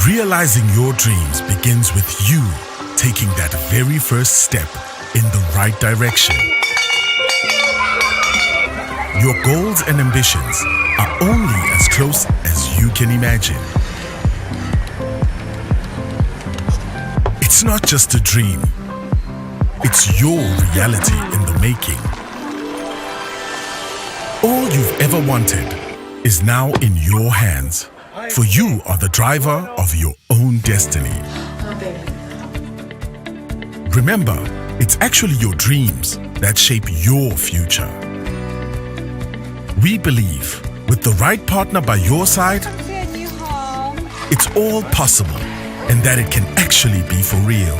Realizing your dreams begins with you taking that very first step in the right direction. Your goals and ambitions are only as close as you can imagine. It's not just a dream. It's your reality in the making. All you've ever wanted is now in your hands. For you are the driver of your own destiny. Remember, it's actually your dreams that shape your future. We believe, with the right partner by your side, it's all possible and that it can actually be for real.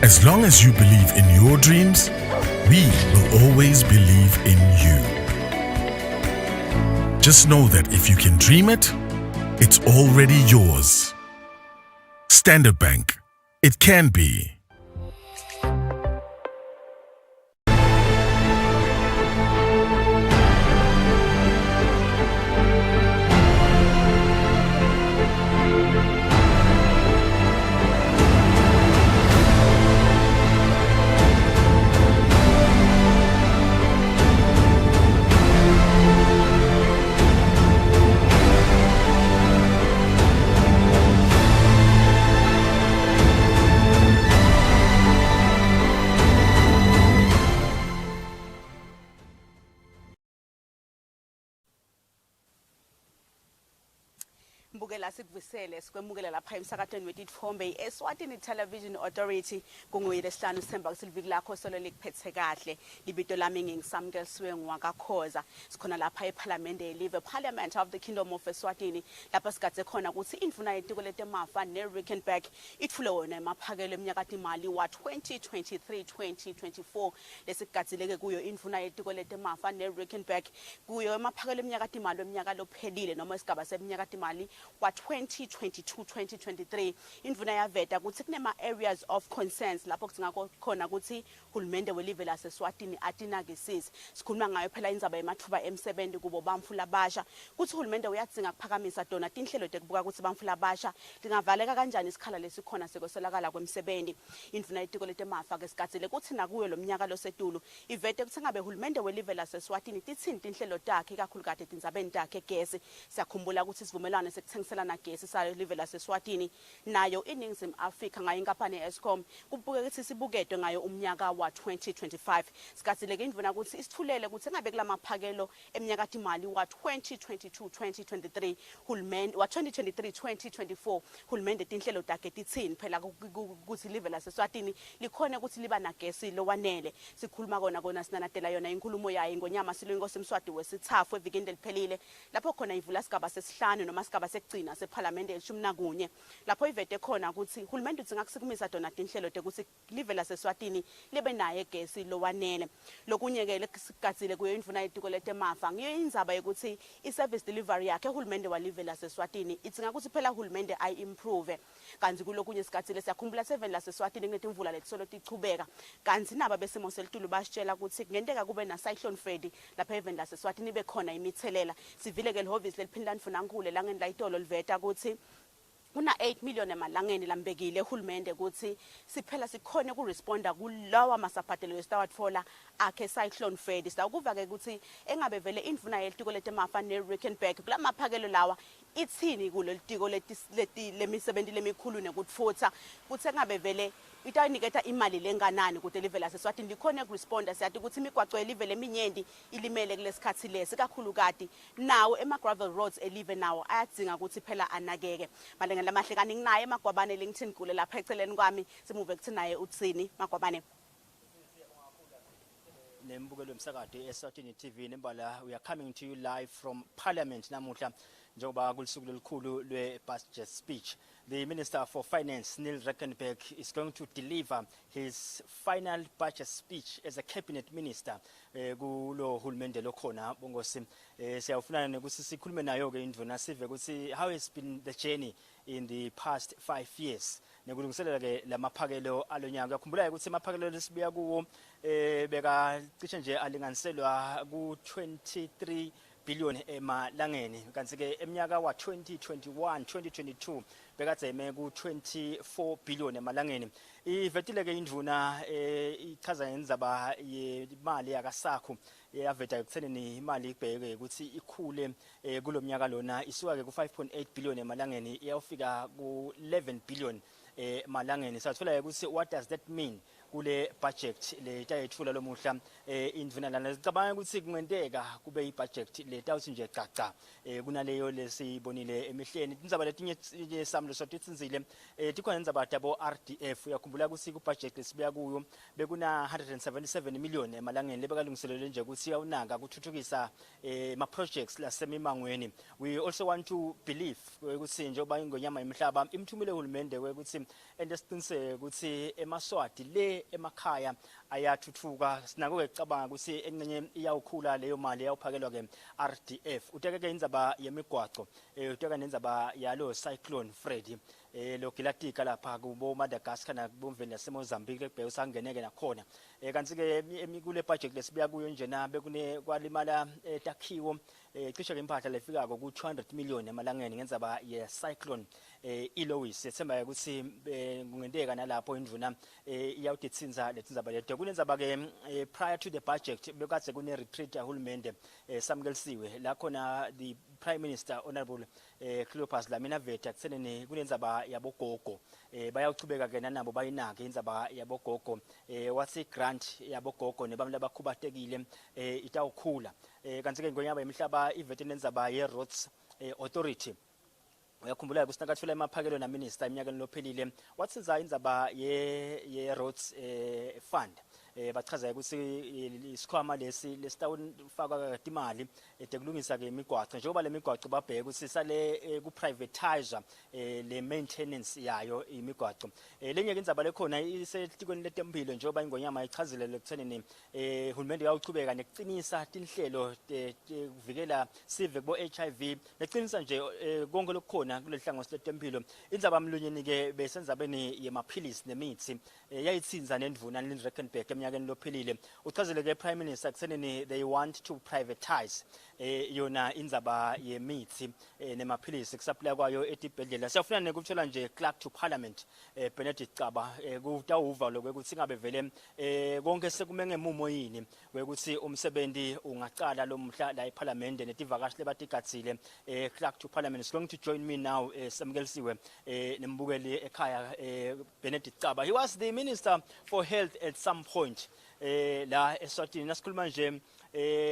As long as you believe in your dreams, we will always believe in you. Just know that if you can dream it, it's already yours. Standard Bank. It can be. Mbukela sikubisele sikwemukela lapha emsakatweni wetithombe Eswatini Television Authority kunguyelesihlanu Sithemba kusiliviki lakho solo likuphethe kahle libito lami ngingisamkelisiwe ngwakakhoza sikhona lapha eParliamentary live Parliament of the Kingdom of Eswatini lapha sigathe khona ukuthi indvuna yetiko letemafa neRijkenberg ithule wona emaphakelo eminyakati imali wa 2023-2024 lesigadzileke kuyo indvuna yetiko letemafa neRijkenberg kuyo emaphakelo eminyakati imali eminyaka lophelile noma isigaba seminyakati imali wa 2022-2023 indvuna yaveta ukuthi kunema areas of concerns lapho kusinga khona ukuthi hulumende welive laseSwatini atinakisisi sikhuluma ngayo phela indzaba yemathuba emsebenzi kubo bamfula abasha ukuthi hulumende uyadzinga kuphakamisa dona tinhlelo tekubuka ukuthi bamfula abasha lingavaleka kanjani isikhala lesikhona sekoselakala kwemsebenzi indvuna yetiko letemafa ke sigadzile ukuthi nakuyo lo mnyaka losetulu ivete ukuthi ngabe hulumende welive laseSwatini tithinta inhlelo takhe ikakhulukade tindzabeni takhe gesi siyakhumbula ukuthi isivumelwano sekuthengiselana gesi sa live laseSwatini nayo iningizimu Afrika ngayo inkampani Eskom kubuke ukuthi sibuketwe ngayo umnyaka wa 2025 sikhathile ke indvuna ukuthi isithulele ukuthi ngabe kulamaphakelo eminyakati imali wa 2022-2023 hulumende wa 2023-2024 hulumende tinhlelo takhe tithini phela ukuthi live laseSwatini likhona ukuthi liba na gesi lowanele sikhuluma kona sinanatela yona inkulumo yayo ngonyama silwenkosi Mswati wesithafu evikini liphelile lapho khona ivula sigaba sesihlanu noma sigaba sekugcina seParliament elishumi nakunye lapho ivete khona ukuthi hulumende udzinga kusikumisa dona tinhlelo tekuthi live laseSwatini libe naye gesi lowanele lokunye ke lesigadzile kuyo indvuna yetiko letemafa ngiyo indzaba yokuthi iservice delivery yakhe hulumende wa live laseSwatini idzinga ukuthi phela hulumende improve kanti kulokunye isigadzile siyakhumbula 7 laseSwatini ngetimvula letisolo tichubeka kanti naba besimo selitulu basitshela ukuthi kungenteka kube na cyclone Freddy lapha even laseSwatini bekhona imithelela sivile ke lehovisi leliphindani funankule langeni la itolo liveta ukuthi una 8 million emalangeni lambekile hulumende ukuthi siphela sikhone kuresponda kulawa masaphatelo esitawatfola akhe cyclone Freddy sawukuva ke ukuthi engabe vele indvuna yelitiko letemafa neRijkenberg kulamaphakelo lawa ithini kulo litiko lemisebenzi lemikhulu nekutfutsa kuthe ngabe vele itaniketa imali lenganani ukuthi live laseSwatini likhone kuresponda siyathi ukuthi imigwaco elive leminyenti ilimele kulesikhathi lesi kakhulukati nawo ema-gravel roads elive nawo ayadzinga ukuthi phela anakeke malenge lamahlekani nginaye emagwabane lengithini kule lapha eceleni kwami simuve kuthi naye utsini magwabane Nembukelo emsakade Eswatini TV nembala we are coming to you live from Parliament namuhla njengoba kulisuku lelikhulu lwe-budget speech. The Minister for Finance Neal Rijkenberg is going to deliver his final budget speech as a cabinet minister kulo hulumende lokhona bongosi siyafuna ukuthi sikhulume nayo ke indvuna sive ukuthi how has been the journey in the past 5 years nekulungiselela ke lamaphakelo alonyaka. Uyakhumbula ukuthi amaphakelo lesibuya kuwo beka cishe nje alinganiselwa ku 23 billion emalangeni, kanti ke eminyaka wa 2021 2022 bekade eme ku 24 billion emalangeni. Ivetile ke indvuna ichaza ngendaba yemali yakasakho yaveta ekuthenini imali ibheke ukuthi ikhule kulomnyaka lona isuka ke ku 5.8 billion emalangeni iyafika ku 11 billion emalangeni. Sathola ukuthi what does that mean kule budget le tayethula lomuhla indvuna lana. Ngicabanga ukuthi kungenteka kube ibudget le tawuthi nje caca kunaleyo lesibonile emihleni. Indzaba letinye samlo sotitsinzile tikhona indzaba tabo RDF. Uyakhumbula ukuthi ku budget lesibuya kuyo bekuna 177 million emalangeni lebekalungiselele nje ukuthi awunaka kuthuthukisa ma projects lasemimangweni. We also want to believe ukuthi njengoba ingonyama emhlaba imthumile uhulumende ukuthi endesiqiniseke ukuthi emaswati le emakhaya ayathuthuka. Sinako ke cabanga ukuthi encenye iyawukhula leyo mali yawuphakelwa ke RDF. Uteke ke indzaba yemigwaco, uteka nendzaba yalo cyclone Freddy lo kilatika lapha kubo Madagascar nakubomveni yaseMozambique lekubheka usangeneke nakhona. Kanti ke emikule budget lesibuya kuyo njena bekune kwalimala takhiwo cishe ke impahla lefika ku 200 million emalangeni ngendzaba ye cyclone Eloise. Sethemba ukuthi kungenteka nalapho indvuna iyawuditsinza letindzaba leto. Kunendzaba ke prior to the budget bekade kune retreat yahulumende samkelisiwe la khona the Prime Minister Honorable Cleopas Lamina Veta kutseneni kunendzaba yabogogo bayawuchubeka ke nanabo bayinake indzaba yabogogo what's grant yabogogo nebamla bakhubatekile itawukhula. Kanti ke ngonyaba emhlaba ivete nendzaba ye roads authority. Uyakhumbula ukuthi nakathula emaphakelo na minister eminyakeni lophelile watsinza indzaba ye roads fund. Bachaza ukuthi isikhwama lesitawufaka imali etekulungisa ke imigwaqo njengoba le migwaqo babheka ukuthi sale ku privatizer le maintenance yayo imigwaqo. Lenye ke indzaba lekhona isetikweni letempilo njengoba ingonyama ichazile lekuthenini uhulumende uyawuchubeka nekuqinisa tinhlelo kuvikela sive kubo HIV neqinisa nje konke lokukhona kuleli hlangothi letempilo. Indzaba mlonyeni ke besenzabeni yemaphilisi nemithi yayitsinza nendvuna Rijkenberg eminyakeni lophelile. Uchazile ke Prime Minister kuthenini they want to privatize yona indzaba yemithi nemaphilisi kusapply kwayo etibhedlela. Siyafuna nekuthola nje clerk to parliament Benedict Caba kutawuva lokuthi ngabe vele konke sekumenge mumo yini wekuthi umsebenzi ungaqala lomhla la eParliament netivakashi lebatigatsile clerk to parliament is going to join me now samkelisiwe nembukeli ekhaya Benedict Caba. He was the Minister for Health at some point la Eswatini. Nasikhuluma nje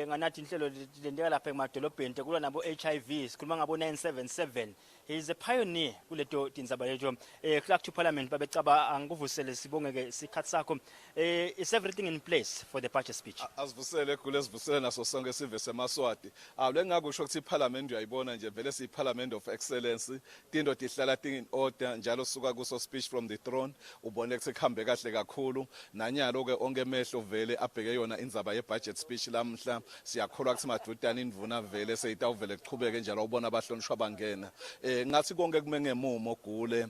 nganathi inhlelo lendeka lapha emadolobheni tekulwa nabo HIV sikhuluma ngabo 977. He is a pioneer kuleto tindzaba leto. Clerk to Parliament babecaba angikuvusele sibonge ke sikhathi sakho. Is everything in place for the budget speech? Asivusele kule sivusele naso sonke sive semaswati. Lengakusho ukuthi iParliament uyayibona nje vele si Parliament of Excellence. Tinto tihlala in order njalo suka kuso speech from the throne ubone ukuthi kuhambe kahle kakhulu. Nanyalo ke onke emehlo vele abheke yona indzaba ye budget speech lamhla. Siyakholwa ukuthi madodana indvuna vele seyitawuvele kuchubeke njalo ubona abahlonishwa bangena. Ngathi konke kumengemumo gule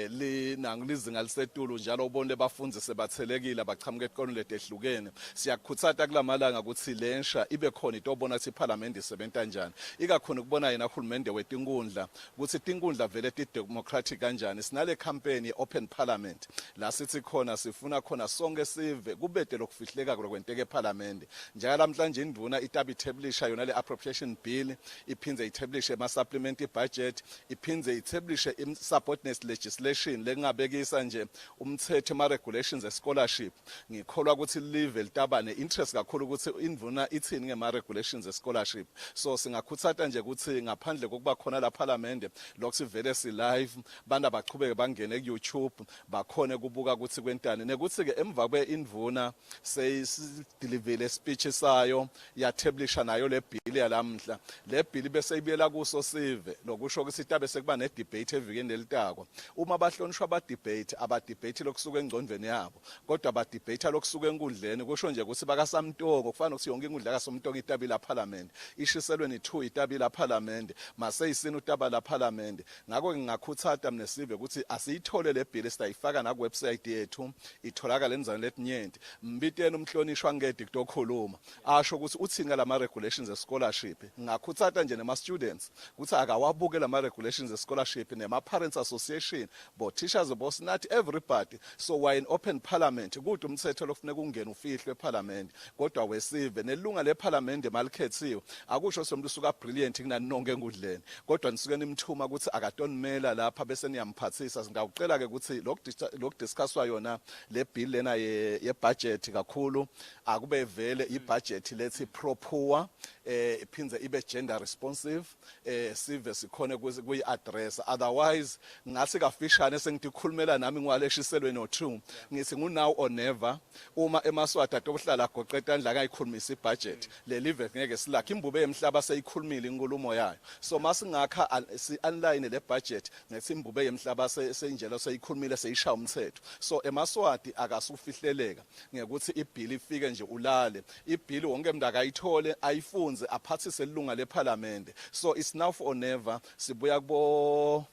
lizinga lisetulu njalo ubone bafundisi sebathelekile abachamuke eqono letehlukene. Siyakhuthata kulamalanga ukuthi lensha ibe khona into obona ukuthi iParliament isebenza kanjani. Ikakhona ukubona yena uhulumende wetinkundla ukuthi tinkundla vele ti-democratic kanjani. Sinale campaign open parliament la sithi khona sifuna khona sonke sive kubede lokufihleka kwenteke eParliament. Njalo namhlanje indvuna itabi-establisha yona le appropriation bill iphindze i-establish ama supplementary budget iphindze i-establish subordinate legislation lengabekisa nje umthetho ama regulations e scholarship. Ngikholwa ukuthi live litabane interest kakhulu ukuthi indvuna ithini ngema regulations e scholarship. So singakhuthata nje ukuthi ngaphandle kokuba khona la Parliament lokho vele si live banda bachubeke bangene ku YouTube bakhone kubuka ukuthi kwentani nekuthi ke emva kwe indvuna seyideliver speech sayo yatheblisha nayo le bill yalamhla le bill bese ibuyela kuso sive lokusho ukuthi itabe sekuba ne debate evikeni lelitako uma bahlonishwa ba debate abadebate lokusuka engcondweni yabo kodwa abadebate lokusuka enkundleni kusho nje ukuthi bakasamtoko kufanele ukuthi yonke inkundla kaSomtoko itabila parliament ishiselwe ni2 itabila parliament mase isina utabala parliament ngakho ngingakhuthata mnesive ukuthi asiyithole le bill sitayifaka na website yethu itholakala enzani letinyenti mbiteni umhlonishwa ngedi kutokhuluma asho ukuthi uthinga lama regulations e scholarship ngakhuthata nje nema students ukuthi akawabuke lama regulations e scholarship nema parents association bo teachers bo not everybody so why in open parliament kude umthetho lokufuneka ungena ufihlwe parliament kodwa wesive nelunga le parliament malikhethiwe akusho somuntu usuka brilliant kunani nonke enkundleni kodwa nisuke nimthuma ukuthi akatonimela lapha bese niyamphathisa singawucela ke ukuthi lokhu discusswa yona le bill lena ye budget kakhulu akube vele I budget lethi pro-poor iphinze ibe gender responsive sive sikhone kuyi address otherwise ngasi kafishane sengikhulumela nami ngwaleshiselwe no2 ngithi ngu now or never uma emaswati atokuhlala goqeda ndla kayikhulumisa ibudget le live ngeke silakhe imbube emhlaba seyikhulumile inkulumo yayo so masingakha si online le budget ngithi imbube emhlaba senjelo seyikhulumile seyishaya umthetho so emaswati akasufihleleka ngekuthi ibill ifike nje ulale ibill wonke umuntu akayithole ayifunze aphathise ilunga leparlament so it's now or never sibuya kubo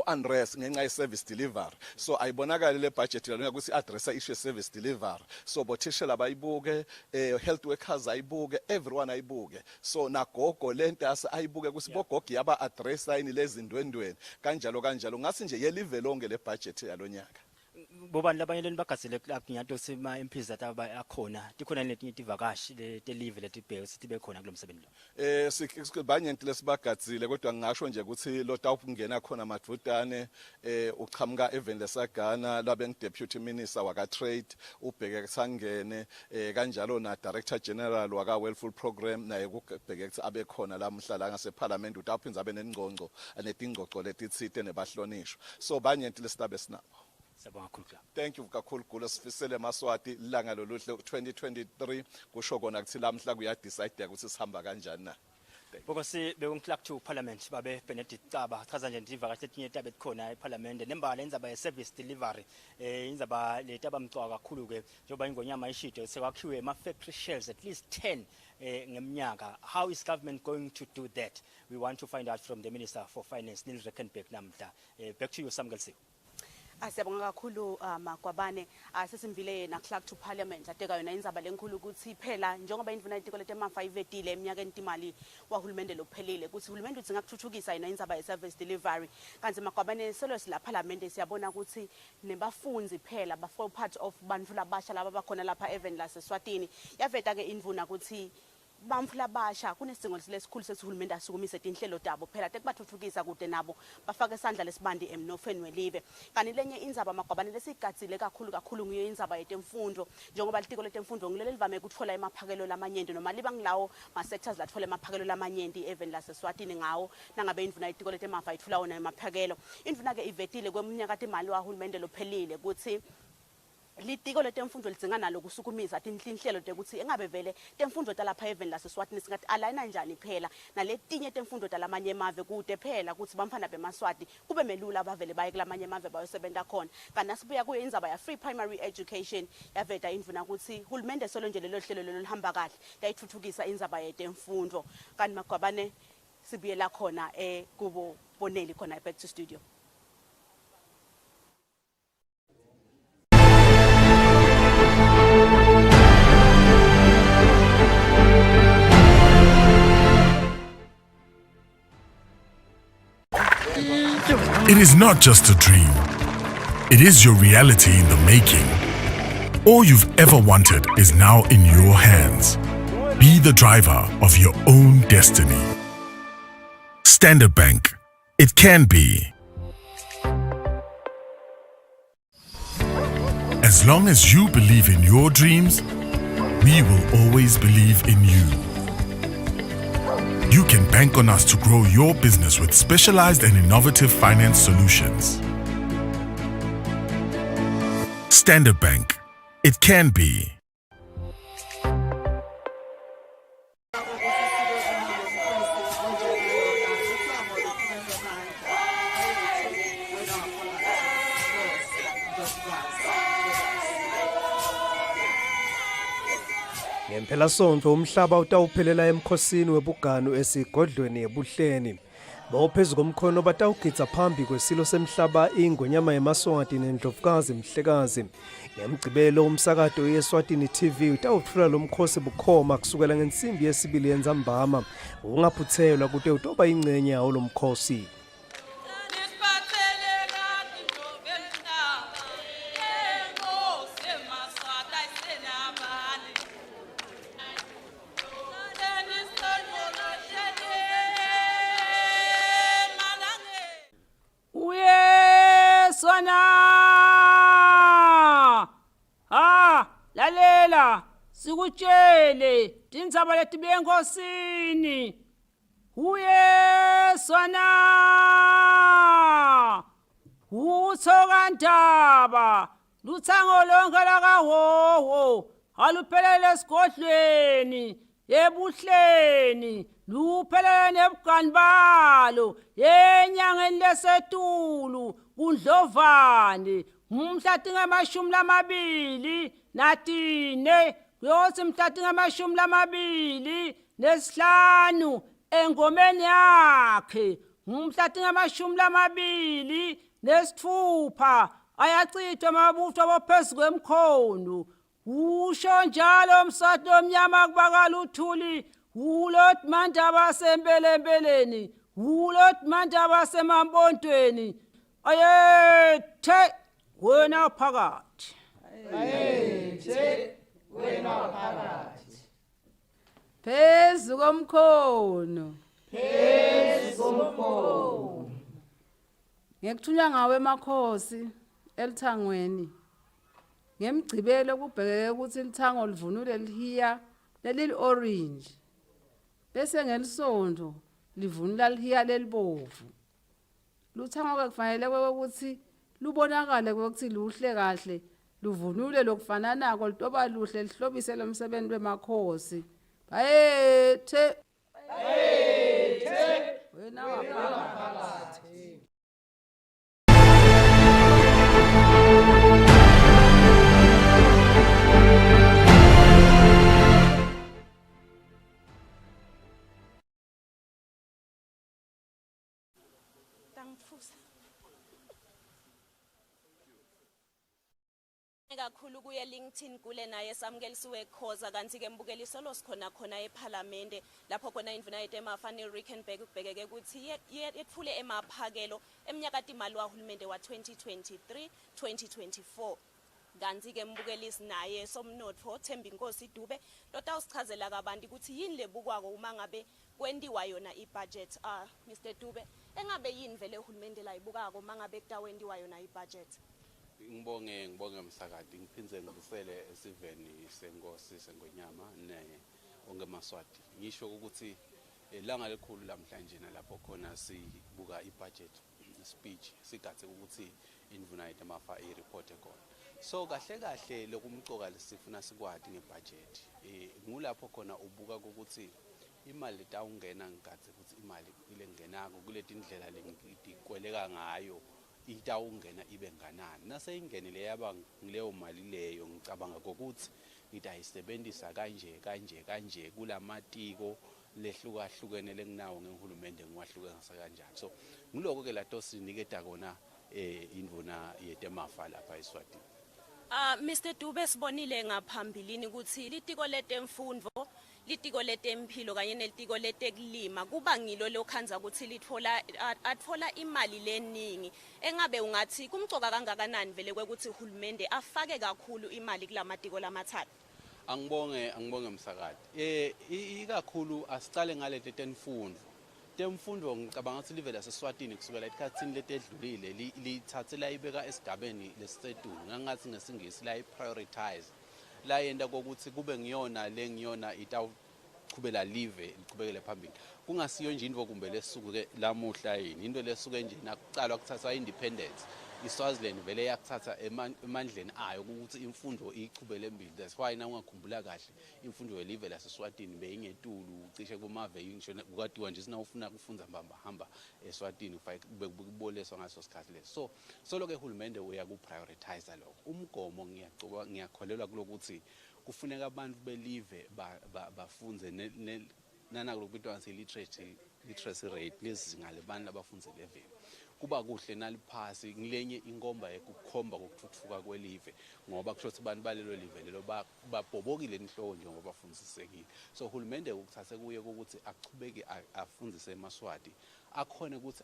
unrest ngenxa ye service delivery so ayibonakala le budget la ukuthi addressa issue service delivery so bothishela bayibuke health workers ayibuke everyone ayibuke so nagogo lentasa ayibuke ukuthi bogogo yaba addressa ini lezindwendweni kanjalo ngasi nje yelive lonke le budget yalonyaka bobani labanye leni bagazile club ngiyathi sima MPs akhona tikhona letinye tivakashi le live letibheke sithi bekhona kulomsebenzi lo sikubanyenti lesibagazile kodwa ngisho nje ukuthi lo tawungena khona madvutane uqhamuka even lesagana labe deputy minister waka trade ubheke sangene kanjalo na director general waka welfare program naye kubheke ukuthi abe khona lamhla la ngase parliament utaphinza abe neningqongqo anetingqoqo letitsite nebahlonishwa so banyenti lesitabe sinabo. Thank you kakhulu Gulo sifisele Maswati ilanga loluhle 2023 kusho kona kuthi lamhla kuya decide ukuthi sihamba kanjani na Bokosi bekunklak to parliament babe Benedict Caba chaza nje ndivakashi etinye tabe khona eparliament nembala indzaba ye service delivery indzaba letaba mcwa kakhulu ke njoba ingonyama ishito sekwakhiwe ama factory shells at least 10 ngemnyaka how is government going to do that we want to find out from the Minister for Finance Neal Rijkenberg namhla back to you Samgelsi. Asiyabonga kakhulu Magwabane sesimvile na clerk to parliament ateka yona indzaba lenkulu ukuthi phela njengoba indvuna itiko letemafa ivetile eminyakeni imali wahulumende lophelile ukuthi uhulumende udzinga ukuthuthukisa yona indzaba ye service delivery kanti Magwabane selo sila parliament siyabona ukuthi nebafunzi phela ba for part of bantfu labasha laba bakhona lapha even la Eswatini yaveta ke indvuna ukuthi bamfu labasha kunesidingo lesikhulu sesihulumende asukumise tinhlelo tabo phela tekubathuthukisa kude nabo bafake isandla lesibandi emnofeni welive kanti lenye indzaba Magwabane lesigadzile kakhulu ngiyo indzaba yetemfundo njengoba litiko letemfundo ngilelo livame ukuthola emaphakelo lamanyenti noma liba ngilawo ma sectors lathola emaphakelo lamanyenti even la Eswatini ngawo nangabe indvuna itiko letemafa ithola wona emaphakelo indvuna ke ivetile kweminyaka imali wahulumende lophelile ukuthi litiko letemfundo lidzinga nalo kusukumisa tinhlelo tekuthi engabe vele temfundo talapha even la Eswatini singathi aligna njani phela naletinye temfundo talamanye emave kude phela ukuthi bamfana bemaswati kube melula bavele baye kulamanye emave bayosebenta khona kanti nasibuya kuyo indzaba ya free primary education yaveta indvuna ukuthi hulumende solo nje lelo hlelo lelo lihamba kahle yayithuthukisa indzaba yetemfundo kanti Magwabane sibuyela khona kubo Boneli khona back to studio. It is not just a dream. It is your reality in the making. All you've ever wanted is now in your hands. Be the driver of your own destiny. Standard Bank. It can be. As long as you believe in your dreams, we will always believe in you. You can bank on us to grow your business with specialized and innovative finance solutions. Standard Bank. It can be. Ngempela sonto umhlaba utawuphelela emkhosini webuganu esigodlweni ebuhleni. Bawuphezu komkhono batawugidza phambi kwesilo semhlaba ingonyama yemaswati nendlovukazi mhlekazi. Ngemgcibelo umsakato yeSwatini TV utawuthula lo mkhosi bukhoma kusukela ngensimbi yesibili yenzambama. Ungaphuthelwa kute utoba ingcenye yawo lo mkhosi. Lalela sikutshele tindzaba letibuye enkosini uyeswana uthokandaba lutsango lonke lakahoho aluphelele esigodlweni ebuhleni luphelele nebugani balo enyangeni lesetulu kundlovane umhla tingamashumi lamabili natine kuyothi mhla tingamashumi lamabili nesihlanu engomeni yakhe umhla tingamashumi lamabili nesithupha ayachithwa amabutho abophezu kwemkhono usho njalo msati omnyama kubakala uthuli ulot mandaba sembelembeleni ulot mandaba semampontweni ayethe wena phakathi phezu komkhono ngekuthunywa ngawe emakhosi elithangweni ngemgcibelo kubhekeke ukuthi ilithango livunule lihiya leli orange bese ngelisondo livunula lihiya lelibovu luthango ke kufanele ukuthi lubonakale ukuthi luhle kahle luvunule lokufananako litoba luhle lihlobise lomsebenzi wemakhosi bayethe wena waphakathi kakhulu kuye LinkedIn kule naye samkelisiwe khoza kanti ke mbukeliso losikhona khona eParliament lapho khona indvuna yetemafa Rijkenberg kubhekeke ukuthi yetfule emaphakelo eminyaka imali wahulumende wa 2023 2024 kanti ke mbukelisi naye somnotfo Thembi Nkosi Dube lotawusichazela kabanti ukuthi yini lebukwako uma ngabe kwendiwa yona ibudget Mr Dube engabe yini vele uhulumende la ibukako uma ngabe kutawendiwa yona ibudget. Ngibonge msakadi ngiphinze ngibusele esiveni senkosi sengonyama ongemaswati ngisho ukuthi ilanga lekhulu lamhlanje nalapho khona sibuka ibudget speech sigathe ukuthi indvuna yetemafa ireport khona so kahle lokumcoka lesifuna sikwadi ngebudget ngulapho khona ubuka ukuthi imali letawungena ngigathe ukuthi imali ilengenako kuletindlela lengitikweleka ngayo itawungena ibe nganani naseyingenile yaba ngileyo mali leyo ngicabanga ukuthi ngitayisebenzisa kanje kulamatiko lehlukahlukene lenginawo ngehulumende ngiwahlukanisa kanjani so ngiloko ke lato siniketa kona indvuna yetemafa lapha eSwatini. Mr Dube sibonile ngaphambilini ukuthi litiko letemfundo litiko letempilo kanye nelitiko letekulima kuba ngilo lokhanza ukuthi atfola imali leningi engabe ungathi kumcoka kangakanani vele kwekuthi uhulumende afake kakhulu imali kulamatiko lamathathu. Angibonge msakade ikakhulu asicale ngale temfundo ngicabanga ukuthi live laseSwatini kusukela esikhatsini letedlulile lithathela ibeka esigabeni lesetulu ngangathi ngesingisi la prioritize la yenda kokuthi kube ngiyona itawuqhubela live liqhubekele phambili kungasiyo nje indvo kumbe lesuku ke lamuhla yini into lesuke nje nakucalwa kuthatha independence iSwaziland vele yakuthatha emandleni ayo ukuthi imfundo ichubele embili. That's why na ungakhumbula kahle imfundo yelive laseSwatini beyingetulu cishe kumave ngisho ukadiwa nje sinawufuna ukufunda mbamba hamba eSwatini bekuboleswa ngaso sikhathi leso. So lokho uhulumende uyakuprioritize lokho. Umgomo ngiyakholelwa kulokuthi kufuneka abantu belive bafunze nanakulokubitwa literacy rate lezi ngale bantu abafunze level kuba kuhle naliphasi ngilenye inkomba ekukhomba ukuthuthuka kwelive ngoba kusho ukuthi abantu balelo live lelo babhobokile inhloko nje ngoba bafundisekile. So uhulumende ukuthathe kuye ukuthi achubeke afundzise eMaswati akhona ukuthi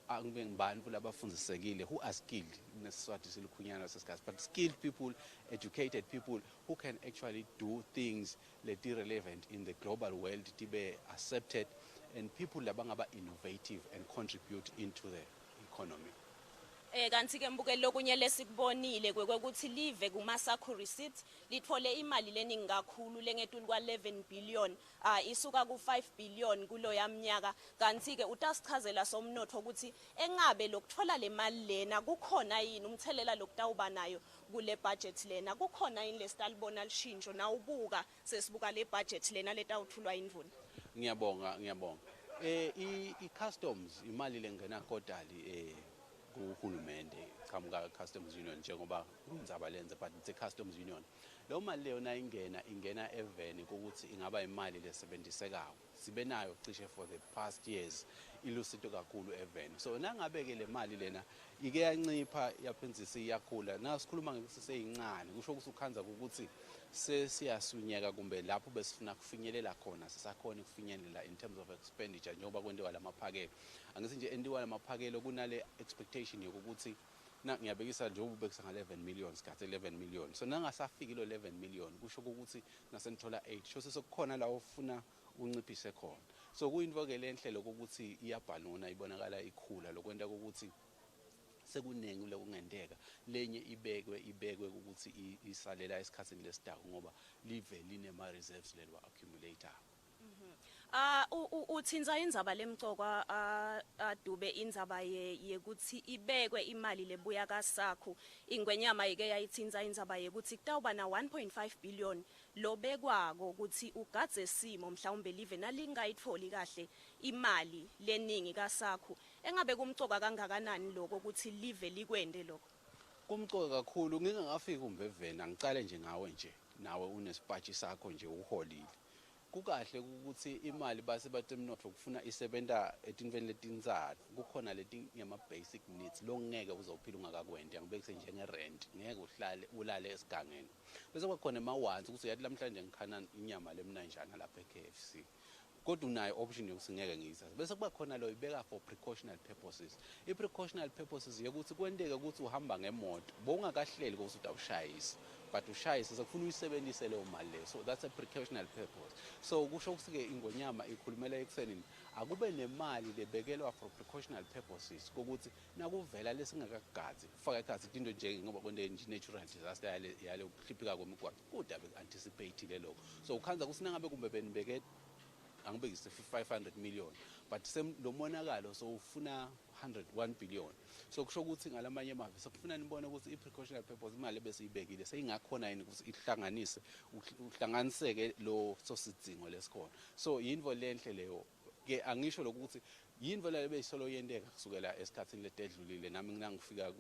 abe ngbantu labafundisekile who are skilled nesiswati silikhunyana sesikhathi, but skilled people, educated people who can actually do things that are relevant in the global world to be accepted, and people labangaba innovative and contribute into the economy. Kanti ke mbukeli lokunye lesikubonile kwekuthi live kumasakho receipt lithole imali leningi kakhulu lengetulu kwa 11 billion isuka ku 5 billion kulo yamnyaka. Kanti ke utasichazela somnotho ukuthi engabe lokuthola le mali lena kukhona yini umthelela lokutawuba nayo kule budget lena, kukhona yini lesitalibona lishintsho na ubuka sesibuka le budget lena letawuthulwa indvuna. Ngiyabonga i-customs imali lengena kodali kuhulumende qhamuka customs union njengoba kunzaba lenze, but it's a customs union. Lo mali leyo na ingena eveni ukuthi ingaba imali lesebenzisekayo sibe nayo cishe for the past years ilusito kakhulu eveni. So nangabe ke le mali lena ike yancipha yaphenzisa iyakhula nasikhuluma ngokuthi seyincane kusho ukuthi ukhanza ukuthi sesiyasunyeka kumbe lapho besifuna kufinyelela khona sisakhona ukufinyelela in terms of expenditure njengoba kwenziwa lamaphakelo. Angithi nje endiwa lamaphakelo kunale expectation yokuthi ngiyabekisa nje ubekisa nga 11 million sikhathi 11 million. So nangasafiki lo 11 million kusho ukuthi nasenithola 8 sho sekukhona la ufuna unciphise khona. So kuyinto ke lenhle lokuthi iyabhalona ibonakala ikhula lokwenta ukuthi sekuningi lokungendeka lenye ibekwe ukuthi isalela esikhatsini lesitaku ngoba live linema reserves lelwa accumulator. Uthinza indzaba lemcokwa Dube indzaba yekuthi ibekwe imali lebuya kasakho ingwenyama ike yayithinza indzaba yekuthi kutawuba na 1.5 billion lobekwako ukuthi ugadze simo mhlawumbe live nalingayitholi kahle imali leningi kasakho. Engabe kumcoka kangakanani lokho ukuthi live likwende lokho? Kumcoka kakhulu ngingafika umbevena ngicale nje ngawe nje nawe unespachi sakho nje uholile. Kukahle ukuthi imali base batemnotho kufuna isebenta etintweni letinzalo kukhona leti ngema basic needs lokungeke uzophila ungakakwenda ngibekise njenge rent ngeke uhlale ulale esigangeni bese kwakhona emawanzi ukuthi yathi namhlanje ngikhana inyama lemnanjana lapha eKFC kodwa unayo option yokuthi ngeke ngiyithathe bese kuba khona lo ibeka for precautionary purposes. I-precautionary purposes yokuthi kwenteke ukuthi uhamba ngemoto bowungakahleli ukuthi utawushayisa but ushayisa sekufuna uyisebenzise leyo mali leyo. So that's a precautionary purpose. So kusho ukuthi ke ingonyama ikhulumela ekuthenini akube nemali lebekelwa for precautionary purposes kokuthi nakuvela lesingakagazi kufaka igazi into nje ngoba kwente natural disaster yale ukukhiphika kwemigwaqo kuda be-anticipate lokho. So ukhanza ukuthi nangabe kumbe benibeke angibekise 500 million but lo monakalo so ufuna 101 billion. So kusho ukuthi ngalamanye amavi sekufuna nibone ukuthi i-precautionary purpose imali bese ibekile seyingakhona yini ukuthi uhlanganiseke lo sosidingo lesikhona. So yinvo lenhle leyo ke angisho lokuthi yinvo le beyisolo yendeka kusukela esikhathini letedlulile nami ngingangifika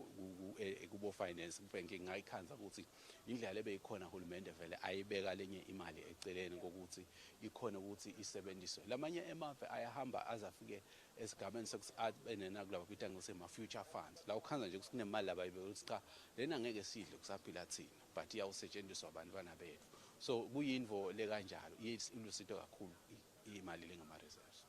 kubo finance banking ngayikhanza ukuthi indlela beyikhona uhulumende vele ayibeka lenye imali eceleni kokuthi ikhona ukuthi isebenziswe. Lamanye emave ayahamba azafike esigabeni sekusenena kulabo kwitanga kusema future funds la ukhanza nje ukuthi kunemali labayibeka ukuthi cha lena ngeke sidle kusaphila thina but iyawusetshenziswa abantu bana bethu. So kuyinvo le kanjalo ilusito kakhulu imali lengama reserves.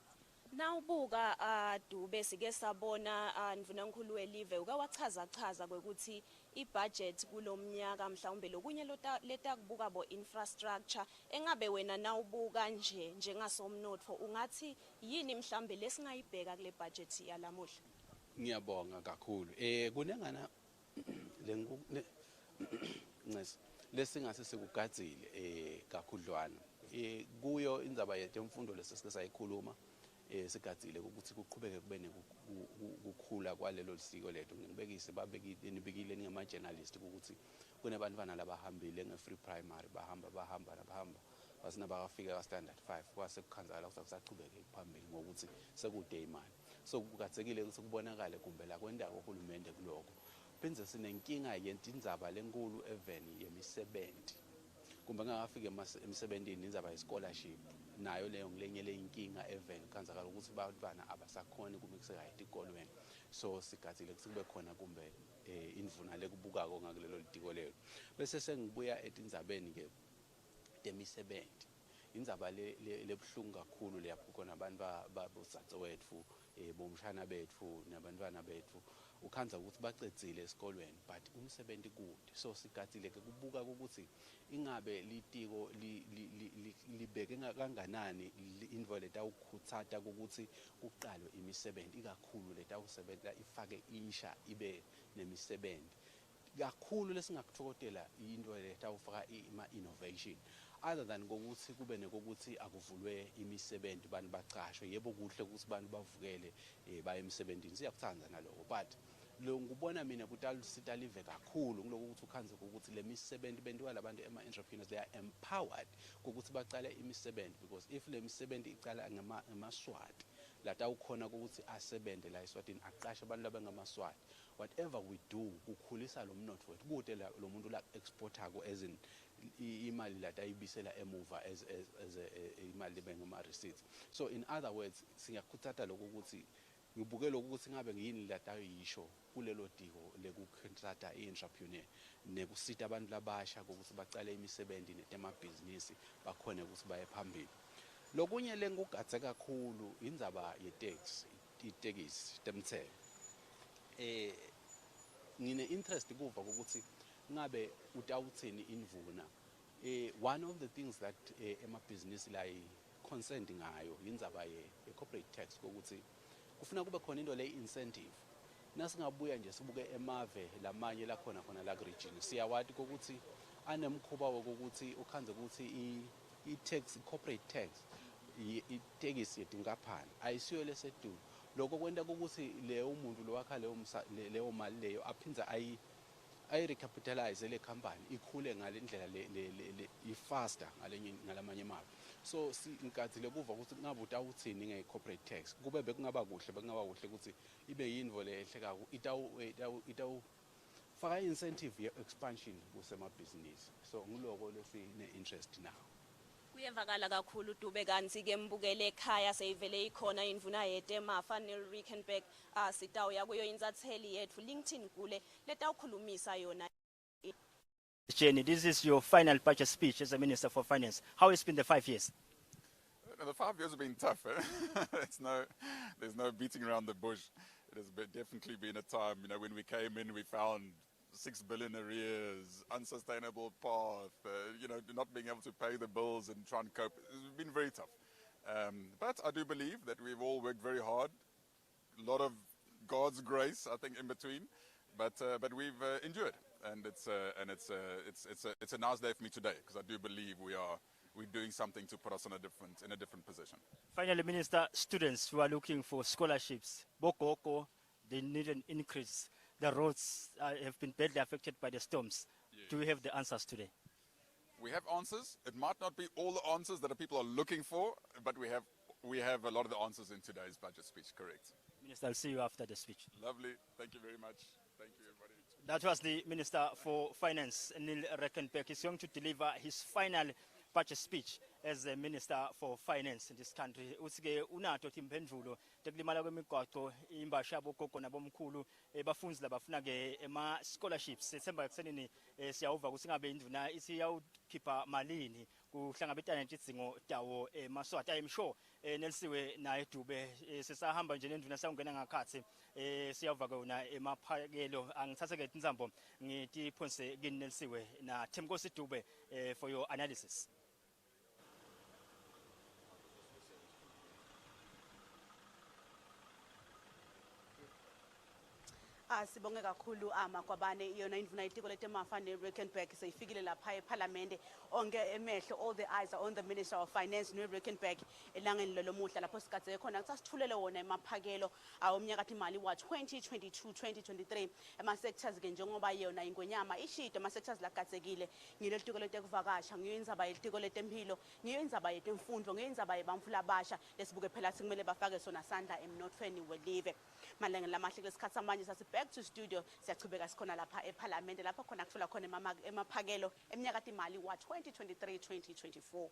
Nawubuka Dube sike sabona ndvunankulu welive ukawachaza kwekuthi ibudget kulomnyaka mhlawumbe lokunye letakubuka bo infrastructure engabe wena nawubuka nje njengasomnotho ungathi yini mhlawumbe lesingayibheka kule budget yalamuhla? Ngiyabonga kakhulu kunengana lesingase sikugadzile kakhudlwana kuyo indzaba yethu emfundo lesesike sayikhuluma sigadzile ukuthi kuqhubeke kube ukukhula kwalelo siko lethu ngibekise nibikile ngama-journalist ukuthi kunabantwana labahambile nge-free primary bahamba basina bakafika ka-standard 5 kwase kukhanzakala ukuthi kusaqhubeke phambili ngokuthi sekude imali. So kukathekile ukuthi kubonakale kumbe la kwendawo uhulumende kuloko. Phinze sinenkinga yentindzaba lenkulu eveni yemisebenzi. Kumbe ngakafika emsebenzini indzaba ye-scholarship nayo leyo ngilenyele inkinga eveni kanzakala ukuthi abantwana abasakhona kumikiseka etikolweni. So sigathile ukuthi kube khona kumbe indvuna lekubukako ngakulelo litiko lelo. Bese sengibuya etindzabeni ke temisebenzi. Indzaba lebuhlungu kakhulu lapho khona abantu babosatso wethu bomshana bethu nabantwana bethu ukhanza ukuthi bacedzile esikolweni but umsebenzi kude. So sigathile ke kubuka ukuthi ingabe litiko libeke kanganani indvo letawukhutsata ukuthi kuqalwe imisebenzi ikakhulu letawusebenza ifake insha ibe nemisebenzi. Kakhulu lesingakuthokozela into letawufaka ima-innovation other than kokuthi kube nekokuthi akuvulwe imisebenzi abantu bacashwe. Yebo kuhle ukuthi abantu bavukele baye emsebenzini siyakuthanda naloko but lo ngubona mina kutasita live kakhulu ngiloko ukuthi ukhanze ukuthi le misebenzi bendiwa labantu ama-entrepreneurs they are empowered ukuthi bacale imisebenzi because if le misebenzi icala ngamaSwati latawukhona ukuthi asebende la eSwatini aqashe abantu labangamaswati. Whatever we do kukhulisa lo mnotho wethu kude lo muntu la exportako as in imali latayibisela emuva as imali bengama receipts. So in other words singakhuthata lokho ukuthi ngibuke lokho ukuthi ngabe ngiyini latayisho kulelo tiko lekukhontrata i-entrepreneur nekusita abantu labasha ukuthi bacale imisebenzi netemabhizinisi bakhone ukuthi baye phambili. Lokunye lengugadze kakhulu indzaba ye-tax itekisi temthelo. Ngine interest kuva ukuthi ngabe utawuthini indvuna. One of the things that emabhizinisi la concerned ngayo indzaba ye-corporate tax ukuthi kufuna kube khona into le incentive. Nasingabuya nje sibuke emave lamanye la khona la region siyawati ukuthi anemkhuba wokuthi ukhanze ukuthi i-tax corporate tax itekisi yetinkaphani ayisiyo lesedulu. Lokho kwenta ukuthi leyo muntu lowakha leyo mali leyo aphinza ayi-recapitalize le company ikhule ngalendlela i-faster ngalamanye imali. So ngikathile kuva ukuthi ngabe utawuthini nge-corporate tax kube bekungaba kuhle ukuthi ibe yindvo lehlekako itawufaka i-incentive ye-expansion kusemabhizinisi. So ngiloko lesine-interest now. Kuyevakala kakhulu Dube kanti ke mbukele ekhaya seyivele ikhona indvuna yetemafa Rijkenberg sitawuya kuyo inzatheli yethu LinkedIn kule letawukhulumisa yona. Jenny, this is your final budget speech as a Minister for Finance. How has been the 5 years? The 5 years have been tough. There's no beating around the bush. It has definitely been a time, when we came in, we found 6 billion arrears, unsustainable path, not being able to pay the bills and try and cope. It's been very tough. But I do believe that we've all worked very hard. A lot of God's grace, I think, in between. But we've endured, and it's a nice day for me today because I do believe we're doing something to put us in a different position. Finally, Minister, students who are looking for scholarships, Bokoko, they need an increase. The roads have been badly affected by the storms. Yes. Do we have the answers today? We have answers. It might not be all the answers that the people are looking for, but we have a lot of the answers in today's budget speech, correct? Minister, I'll see you after the speech. Lovely. Thank you very much. Thank you, everybody. That was the Minister for Finance, Neal Rijkenberg. He's going to deliver his final budget speech as the Minister for Finance in this country. Usike unato timphendvulo tekulimala kwemigwaqo imbasha bogogo nabomkhulu bafundzi labafuna ke ema scholarships esemba eksenini siyawuva kusingabe indvuna isiyawukhipha malini kuhlangabetana netidzingo tawo emaswati. I'm sure Nelsiwe naye Dube sesahamba nje nendvuna sawungena ngakhatsi siyawuva kona emaphakelo angithathe ke inzambo ngitiphonse kini Nelsiwe na Themkosi Dube for your analysis. Sibonge kakhulu kwabane iyona indvuna yetiko letemafa ne-Rijkenberg seyifikile lapha eParliament onke emehlo, all the eyes are on the Minister of Finance ne-Rijkenberg elangeni lolomuhla lapho sigadze khona sasithulele wona emaphakelo omnyakatimali wa 2022-2023 ema-sectors ke njengoba yona ingwenyama ishito ama-sectors lagadzekile ngilo litiko letekuvakasha, ngiyo indzaba yetiko letemphilo, ngiyo indzaba yetemfundvo, ngiyo indzaba yebantfu labasha lesibuke phela sikumele bafake sona sandla emnothweni welive. Malangeni lamahle lesikhathi samanje back to studio siyachubeka sikhona lapha eParliament lapha khona kuthola khona emaphakelo eminyakatimali wa 2023-2024.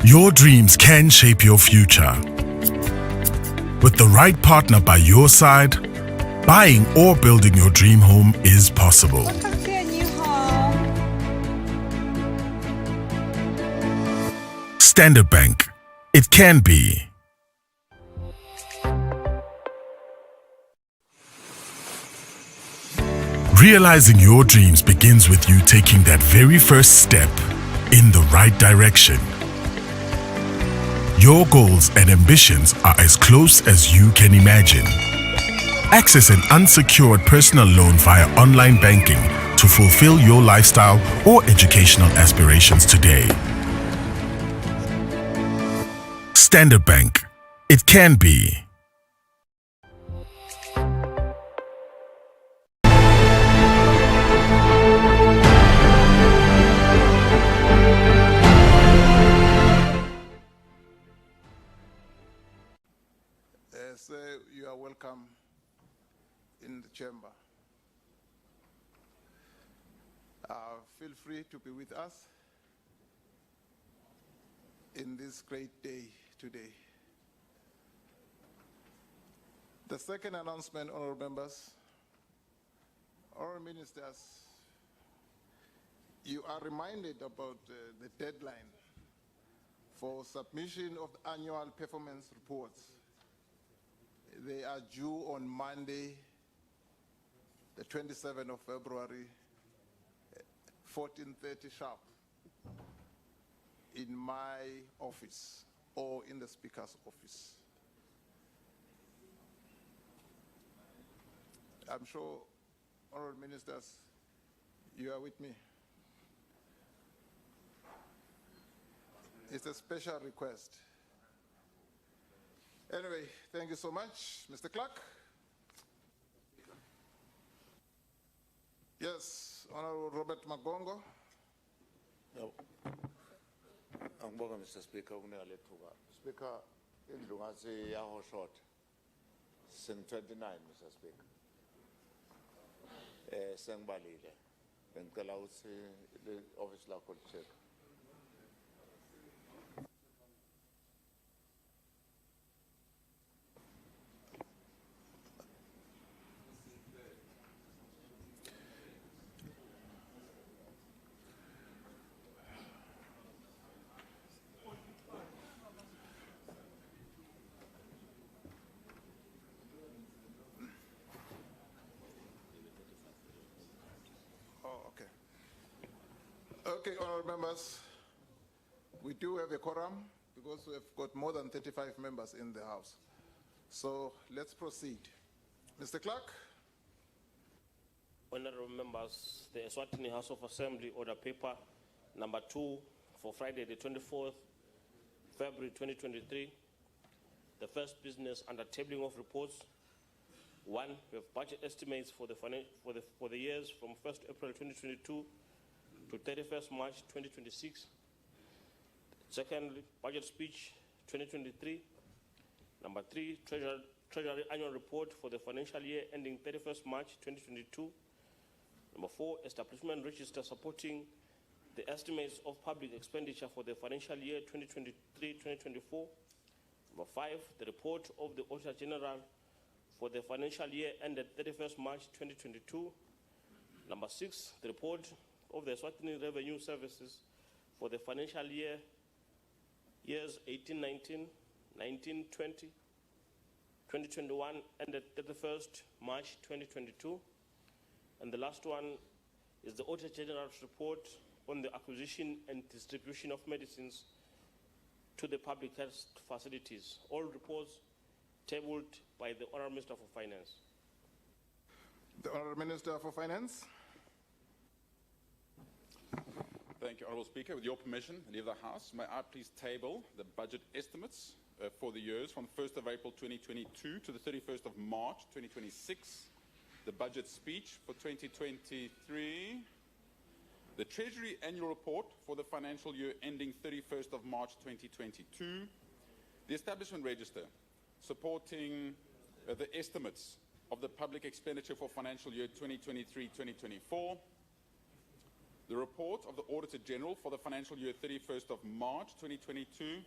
Your dreams can shape your future. With the right partner by your side, buying or building your dream home is possible. Standard Bank. It can be. Realizing your dreams begins with you taking that very first step in the right direction. Your goals and ambitions are as close as you can imagine. Access an unsecured personal loan via online banking to fulfill your lifestyle or educational aspirations today. Standard Bank. It can be. So you are welcome in the chamber. Feel free to be with us in this great day today. The second announcement, honorable members, honorable ministers, you are reminded about the deadline for submission of the annual performance reports. They are due on Monday, the 27th of February, 14:30 sharp, in my office or in the Speaker's office. I'm sure, honorable ministers, you are with me. It's a special request. Anyway, thank you so much, Mr. Clark. Yes, Honorable Robert Magongo. No. Angibonga Mr. Speaker ukunelethuka. Speaker, indlu ngase yaho short. Sing 29 Mr. Speaker. Sengibalile. Bengicela ukuthi le office lakho check. Okay, honorable members, we do have a quorum because we have got more than 35 members in the House. So let's proceed. Mr. Clark. Honorable members, the Eswatini House of Assembly order paper number 2 for Friday the 24th February 2023. The first business under tabling of reports. 1, we have budget estimates for the years from 1st April 2022 to 31st March 2026. Secondly, budget speech 2023. Number 3, Treasury Annual Report for the financial year ending 31st March 2022. Number 4, Establishment Register supporting the estimates of public expenditure for the financial year 2023-2024. Number 5, the report of the Auditor General for the financial year ended 31st March 2022. Number 6, the report of the Eswatini Revenue Services for the financial years 18-19, 19-20, 2021 ended 31st March 2022. And the last one is the Auditor General's report on the acquisition and distribution of medicines to the public health facilities. All reports tabled by the Honourable Minister for Finance. The Honourable Minister for Finance. Thank you, Honourable Speaker. With your permission, leave the House. May I please table the budget estimates for the years from 1st of April 2022 to the 31st of March 2026, the budget speech for 2023, the Treasury Annual Report for the financial year ending 31st of March 2022, the Establishment Register supporting the estimates of the public expenditure for financial year 2023-2024, the report of the Auditor General for the financial year 31st of March 2022,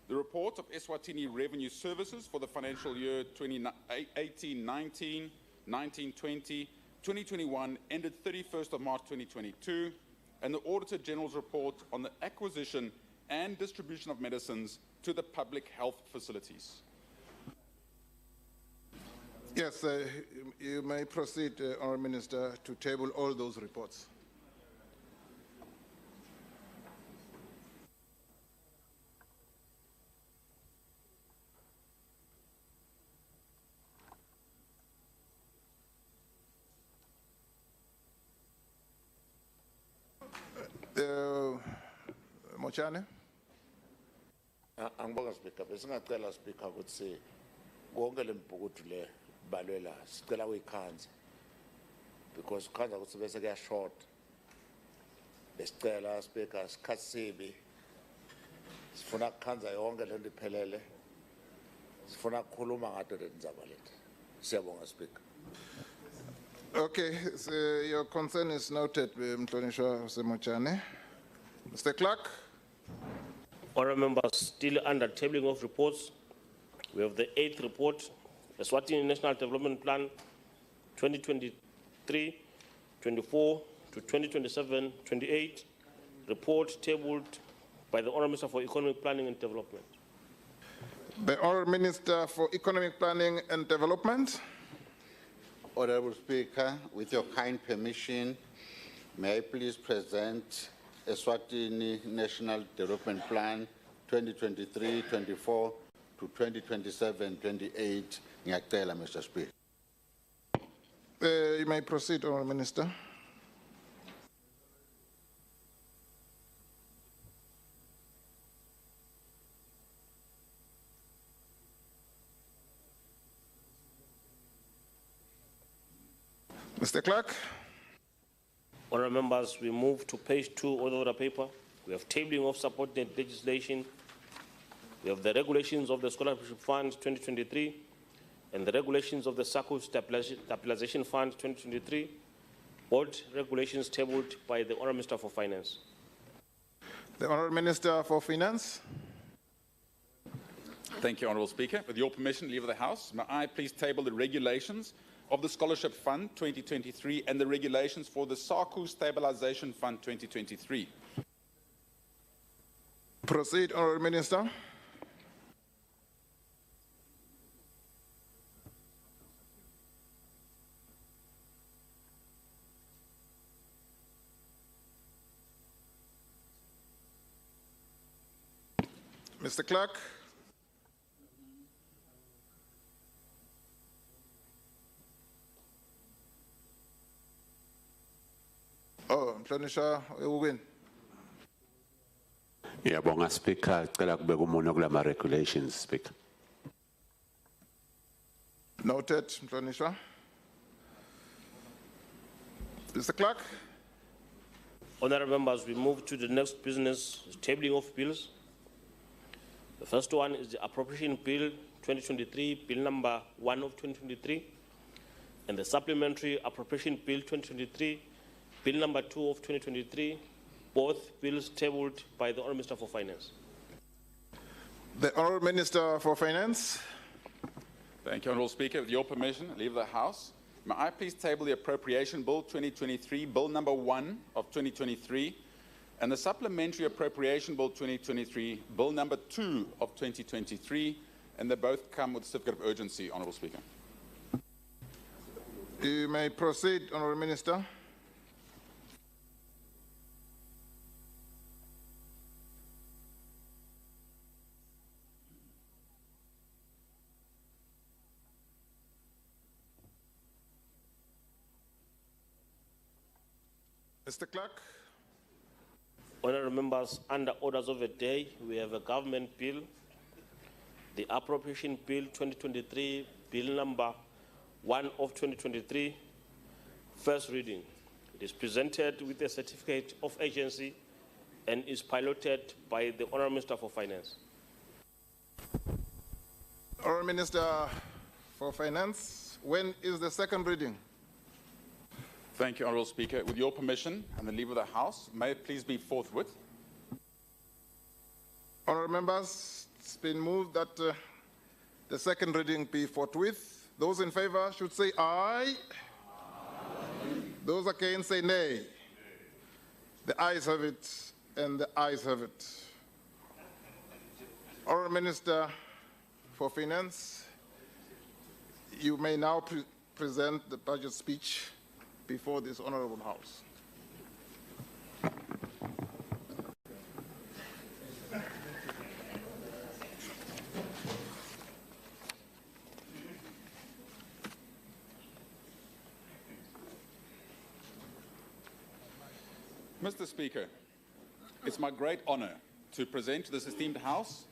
the report of Eswatini Revenue Services for the financial year 2018-19, 19-20, 2021 ended 31st of March 2022, and the Auditor General's report on the acquisition and distribution of medicines to the public health facilities. Yes, you may proceed, Honourable Minister, to table all those reports. Mochane? Angibonga Speaker, besingacela Speaker ukuthi konke lempukuthu le balwela sicela uyikhanze because ukhanza ukuthi bese kuya short. Besicela Speaker sikhathi sibi. Sifuna ukukhanza yonke lento iphelele. Sifuna ukukhuluma ngato lendzaba lethu. Siyabonga Speaker. Okay, so your concern is noted, Mhlonishwa Semochane. Mr. Clerk. Honourable members, still under tabling of reports, we have the 8th report, the Eswatini National Development Plan 2023-24 to 2027-28, report tabled by the Honourable Minister for Economic Planning and Development. The Honourable Minister for Economic Planning and Development. Honourable Speaker, with your kind permission, may I please present Eswatini National Development Plan 2023-24 to 2027-28. Ngiyacela, Mr. Speaker. You may proceed, Honourable Minister. Mr. Clerk. Honourable members, we move to page 2 of the paper. We have tabling of subordinate legislation. We have the regulations of the Scholarship Fund 2023 and the regulations of the SACCO Stabilization Fund 2023. Both regulations tabled by the Honourable Minister for Finance. The Honourable Minister for Finance. Thank you, Honourable Speaker. With your permission, leave the House. May I please table the regulations of the Scholarship Fund 2023 and the regulations for the SACCO Stabilization Fund 2023. Proceed, Honourable Minister. Mr. Clerk. Oh, Mhlonishwa Ewugwini. Ngiyabonga Speaker, cela kubeka umunwe kulama regulations Speaker. Noted, Mhlonishwa. Mr. Clerk. Honourable members, we move to the next business, tabling of bills. The first one is the Appropriation Bill 2023, Bill number 1 of 2023, and the Supplementary Appropriation Bill 2023, Bill number 2 of 2023, both bills tabled by the Honourable Minister for Finance. The Honourable Minister for Finance. Thank you, Honourable Speaker. With your permission, leave the House. May I please table the Appropriation Bill 2023, Bill number 1 of 2023, and the Supplementary Appropriation Bill 2023, Bill number 2 of 2023, and they both come with a certificate of urgency, Honourable Speaker. You may proceed, Honourable Minister. Mr. Clerk. Honourable members, under orders of the day, we have a government bill, the Appropriation Bill 2023, Bill number 1 of 2023, first reading. It is presented with a certificate of agency and is piloted by the Honourable Minister for Finance. Honourable Minister for Finance, when is the second reading? Thank you, Honourable Speaker. With your permission and the leave of the House, may it please be forthwith. Honourable members, it's been moved that the second reading be forthwith. Those in favour should say aye. Those against say nay. The ayes have it, and the ayes have it. Honourable Minister for Finance, you may now present the budget speech before this Honourable House. Mr. Speaker, it's my great honour to present to this esteemed House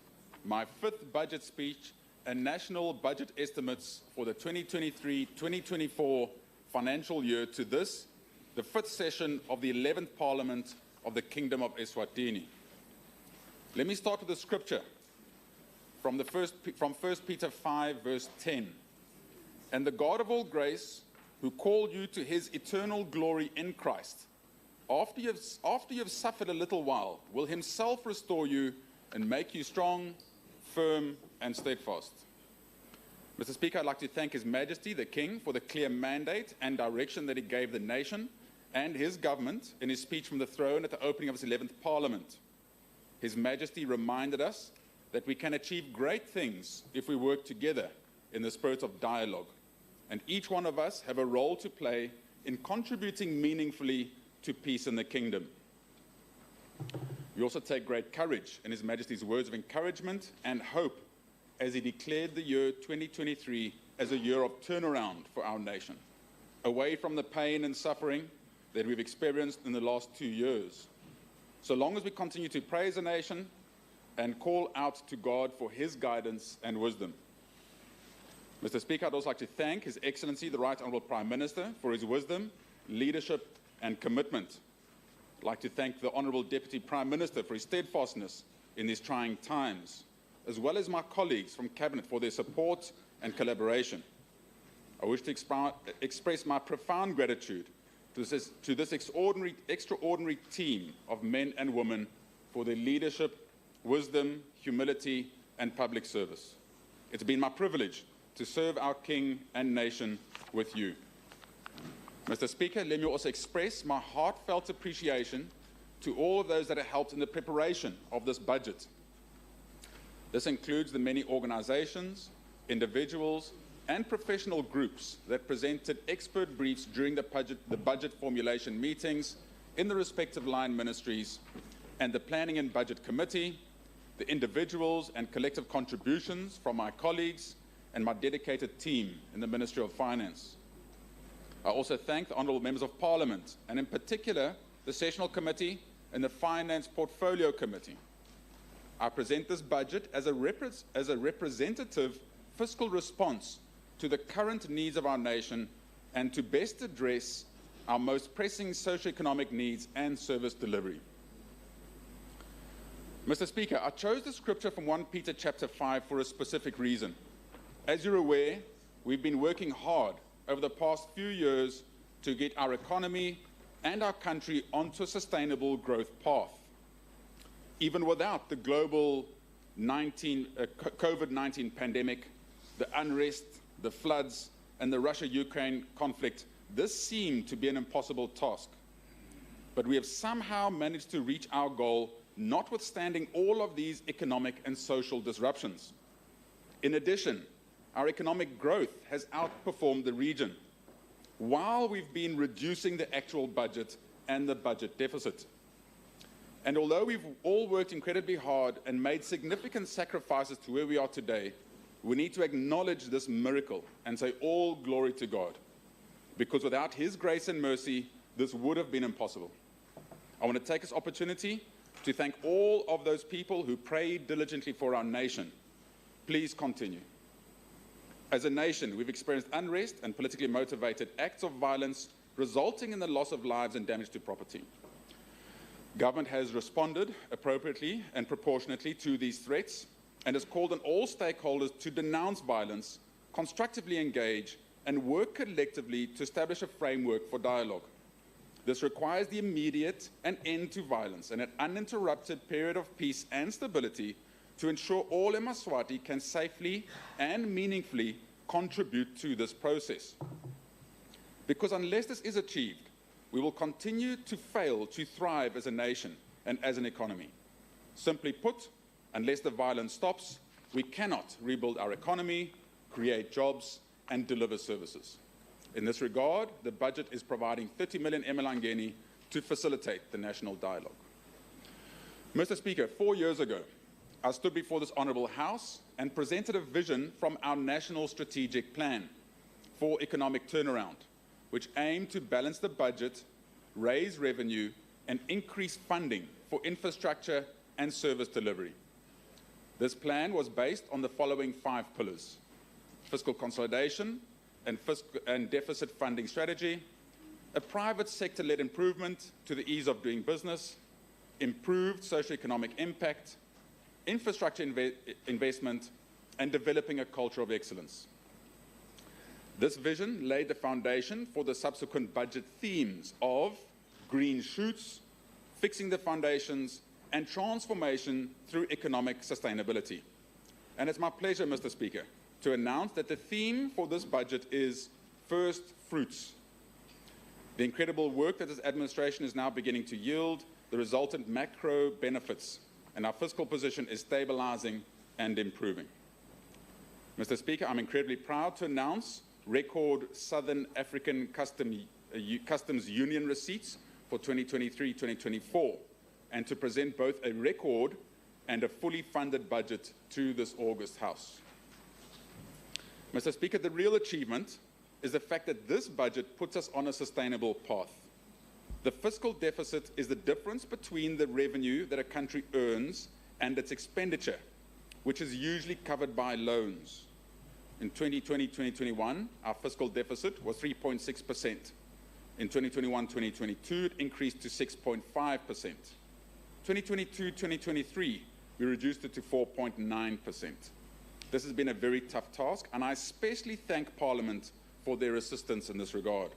my fifth budget speech and national budget estimates for the 2023-2024 financial year to this, the fifth session of the 11th Parliament of the Kingdom of Eswatini. Let me start with the scripture from 1 Peter 5, verse 10. And the God of all grace, who called you to his eternal glory in Christ, after you have suffered a little while, will himself restore you and make you strong, firm, and steadfast. Mr. Speaker, I'd like to thank His Majesty, the King, for the clear mandate and direction that he gave the nation and his government in his speech from the throne at the opening of his 11th Parliament. His Majesty reminded us that we can achieve great things if we work together in the spirit of dialogue, and each one of us have a role to play in contributing meaningfully to peace in the kingdom. We also take great courage in His Majesty's words of encouragement and hope as he declared the year 2023 as a year of turnaround for our nation, away from the pain and suffering that we've experienced in the last 2 years. So long as we continue to praise the nation and call out to God for his guidance and wisdom. Mr. Speaker, I'd also like to thank His Excellency, the Right Honourable Prime Minister, for his wisdom, leadership, and commitment. I'd like to thank the Honourable Deputy Prime Minister for his steadfastness in these trying times, as well as my colleagues from Cabinet for their support and collaboration. I wish to express my profound gratitude to this extraordinary team of men and women for their leadership, wisdom, humility, and public service. It's been my privilege to serve our King and nation with you. Mr. Speaker, let me also express my heartfelt appreciation to all of those that have helped in the preparation of this budget. This includes the many organizations, individuals, and professional groups that presented expert briefs during the budget formulation meetings in the respective line ministries, and the Planning and Budget Committee, the individuals and collective contributions from my colleagues and my dedicated team in the Ministry of Finance. I also thank the Honourable Members of Parliament, and in particular the Sessional Committee and the Finance Portfolio Committee. I present this budget as a representative fiscal response to the current needs of our nation and to best address our most pressing socio-economic needs and service delivery. Mr. Speaker, I chose the scripture from 1 Peter chapter 5 for a specific reason. As you're aware, we've been working hard over the past few years to get our economy and our country onto a sustainable growth path. Even without the global COVID-19 pandemic, the unrest, the floods, and the Russia-Ukraine conflict, this seemed to be an impossible task. But we have somehow managed to reach our goal, notwithstanding all of these economic and social disruptions. In addition, our economic growth has outperformed the region. while we've been reducing the actual budget and the budget deficit. And although we've all worked incredibly hard and made significant sacrifices to where we are today, we need to acknowledge this miracle and say all glory to God, because without His grace and mercy, this would have been impossible. I want to take this opportunity to thank all of those people who prayed diligently for our nation. Please continue. As a nation, we've experienced unrest and politically motivated acts of violence resulting in the loss of lives and damage to property. Government has responded appropriately and proportionately to these threats and has called on all stakeholders to denounce violence, constructively engage, and work collectively to establish a framework for dialogue. This requires the immediate and end to violence and an uninterrupted period of peace and stability to ensure all eMaswati can safely and meaningfully contribute to this process. Because unless this is achieved, we will continue to fail to thrive as a nation and as an economy. Simply put, unless the violence stops, we cannot rebuild our economy, create jobs, and deliver services. In this regard, the budget is providing 30 million emalangeni to facilitate the national dialogue. Mr. Speaker, 4 years ago, I stood before this Honourable House and presented a vision from our National Strategic Plan for economic turnaround, which aimed to balance the budget, raise revenue, and increase funding for infrastructure and service delivery. This plan was based on the following 5 pillars: fiscal consolidation and deficit funding strategy, a private sector-led improvement to the ease of doing business, improved socio-economic impact, infrastructure investment, and developing a culture of excellence. This vision laid the foundation for the subsequent budget themes of green shoots, fixing the foundations, and transformation through economic sustainability. And it's my pleasure, Mr. Speaker, to announce that the theme for this budget is first fruits. The incredible work that this administration is now beginning to yield, the resultant macro benefits, and our fiscal position is stabilizing and improving. Mr. Speaker, I'm incredibly proud to announce record Southern African Customs Union receipts for 2023-2024, and to present both a record and a fully funded budget to this August House. Mr. Speaker, the real achievement is the fact that this budget puts us on a sustainable path. The fiscal deficit is the difference between the revenue that a country earns and its expenditure, which is usually covered by loans. In 2020-2021, our fiscal deficit was 3.6%. In 2021-2022, it increased to 6.5%. 2022-2023, we reduced it to 4.9%. This has been a very tough task, and I especially thank Parliament for their assistance in this regard.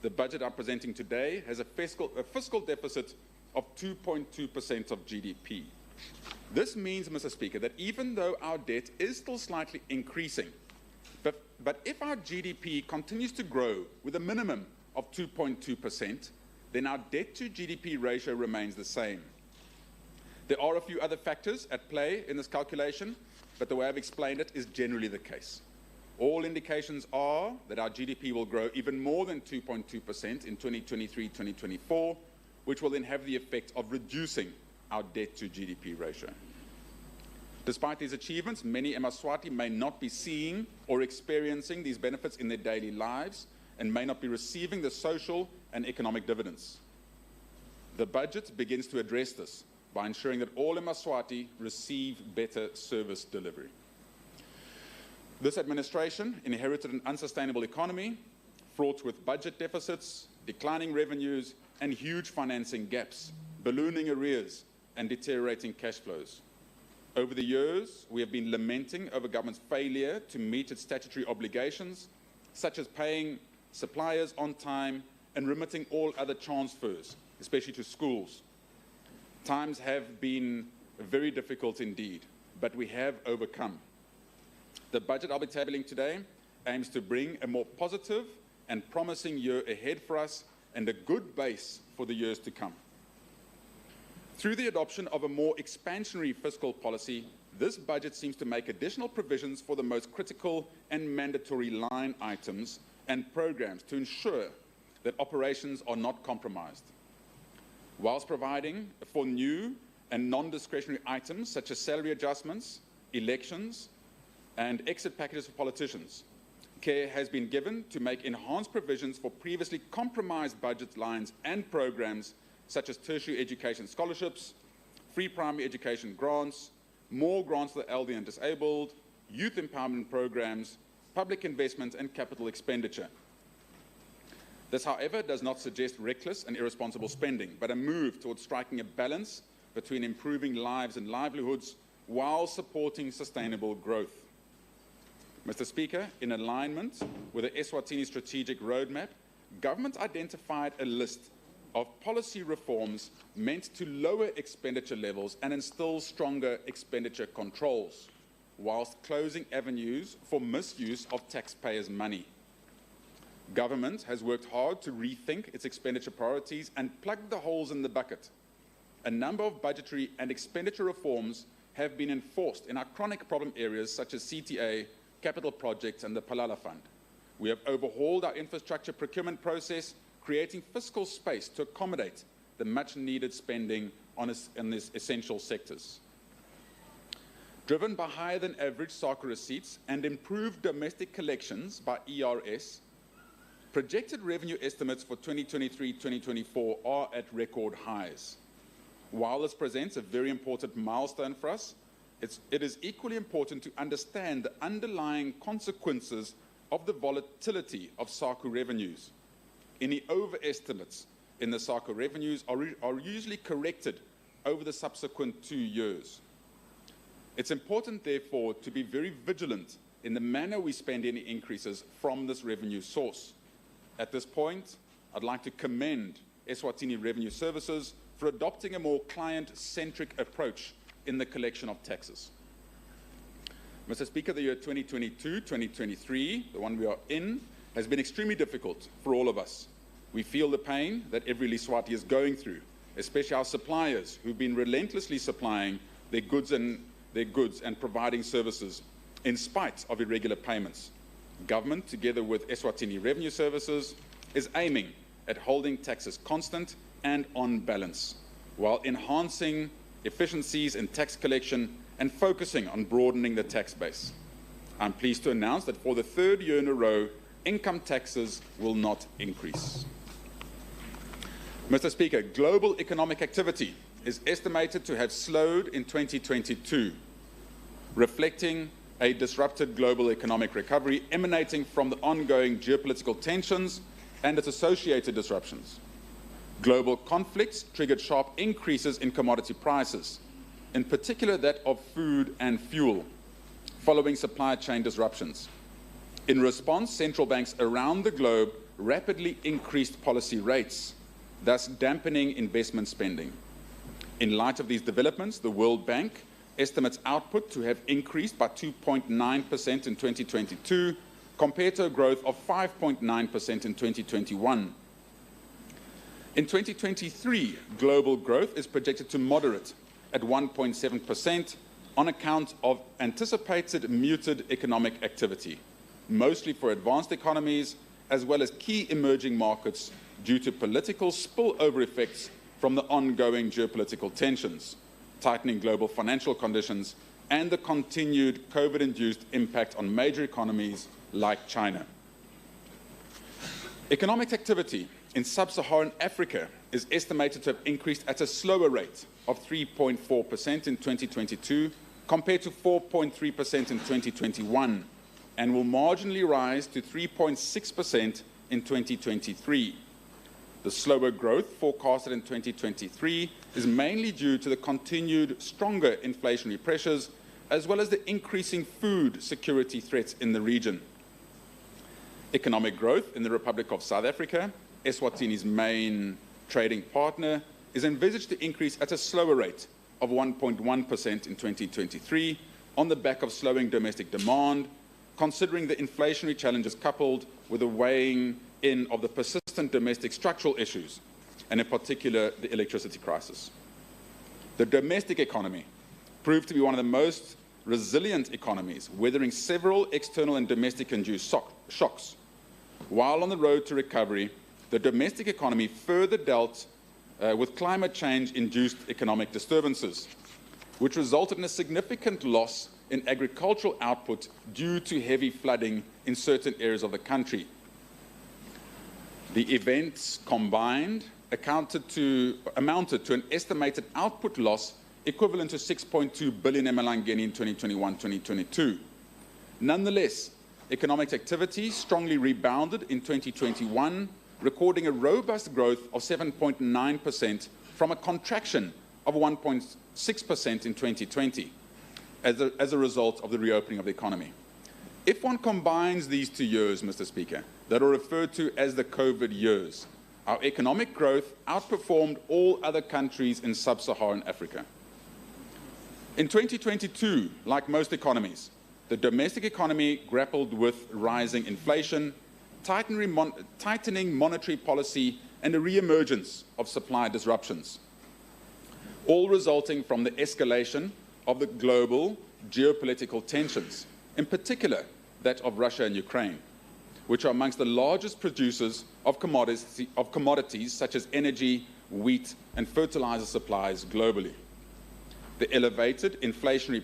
The budget I'm presenting today has a fiscal deficit of 2.2% of GDP. This means, Mr. Speaker, that even though our debt is still slightly increasing, but if our GDP continues to grow with a minimum of 2.2%, then our debt to GDP ratio remains the same. There are a few other factors at play in this calculation, but the way I've explained it is generally the case. All indications are that our GDP will grow even more than 2.2% in 2023-2024, which will then have the effect of reducing our debt to GDP ratio. Despite these achievements, many eMaswati may not be seeing or experiencing these benefits in their daily lives and may not be receiving the social and economic dividends. The budget begins to address this by ensuring that all eMaswati receive better service delivery. This administration inherited an unsustainable economy fraught with budget deficits, declining revenues, and huge financing gaps, ballooning arrears, and deteriorating cash flows. Over the years, we have been lamenting over government's failure to meet its statutory obligations, such as paying suppliers on time and remitting all other transfers, especially to schools. Times have been very difficult indeed, but we have overcome. The budget I'll be tabling today aims to bring a more positive and promising year ahead for us and a good base for the years to come. Through the adoption of a more expansionary fiscal policy, this budget seems to make additional provisions for the most critical and mandatory line items and programs to ensure that operations are not compromised, whilst providing for new and non-discretionary items such as salary adjustments, elections, and exit packages for politicians. Care has been given to make enhanced provisions for previously compromised budget lines and programs such as tertiary education scholarships, free primary education grants, more grants for the elderly and disabled, youth empowerment programs, public investment and capital expenditure. This, however, does not suggest reckless and irresponsible spending, but a move towards striking a balance between improving lives and livelihoods while supporting sustainable growth. Mr. Speaker, in alignment with the Eswatini strategic roadmap, government identified a list of policy reforms meant to lower expenditure levels and instill stronger expenditure controls, whilst closing avenues for misuse of taxpayers' money. Government has worked hard to rethink its expenditure priorities and plug the holes in the bucket. A number of budgetary and expenditure reforms have been enforced in our chronic problem areas such as CTA, capital projects and the Palala Fund. We have overhauled our infrastructure procurement process, creating fiscal space to accommodate the much-needed spending in these essential sectors. Driven by higher-than-average SACA receipts and improved domestic collections by ERS, projected revenue estimates for 2023-2024 are at record highs. While this presents a very important milestone for us, it is equally important to understand the underlying consequences of the volatility of SACA revenues. Any overestimates in the SACA revenues are usually corrected over the subsequent 2 years. It's important, therefore, to be very vigilant in the manner we spend any increases from this revenue source. At this point, I'd like to commend Eswatini Revenue Services for adopting a more client-centric approach in the collection of taxes. Mr. Speaker, the year 2022-2023, the one we are in, has been extremely difficult for all of us. We feel the pain that every Liswati is going through, especially our suppliers who've been relentlessly supplying their goods and providing services in spite of irregular payments. Government, together with Eswatini Revenue Services, is aiming at holding taxes constant and on balance, while enhancing efficiencies in tax collection and focusing on broadening the tax base. I'm pleased to announce that for the 3rd year in a row, income taxes will not increase. Mr. Speaker, global economic activity is estimated to have slowed in 2022, reflecting a disrupted global economic recovery emanating from the ongoing geopolitical tensions and its associated disruptions. Global conflicts triggered sharp increases in commodity prices, in particular that of food and fuel, following supply chain disruptions. In response, central banks around the globe rapidly increased policy rates, thus dampening investment spending. In light of these developments, the World Bank estimates output to have increased by 2.9% in 2022, compared to a growth of 5.9% in 2021. In 2023, global growth is projected to moderate at 1.7% on account of anticipated muted economic activity, mostly for advanced economies as well as key emerging markets due to political spillover effects from the ongoing geopolitical tensions, tightening global financial conditions, and the continued COVID-induced impact on major economies like China. Economic activity in sub-Saharan Africa is estimated to have increased at a slower rate of 3.4% in 2022 compared to 4.3% in 2021, and will marginally rise to 3.6% in 2023. The slower growth forecasted in 2023 is mainly due to the continued stronger inflationary pressures, as well as the increasing food security threats in the region. Economic growth in the Republic of South Africa, Eswatini's main trading partner, is envisaged to increase at a slower rate of 1.1% in 2023 on the back of slowing domestic demand, considering the inflationary challenges coupled with the weighing in of the persistent domestic structural issues, and in particular the electricity crisis. The domestic economy proved to be one of the most resilient economies, weathering several external and domestic induced shocks. While on the road to recovery, the domestic economy further dealt with climate change-induced economic disturbances, which resulted in a significant loss in agricultural output due to heavy flooding in certain areas of the country. The events combined amounted to an estimated output loss equivalent to 6.2 billion emalangeni in 2021-2022. Nonetheless, economic activity strongly rebounded in 2021, recording a robust growth of 7.9% from a contraction of 1.6% in 2020 as a result of the reopening of the economy. If one combines these 2 years, Mr. Speaker, that are referred to as the COVID years, our economic growth outperformed all other countries in sub-Saharan Africa. In 2022, like most economies, the domestic economy grappled with rising inflation, tightening monetary policy, and a re-emergence of supply disruptions, all resulting from the escalation of the global geopolitical tensions, in particular that of Russia and Ukraine, which are amongst the largest producers of commodities such as energy, wheat, and fertilizer supplies globally. The elevated inflationary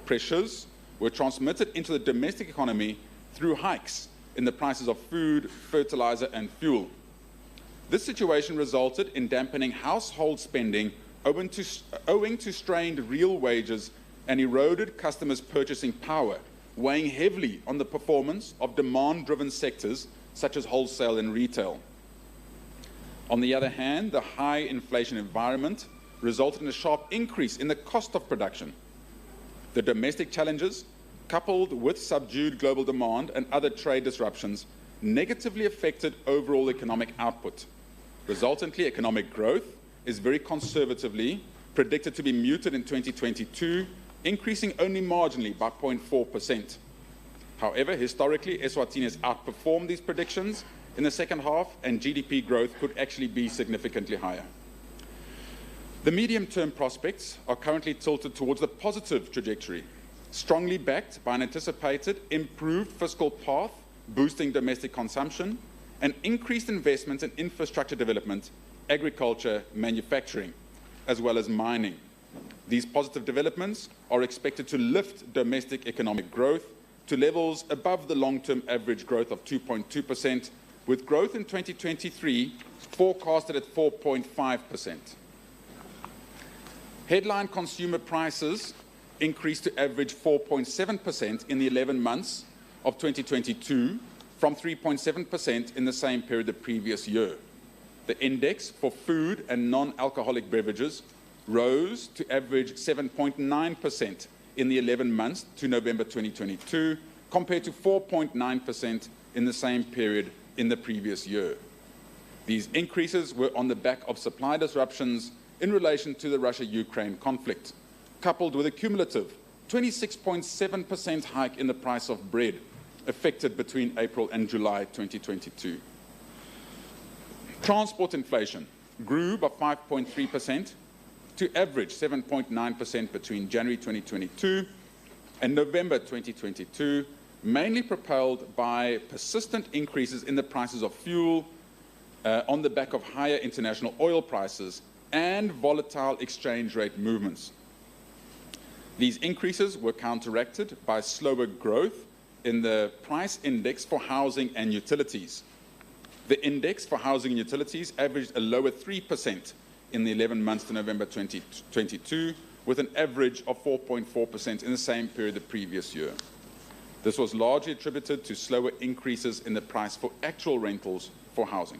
pressures were transmitted into the domestic economy through hikes in the prices of food, fertilizer, and fuel. This situation resulted in dampening household spending owing to strained real wages and eroded customers' purchasing power, weighing heavily on the performance of demand-driven sectors such as wholesale and retail. On the other hand, the high inflation environment resulted in a sharp increase in the cost of production. The domestic challenges, coupled with subdued global demand and other trade disruptions, negatively affected overall economic output. Resultantly, economic growth is very conservatively predicted to be muted in 2022, increasing only marginally by 0.4%. However, historically, Eswatini has outperformed these predictions in the second half, and GDP growth could actually be significantly higher. The medium-term prospects are currently tilted towards the positive trajectory, strongly backed by an anticipated improved fiscal path, boosting domestic consumption, and increased investment in infrastructure development, agriculture, manufacturing, as well as mining. These positive developments are expected to lift domestic economic growth to levels above the long-term average growth of 2.2%, with growth in 2023 forecasted at 4.5%. Headline consumer prices increased to average 4.7% in the 11 months of 2022 from 3.7% in the same period the previous year. The index for food and non-alcoholic beverages rose to average 7.9% in the 11 months to November 2022, compared to 4.9% in the same period in the previous year. These increases were on the back of supply disruptions in relation to the Russia-Ukraine conflict, coupled with a cumulative 26.7% hike in the price of bread, affected between April and July 2022. Transport inflation grew by 5.3% to average 7.9% between January 2022 and November 2022, mainly propelled by persistent increases in the prices of fuel on the back of higher international oil prices and volatile exchange rate movements. These increases were counteracted by slower growth in the price index for housing and utilities. The index for housing and utilities averaged a lower 3% in the 11 months to November 2022, with an average of 4.4% in the same period the previous year. This was largely attributed to slower increases in the price for actual rentals for housing.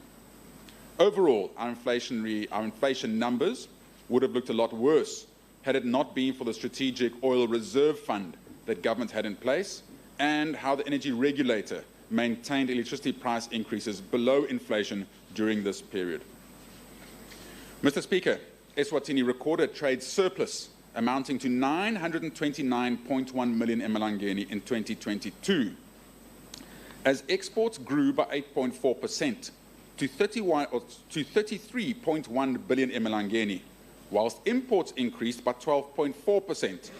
Overall, our inflation numbers would have looked a lot worse had it not been for the strategic oil reserve fund that government had in place and how the energy regulator maintained electricity price increases below inflation during this period. Mr. Speaker, Eswatini recorded a trade surplus amounting to 929.1 million emalangeni in 2022, as exports grew by 8.4% to 33.1 billion emalangeni, whilst imports increased by 12.4%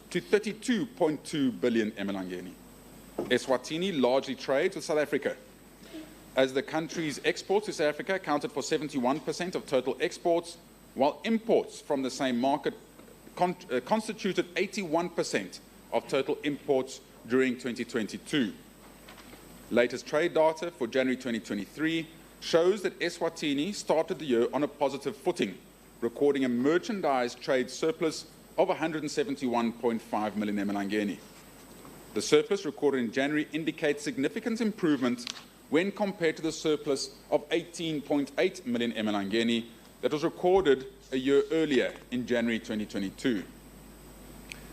to 32.2 billion emalangeni. Eswatini largely trades with South Africa, as the country's exports to South Africa accounted for 71% of total exports, while imports from the same market constituted 81% of total imports during 2022. Latest trade data for January 2023 shows that Eswatini started the year on a positive footing, recording a merchandise trade surplus of 171.5 million emalangeni. The surplus recorded in January indicates significant improvement when compared to the surplus of 18.8 million emalangeni that was recorded a year earlier in January 2022.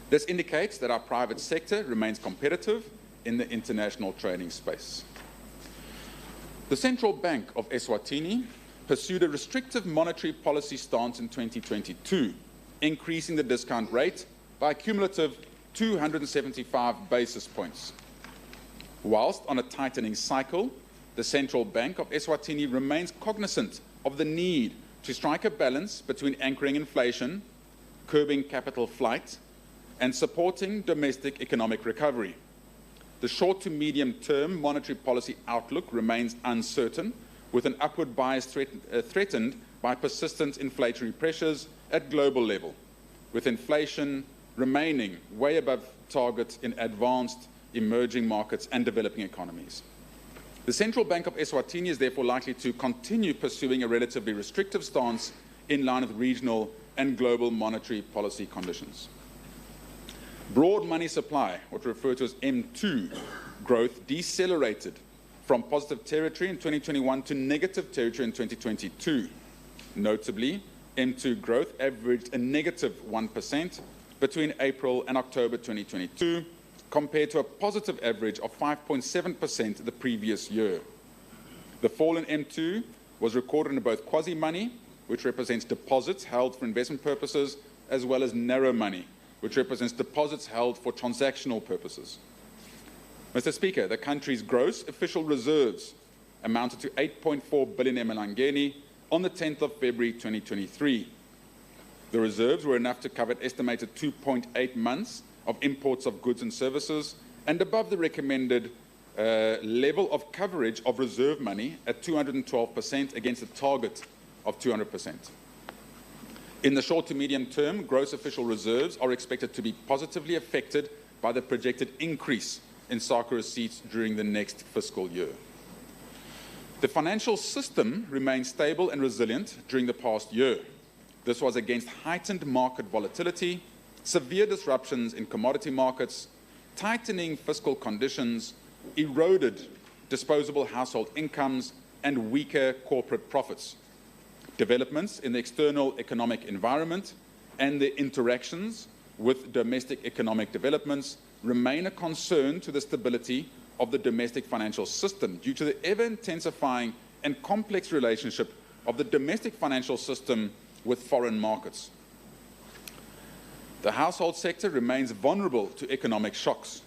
This indicates that our private sector remains competitive in the international trading space. The Central Bank of Eswatini pursued a restrictive monetary policy stance in 2022, increasing the discount rate by a cumulative 275 basis points. Whilst on a tightening cycle, the Central Bank of Eswatini remains cognizant of the need to strike a balance between anchoring inflation, curbing capital flight, and supporting domestic economic recovery. The short to medium term monetary policy outlook remains uncertain, with an upward bias threatened by persistent inflationary pressures at global level, with inflation remaining way above target in advanced emerging markets and developing economies. The Central Bank of Eswatini is therefore likely to continue pursuing a relatively restrictive stance in line with regional and global monetary policy conditions. Broad money supply, what we refer to as M2 growth, decelerated from positive territory in 2021 to negative territory in 2022. Notably, M2 growth averaged a negative 1% between April and October 2022, compared to a positive average of 5.7% the previous year. The fall in M2 was recorded in both quasi-money, which represents deposits held for investment purposes, as well as narrow money, which represents deposits held for transactional purposes. Mr. Speaker, the country's gross official reserves amounted to 8.4 billion emalangeni on the 10th of February 2023. The reserves were enough to cover an estimated 2.8 months of imports of goods and services, and above the recommended level of coverage of reserve money at 212% against a target of 200%. In the short to medium term, gross official reserves are expected to be positively affected by the projected increase in SACA receipts during the next fiscal year. The financial system remained stable and resilient during the past year. This was against heightened market volatility, severe disruptions in commodity markets, tightening fiscal conditions, eroded disposable household incomes, and weaker corporate profits. Developments in the external economic environment and the interactions with domestic economic developments remain a concern to the stability of the domestic financial system due to the ever-intensifying and complex relationship of the domestic financial system with foreign markets. The household sector remains vulnerable to economic shocks.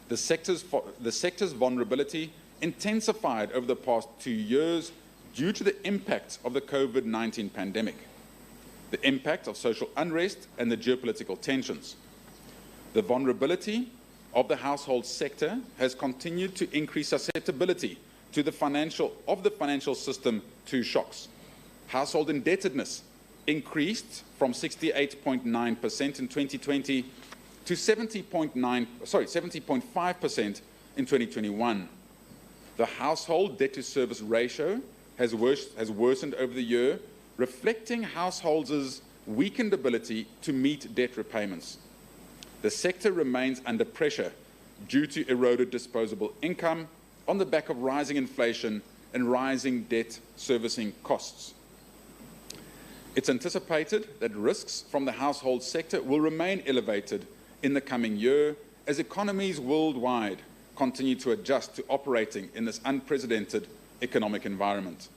The sector's vulnerability intensified over the past 2 years due to the impact of the COVID-19 pandemic, the impact of social unrest, and the geopolitical tensions. The vulnerability of the household sector has continued to increase susceptibility to the financial system to shocks. Household indebtedness increased from 68.9% in 2020 to 70.5% in 2021. The household debt-to-service ratio has worsened over the year, reflecting households' weakened ability to meet debt repayments. The sector remains under pressure due to eroded disposable income on the back of rising inflation and rising debt servicing costs. It's anticipated that risks from the household sector will remain elevated in the coming year as economies worldwide continue to adjust to operating in this unprecedented economic environment.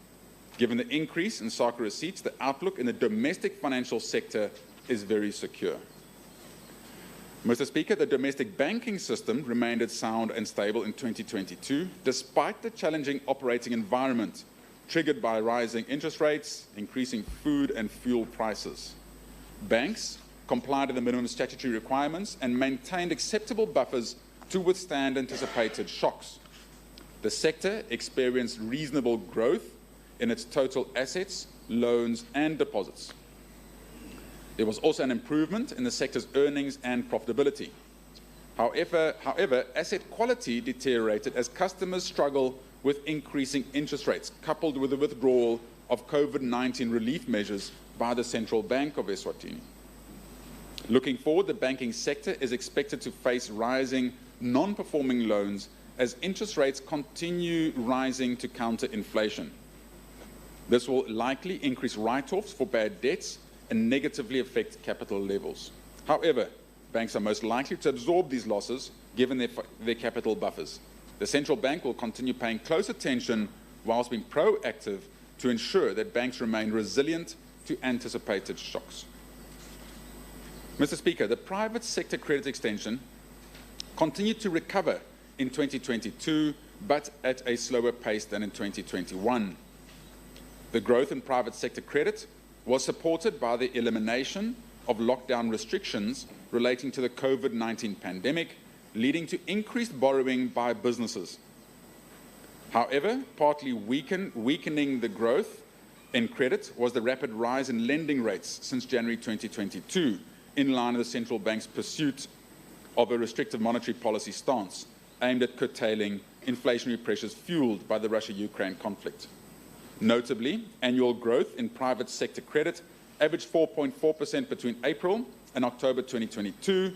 Given the increase in SACA receipts, the outlook in the domestic financial sector is very secure. Mr. Speaker, the domestic banking system remained sound and stable in 2022, despite the challenging operating environment triggered by rising interest rates, increasing food and fuel prices. Banks complied with the minimum statutory requirements and maintained acceptable buffers to withstand anticipated shocks. The sector experienced reasonable growth in its total assets, loans and deposits. There was also an improvement in the sector's earnings and profitability. However, asset quality deteriorated as customers struggle with increasing interest rates, coupled with the withdrawal of COVID-19 relief measures by the Central Bank of Eswatini. Looking forward, the banking sector is expected to face rising non-performing loans as interest rates continue rising to counter inflation. This will likely increase write-offs for bad debts and negatively affect capital levels. However, banks are most likely to absorb these losses given their capital buffers. The central bank will continue paying close attention whilst being proactive to ensure that banks remain resilient to anticipated shocks. Mr. Speaker, the private sector credit extension continued to recover in 2022, but at a slower pace than in 2021. The growth in private sector credit was supported by the elimination of lockdown restrictions relating to the COVID-19 pandemic, leading to increased borrowing by businesses. However, partly weakening the growth in credit was the rapid rise in lending rates since January 2022, in line with the central bank's pursuit of a restrictive monetary policy stance aimed at curtailing inflationary pressures fueled by the Russia-Ukraine conflict. Notably, annual growth in private sector credit averaged 4.4% between April and October 2022,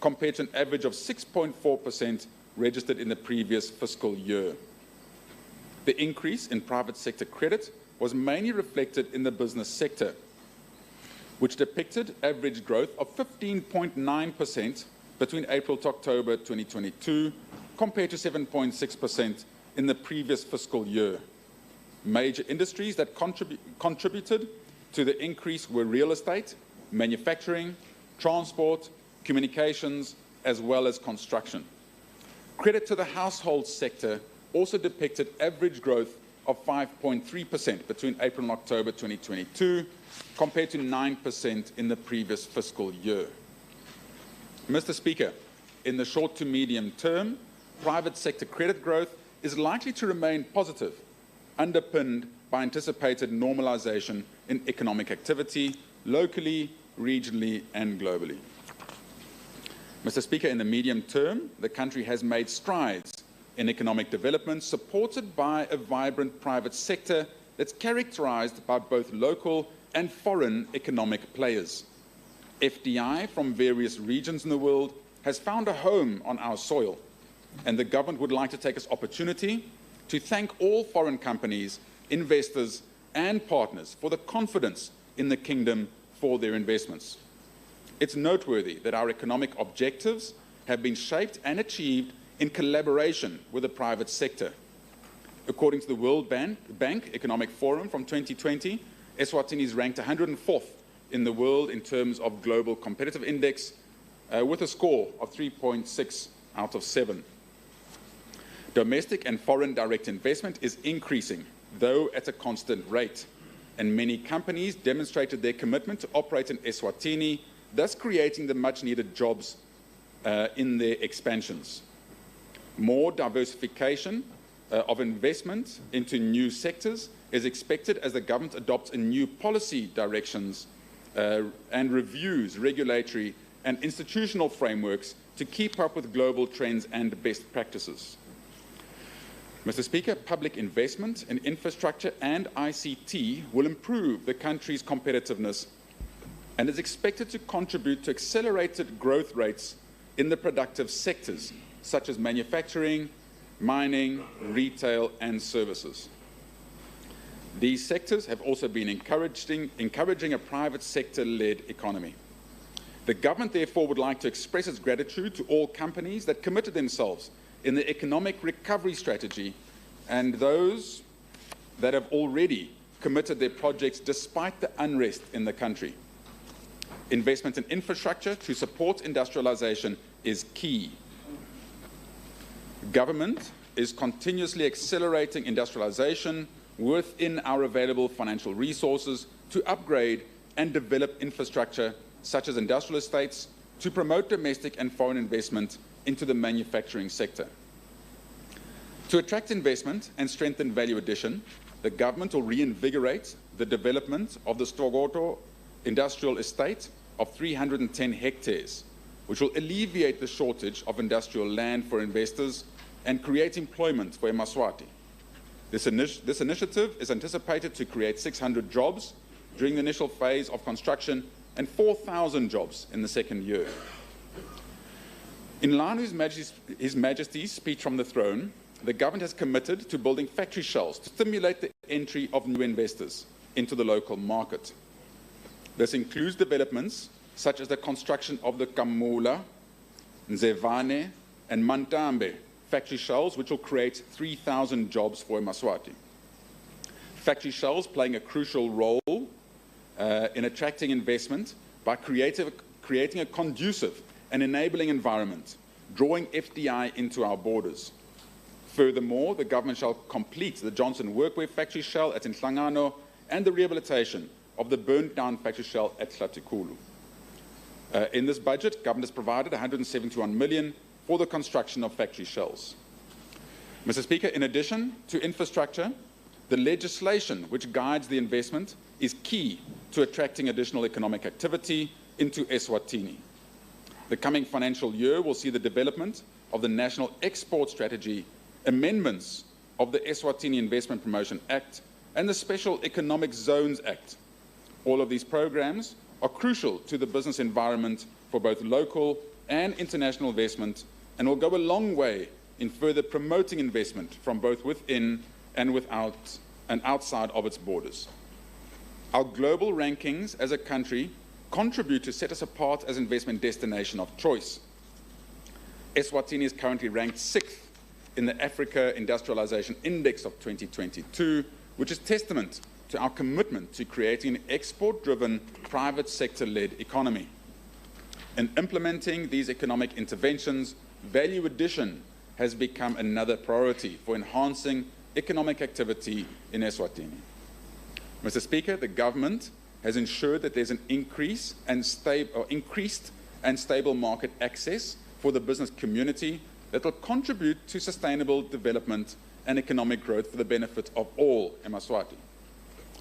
compared to an average of 6.4% registered in the previous fiscal year. The increase in private sector credit was mainly reflected in the business sector, which depicted average growth of 15.9% between April to October 2022, compared to 7.6% in the previous fiscal year. Major industries that contributed to the increase were real estate, manufacturing, transport, communications, as well as construction. Credit to the household sector also depicted average growth of 5.3% between April and October 2022, compared to 9% in the previous fiscal year. Mr. Speaker, in the short to medium term, private sector credit growth is likely to remain positive, underpinned by anticipated normalization in economic activity locally, regionally, and globally. Mr. Speaker, in the medium term, the country has made strides in economic development supported by a vibrant private sector that's characterized by both local and foreign economic players. FDI from various regions in the world has found a home on our soil, and the government would like to take this opportunity to thank all foreign companies, investors, and partners for the confidence in the Kingdom for their investments. It's noteworthy that our economic objectives have been shaped and achieved in collaboration with the private sector. According to the World Bank Economic Forum from 2020, Eswatini is ranked 104th in the world in terms of Global Competitive Index, with a score of 3.6 out of 7. Domestic and foreign direct investment is increasing, though at a constant rate, and many companies demonstrated their commitment to operate in Eswatini, thus creating the much-needed jobs in their expansions. More diversification of investment into new sectors is expected as the government adopts a new policy directions and reviews regulatory and institutional frameworks to keep up with global trends and best practices. Mr. Speaker, public investment in infrastructure and ICT will improve the country's competitiveness and is expected to contribute to accelerated growth rates in the productive sectors such as manufacturing, mining, retail, and services. These sectors have also been encouraging a private sector-led economy. The government, therefore, would like to express its gratitude to all companies that committed themselves in the economic recovery strategy and those that have already committed their projects despite the unrest in the country. Investment in infrastructure to support industrialization is key. Government is continuously accelerating industrialization within our available financial resources to upgrade and develop infrastructure such as industrial estates to promote domestic and foreign investment into the manufacturing sector. To attract investment and strengthen value addition, the government will reinvigorate the development of the Stogoto industrial estate of 310 hectares, which will alleviate the shortage of industrial land for investors and create employment for eMaswati. This initiative is anticipated to create 600 jobs during the initial phase of construction and 4,000 jobs in the second year. In line with His Majesty's speech from the throne, the government has committed to building factory shells to stimulate the entry of new investors into the local market. This includes developments such as the construction of the Kamula, Nzevane, and Mantambe factory shells, which will create 3,000 jobs for eMaswati. Factory shells playing a crucial role in attracting investment by creating a conducive and enabling environment, drawing FDI into our borders. Furthermore, the government shall complete the Johnson Workwear factory shell at Nhlangano and the rehabilitation of the burnt-down factory shell at Hlatikulu. In this budget, government has provided 171 million for the construction of factory shells. Mr. Speaker, in addition to infrastructure, the legislation which guides the investment is key to attracting additional economic activity into Eswatini. The coming financial year will see the development of the National Export Strategy, amendments of the Eswatini Investment Promotion Act, and the Special Economic Zones Act. All of these programs are crucial to the business environment for both local and international investment and will go a long way in further promoting investment from both within and outside of its borders. Our global rankings as a country contribute to set us apart as investment destination of choice. Eswatini is currently ranked 6th in the Africa Industrialization Index of 2022, which is testament to our commitment to creating an export-driven, private sector-led economy. In implementing these economic interventions, value addition has become another priority for enhancing economic activity in Eswatini. Mr. Speaker, the government has ensured that there's an increased and stable market access for the business community that will contribute to sustainable development and economic growth for the benefit of all eMaswati.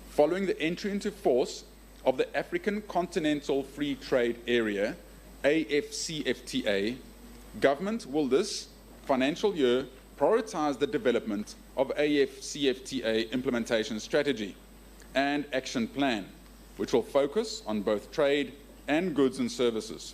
Following the entry into force of the African Continental Free Trade Area, AFCFTA, government will this financial year prioritize the development of AFCFTA implementation strategy and action plan, which will focus on both trade and goods and services.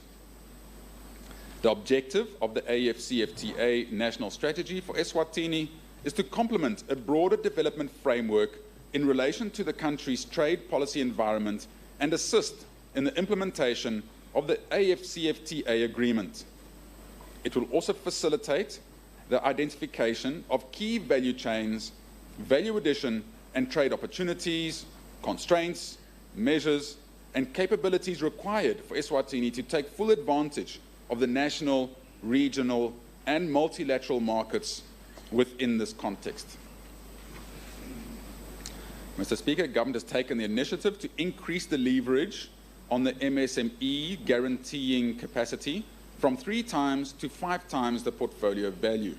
The objective of the AFCFTA national strategy for Eswatini is to complement a broader development framework in relation to the country's trade policy environment and assist in the implementation of the AFCFTA agreement. It will also facilitate the identification of key value chains, value addition and trade opportunities, constraints, measures, and capabilities required for Eswatini to take full advantage of the national, regional, and multilateral markets within this context. Mr. Speaker, government has taken the initiative to increase the leverage on the MSME guaranteeing capacity from 3 times to 5 times the portfolio value.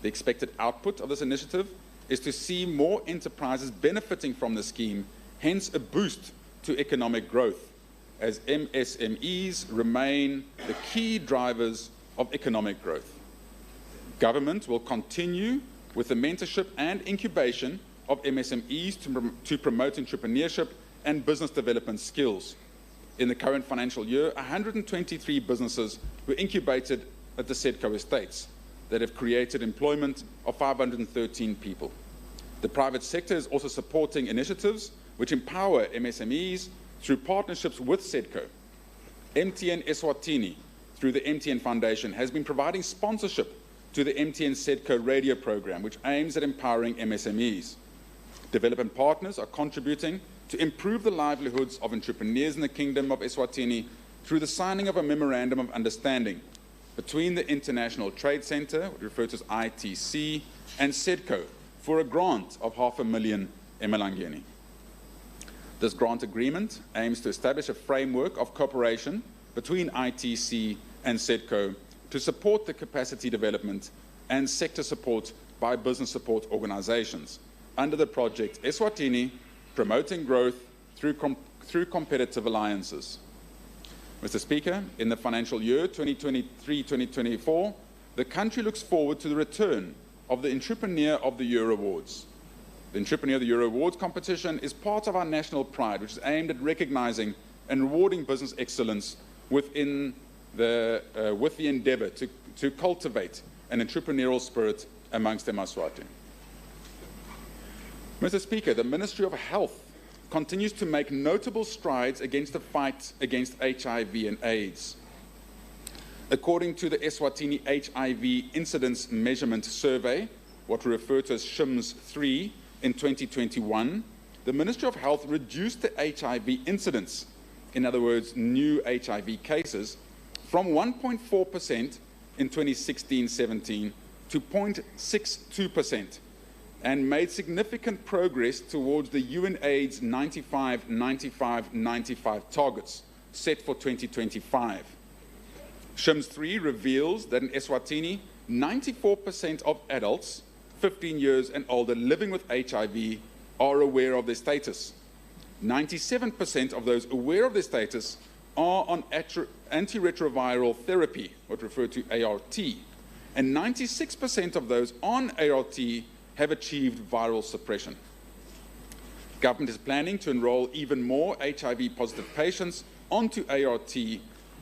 The expected output of this initiative is to see more enterprises benefiting from the scheme, hence a boost to economic growth, as MSMEs remain the key drivers of economic growth. Government will continue with the mentorship and incubation of MSMEs to promote entrepreneurship and business development skills. In the current financial year, 123 businesses were incubated at the SEDCO estates that have created employment of 513 people. The private sector is also supporting initiatives which empower MSMEs through partnerships with SEDCO. MTN Eswatini, through the MTN Foundation, has been providing sponsorship to the MTN SEDCO radio program, which aims at empowering MSMEs. Development partners are contributing to improve the livelihoods of entrepreneurs in the Kingdom of Eswatini through the signing of a Memorandum of Understanding between the International Trade Centre, referred to as ITC, and SEDCO for a grant of $500,000 emalangeni. This grant agreement aims to establish a framework of cooperation between ITC and SEDCO to support the capacity development and sector support by business support organizations under the project Eswatini, Promoting Growth through Competitive Alliances. Mr. Speaker, in the financial year 2023-2024, the country looks forward to the return of the Entrepreneur of the Year Awards. The Entrepreneur of the Year Awards competition is part of our national pride, which is aimed at recognizing and rewarding business excellence with the endeavor to cultivate an entrepreneurial spirit amongst the Eswatini. Mr. Speaker, the Ministry of Health continues to make notable strides against the fight against HIV and AIDS. According to the Eswatini HIV Incidence Measurement Survey, what we refer to as SHIMS-3, in 2021, the Ministry of Health reduced the HIV incidence, in other words, new HIV cases, from 1.4% in 2016-17 to 0.62%, and made significant progress towards the UNAIDS 95-95-95 targets set for 2025. SHIMS-3 reveals that in Eswatini, 94% of adults 15 years and older living with HIV are aware of their status. 97% of those aware of their status are on antiretroviral therapy, what referred to ART, and 96% of those on ART have achieved viral suppression. Government is planning to enroll even more HIV-positive patients onto ART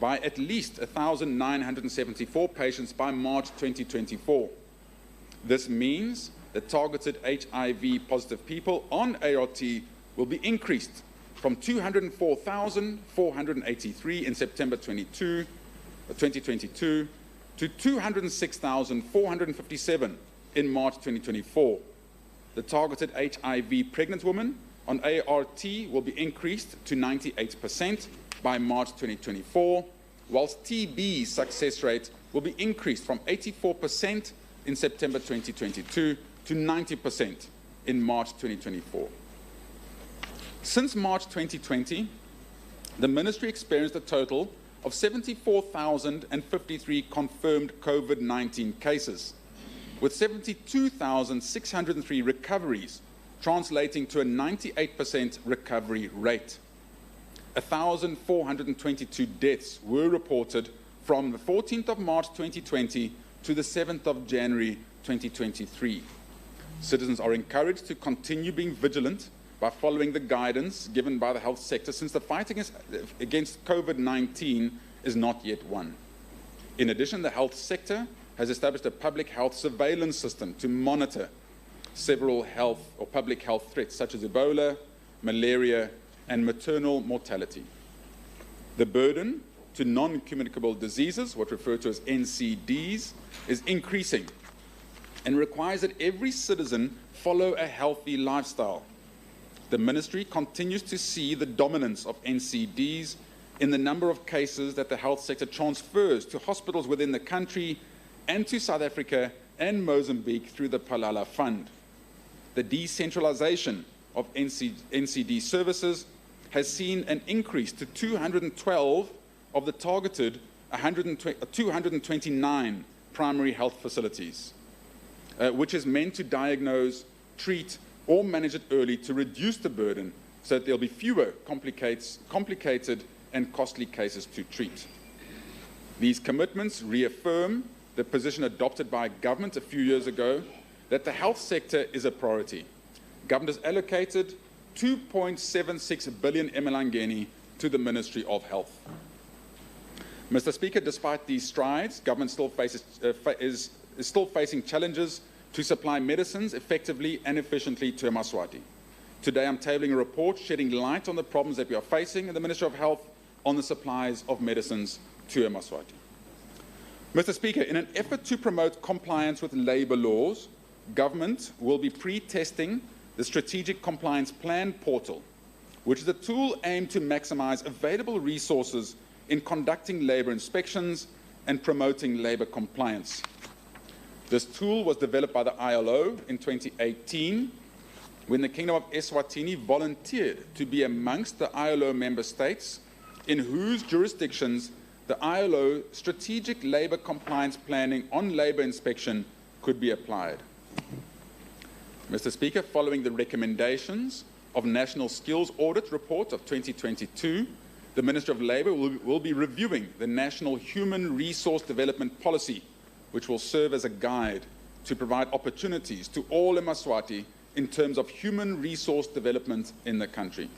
by at least 1,974 patients by March 2024. This means that targeted HIV-positive people on ART will be increased from 204,483 in September 2022 to 206,457 in March 2024. The targeted HIV pregnant women on ART will be increased to 98% by March 2024, whilst TB success rate will be increased from 84% in September 2022 to 90% in March 2024. Since March 2020, the Ministry experienced a total of 74,053 confirmed COVID-19 cases, with 72,603 recoveries, translating to a 98% recovery rate. 1,422 deaths were reported from the 14th of March 2020 to the 7th of January 2023. Citizens are encouraged to continue being vigilant by following the guidance given by the health sector, since the fight against COVID-19 is not yet won. In addition, the health sector has established a public health surveillance system to monitor several health or public health threats such as Ebola, malaria, and maternal mortality. The burden to non-communicable diseases, what referred to as NCDs, is increasing and requires that every citizen follow a healthy lifestyle. The Ministry continues to see the dominance of NCDs in the number of cases that the health sector transfers to hospitals within the country and to South Africa and Mozambique through the Palala Fund. The decentralization of NCD services has seen an increase to 212 of the targeted 229 primary health facilities, which is meant to diagnose, treat, or manage it early to reduce the burden so that there'll be fewer complicated and costly cases to treat. These commitments reaffirm the position adopted by government a few years ago that the health sector is a priority. Government has allocated 2.76 billion emalangeni to the Ministry of Health. Mr. Speaker, despite these strides, government still is still facing challenges to supply medicines effectively and efficiently to Eswatini. Today I'm tabling a report shedding light on the problems that we are facing in the Ministry of Health on the supplies of medicines to Eswatini. Mr. Speaker, in an effort to promote compliance with labour laws, government will be pre-testing the Strategic Compliance Plan portal, which is a tool aimed to maximise available resources in conducting labour inspections and promoting labour compliance. This tool was developed by the ILO in 2018 when the Kingdom of Eswatini volunteered to be amongst the ILO member states in whose jurisdictions the ILO Strategic Labour Compliance Planning on labour inspection could be applied. Mr. Speaker, following the recommendations of National Skills Audit Report of 2022, the Ministry of Labour will be reviewing the National Human Resource Development Policy, which will serve as a guide to provide opportunities to all eMaswati in terms of human resource development in the country.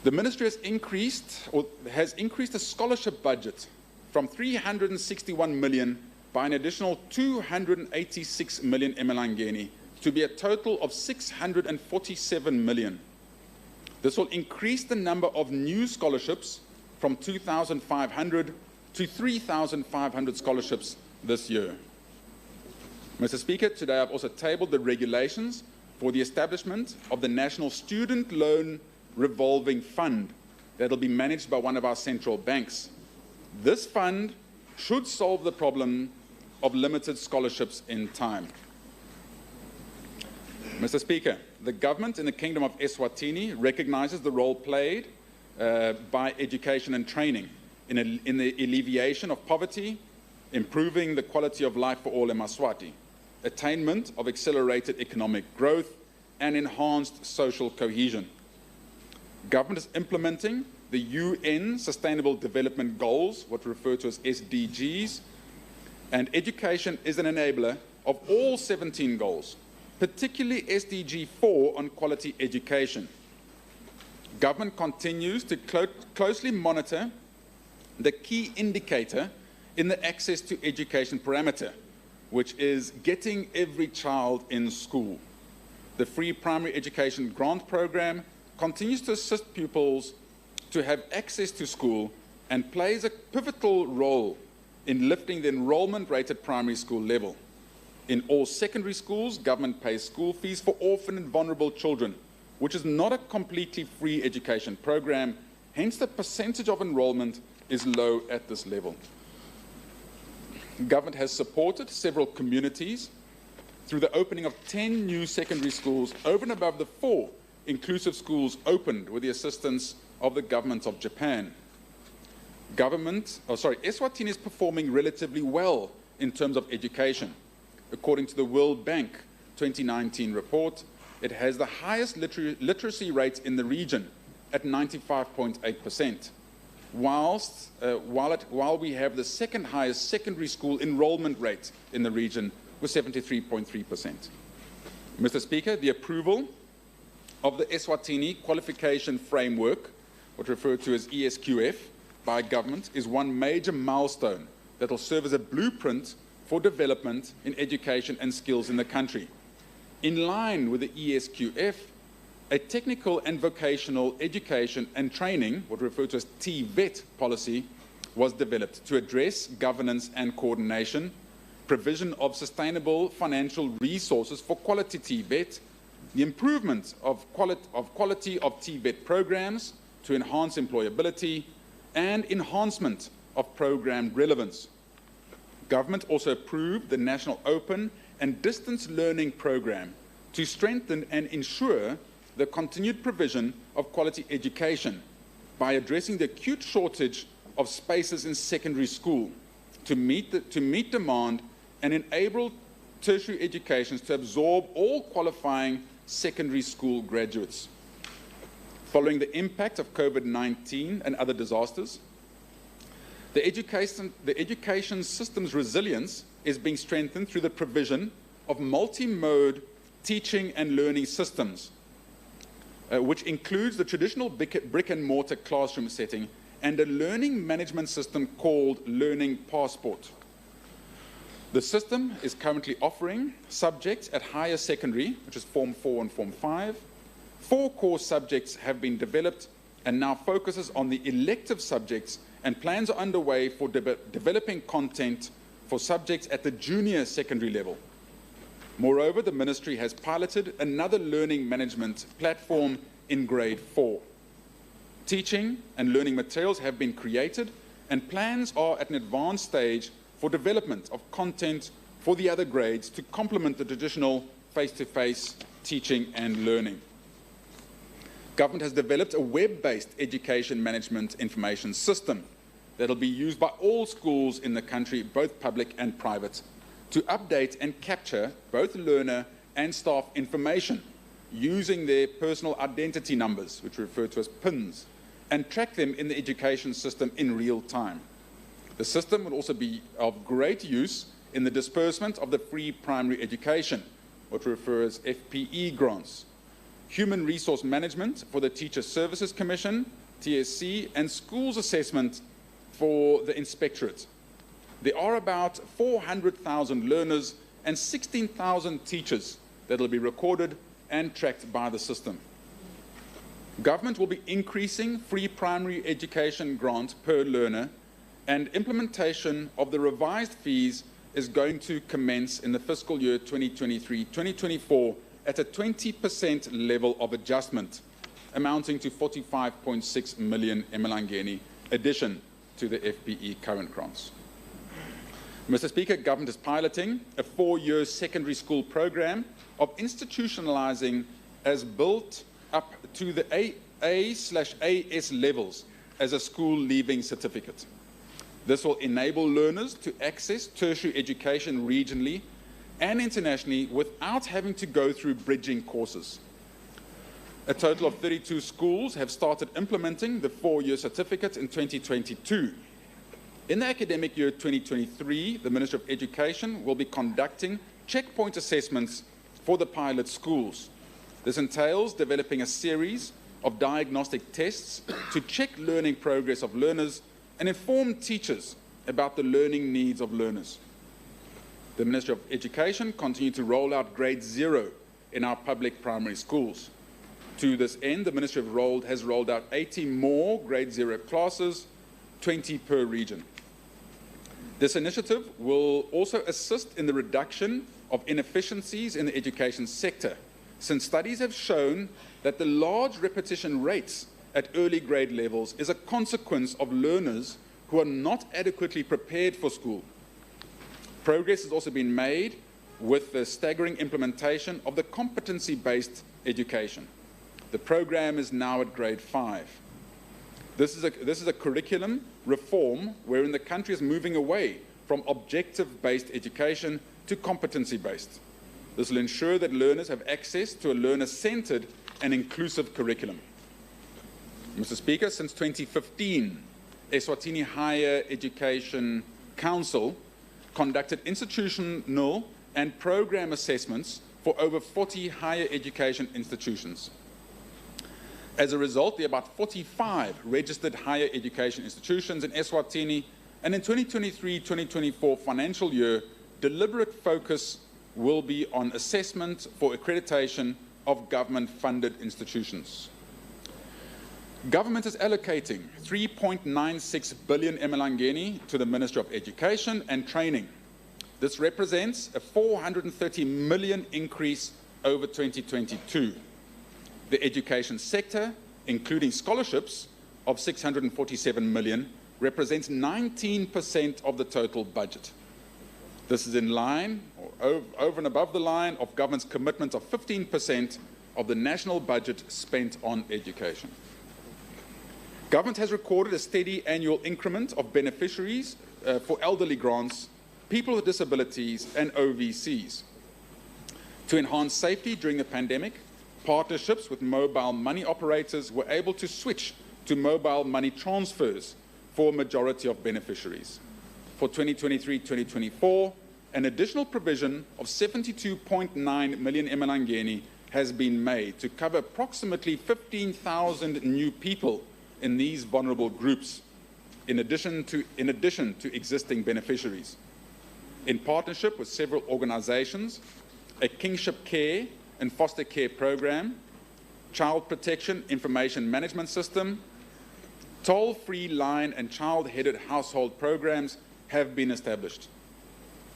The Ministry has increased the scholarship budget from 361 million by an additional 286 million emalangeni to be a total of 647 million. This will increase the number of new scholarships from 2,500 to 3,500 scholarships this year. Mr. Speaker, today I've also tabled the regulations for the establishment of the National Student Loan Revolving Fund that will be managed by one of our central banks. This fund should solve the problem of limited scholarships in time. Mr. Speaker, the government in the Kingdom of Eswatini recognizes the role played by education and training in the alleviation of poverty, improving the quality of life for all eMaswati, attainment of accelerated economic growth, and enhanced social cohesion. Government is implementing the UN Sustainable Development Goals, what we refer to as SDGs, and education is an enabler of all 17 goals, particularly SDG 4 on quality education. Government continues to closely monitor the key indicator in the access to education parameter, which is getting every child in school. The Free Primary Education Grant Program continues to assist pupils to have access to school and plays a pivotal role in lifting the enrollment rate at primary school level. In all secondary schools, government pays school fees for orphan and vulnerable children, which is not a completely free education program, hence the percentage of enrollment is low at this level. Government has supported several communities through the opening of 10 new secondary schools over and above the 4 inclusive schools opened with the assistance of the government of Japan. Eswatini is performing relatively well in terms of education. According to the World Bank 2019 report, it has the highest literacy rate in the region at 95.8%, while we have the second highest secondary school enrollment rate in the region with 73.3%. Mr. Speaker, the approval of the Eswatini Qualification Framework, what referred to as ESQF, by government is one major milestone that will serve as a blueprint for development in education and skills in the country. In line with the ESQF, a technical and vocational education and training, what referred to as TVET policy, was developed to address governance and coordination, provision of sustainable financial resources for quality TVET, the improvement of quality of TVET programs to enhance employability, and enhancement of program relevance. Government also approved the National Open and Distance Learning Program to strengthen and ensure the continued provision of quality education by addressing the acute shortage of spaces in secondary school to meet demand and enable tertiary educations to absorb all qualifying secondary school graduates. Following the impact of COVID-19 and other disasters, the education system's resilience is being strengthened through the provision of multi-mode teaching and learning systems, which includes the traditional brick and mortar classroom setting and a learning management system called Learning Passport. The system is currently offering subjects at higher secondary, which is Form 4 and Form 5. 4 core subjects have been developed and now focuses on the elective subjects, and plans are underway for developing content for subjects at the junior secondary level. Moreover, the Ministry has piloted another learning management platform in grade 4. Teaching and learning materials have been created, and plans are at an advanced stage for development of content for the other grades to complement the traditional face-to-face teaching and learning. Government has developed a web-based education management information system that will be used by all schools in the country, both public and private, to update and capture both learner and staff information using their personal identity numbers, which we refer to as PINs, and track them in the education system in real time. The system will also be of great use in the disbursement of the free primary education, what we refer as FPE grants, human resource management for the Teacher Services Commission, TSC, and schools assessment for the inspectorate. There are about 400,000 learners and 16,000 teachers that will be recorded and tracked by the system. Government will be increasing free primary education grant per learner, and implementation of the revised fees is going to commence in the fiscal year 2023-2024 at a 20% level of adjustment, amounting to 45.6 million emalangeni, addition to the FPE current grants. Mr. Speaker, Government is piloting a 4-year secondary school program of institutionalizing as built up to the A/AS levels as a school leaving certificate. This will enable learners to access tertiary education regionally and internationally without having to go through bridging courses. A total of 32 schools have started implementing the 4-year certificate in 2022. In the academic year 2023, the Ministry of Education will be conducting checkpoint assessments for the pilot schools. This entails developing a series of diagnostic tests to check learning progress of learners and inform teachers about the learning needs of learners. The Ministry of Education continues to roll out grade 0 in our public primary schools. To this end, the Ministry has rolled out 80 more grade 0 classes, 20 per region. This initiative will also assist in the reduction of inefficiencies in the education sector, since studies have shown that the large repetition rates at early grade levels is a consequence of learners who are not adequately prepared for school. Progress has also been made with the staggering implementation of the competency-based education. The program is now at grade 5. This is a curriculum reform wherein the country is moving away from objective-based education to competency-based. This will ensure that learners have access to a learner-centered and inclusive curriculum. Mr. Speaker, since 2015, Eswatini Higher Education Council conducted institutional and program assessments for over 40 higher education institutions. As a result, there are about 45 registered higher education institutions in Eswatini, and in 2023-2024 financial year, deliberate focus will be on assessment for accreditation of government-funded institutions. Government is allocating 3.96 billion emalangeni to the Ministry of Education and Training. This represents a 430 million increase over 2022. The education sector, including scholarships of 647 million, represents 19% of the total budget. This is in line, or over and above the line, of government's commitment of 15% of the national budget spent on education. Government has recorded a steady annual increment of beneficiaries for elderly grants, people with disabilities, and OVCs. To enhance safety during the pandemic, partnerships with mobile money operators were able to switch to mobile money transfers for a majority of beneficiaries. For 2023-2024, an additional provision of 72.9 million emalangeni has been made to cover approximately 15,000 new people in these vulnerable groups, in addition to existing beneficiaries. In partnership with several organizations, a kingship care and foster care program, child protection information management system, toll-free line and child-headed household programs have been established.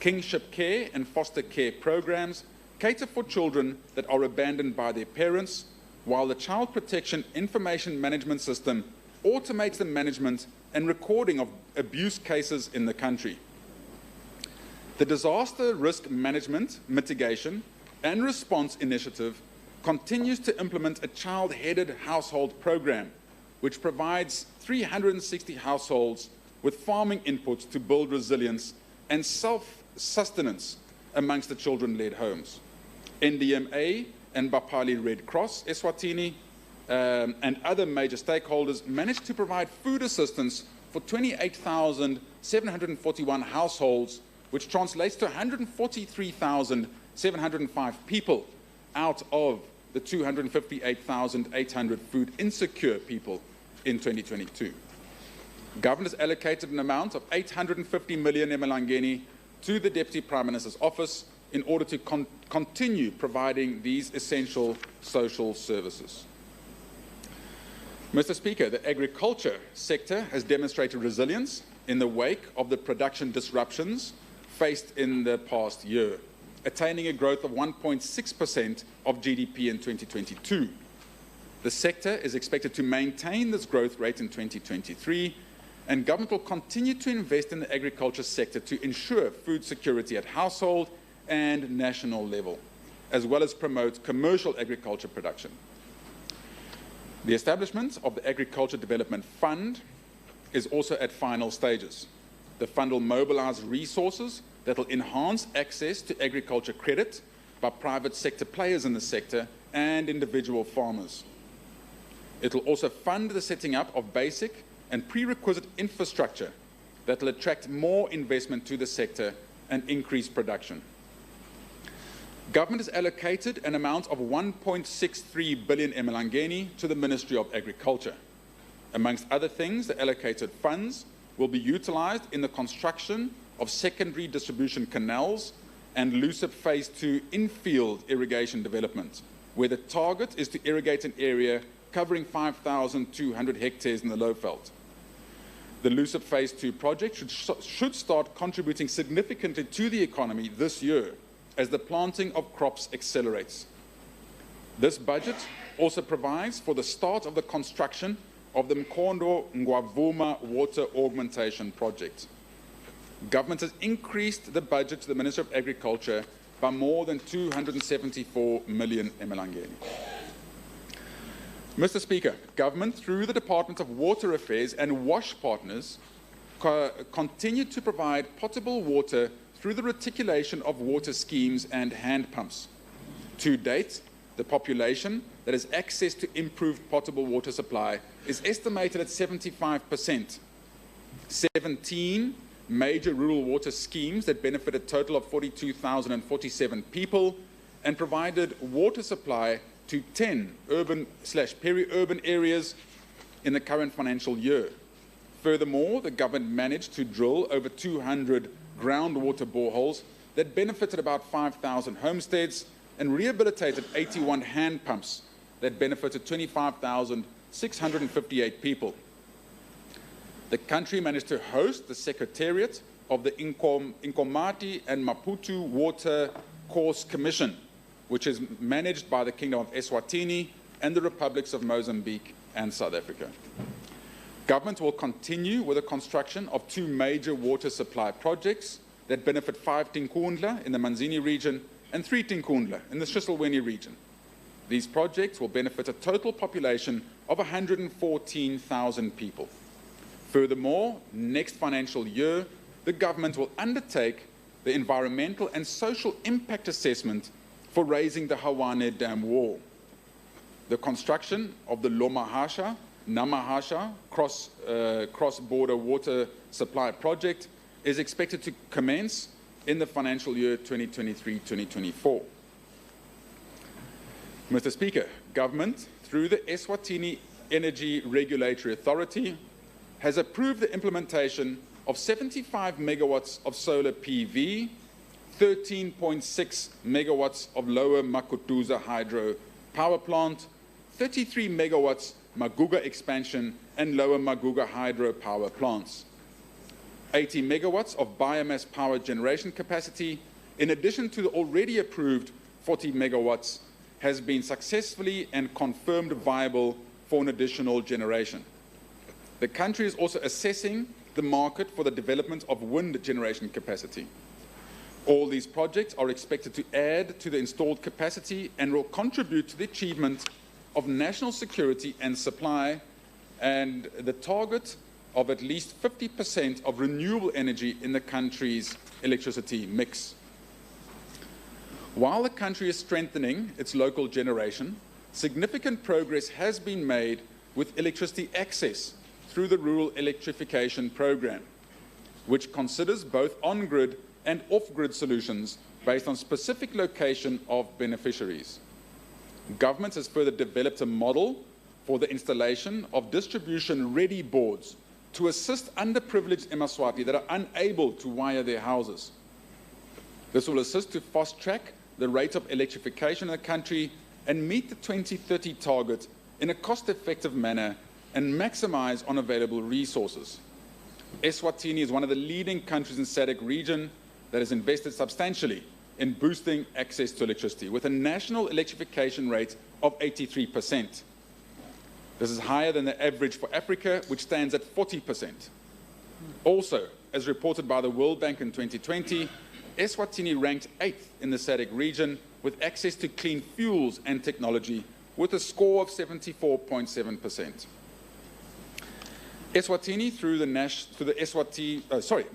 Kingship care and foster care programs cater for children that are abandoned by their parents, while the child protection information management system automates the management and recording of abuse cases in the country. The Disaster Risk Management, Mitigation and Response Initiative continues to implement a child-headed household program, which provides 360 households with farming inputs to build resilience and self-sustenance amongst the children-led homes. NDMA and Bapali Red Cross, Eswatini, and other major stakeholders managed to provide food assistance for 28,741 households, which translates to 143,705 people out of the 258,800 food insecure people in 2022. Government has allocated an amount of 850 million emalangeni to the Deputy Prime Minister's office in order to continue providing these essential social services. Mr. Speaker, the agriculture sector has demonstrated resilience in the wake of the production disruptions faced in the past year, attaining a growth of 1.6% of GDP in 2022. The sector is expected to maintain this growth rate in 2023, and government will continue to invest in the agriculture sector to ensure food security at household and national level, as well as promote commercial agriculture production. The establishment of the Agriculture Development Fund is also at final stages. The fund will mobilize resources that will enhance access to agriculture credit by private sector players in the sector and individual farmers. It will also fund the setting up of basic and prerequisite infrastructure that will attract more investment to the sector and increase production. Government has allocated an amount of 1.63 billion emalangeni to the Ministry of Agriculture. Amongst other things, the allocated funds will be utilized in the construction of secondary distribution canals and LUCIP Phase 2 infield irrigation development, where the target is to irrigate an area covering 5,200 hectares in the Lowveld. The LUCIP Phase 2 project should start contributing significantly to the economy this year as the planting of crops accelerates. This budget also provides for the start of the construction of the Mkondo Ngwavuma water augmentation project. Government has increased the budget to the Ministry of Agriculture by more than 274 million emalangeni. Mr. Speaker, government, through the Department of Water Affairs and WASH partners, continue to provide potable water through the reticulation of water schemes and hand pumps. To date, the population that has access to improved potable water supply is estimated at 75%. 17 major rural water schemes that benefit a total of 42,047 people and provided water supply to 10 urban/peri-urban areas in the current financial year. Furthermore, the government managed to drill over 200 groundwater boreholes that benefited about 5,000 homesteads and rehabilitated 81 hand pumps that benefited 25,658 people. The country managed to host the Secretariat of the Inkomati and Maputo Water Course Commission, which is managed by the Kingdom of Eswatini and the Republics of Mozambique and South Africa. Government will continue with the construction of 2 major water supply projects that benefit 5 Tinkundla in the Manzini region and 3 Tinkundla in the Shiselweni region. These projects will benefit a total population of 114,000 people. Furthermore, next financial year, the government will undertake the environmental and social impact assessment for raising the Hawane Dam wall. The construction of the Namahasha cross-border water supply project is expected to commence in the financial year 2023-2024. Mr. Speaker, government, through the Eswatini Energy Regulatory Authority, has approved the implementation of 75 megawatts of solar PV, 13.6 megawatts of Lower Makutuza hydro power plant, 33 megawatts Maguga expansion and Lower Maguga hydro power plants. 80 megawatts of biomass power generation capacity, in addition to the already approved 40 megawatts, has been successfully and confirmed viable for an additional generation. The country is also assessing the market for the development of wind generation capacity. All these projects are expected to add to the installed capacity and will contribute to the achievement of national security and supply and the target of at least 50% of renewable energy in the country's electricity mix. While the country is strengthening its local generation, significant progress has been made with electricity access through the Rural Electrification Programme, which considers both on-grid and off-grid solutions based on specific location of beneficiaries. Government has further developed a model for the installation of distribution-ready boards to assist underprivileged Eswatini that are unable to wire their houses. This will assist to fast-track the rate of electrification in the country and meet the 2030 target in a cost-effective manner and maximize on available resources. Eswatini is one of the leading countries in SADC region that has invested substantially in boosting access to electricity, with a national electrification rate of 83%. This is higher than the average for Africa, which stands at 40%. Also, as reported by the World Bank in 2020, Eswatini ranked 8th in the SADC region with access to clean fuels and technology, with a score of 74.7%. Eswatini,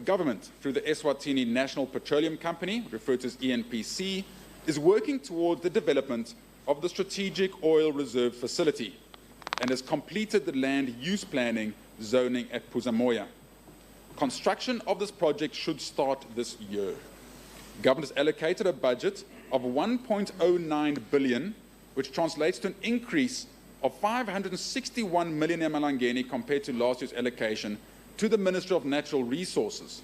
government through the Eswatini National Petroleum Company, referred to as ENPC, is working toward the development of the Strategic Oil Reserve Facility and has completed the land use planning zoning at Puzamoya. Construction of this project should start this year. Government has allocated a budget of 1.09 billion, which translates to an increase of 561 million emalangeni compared to last year's allocation to the Ministry of Natural Resources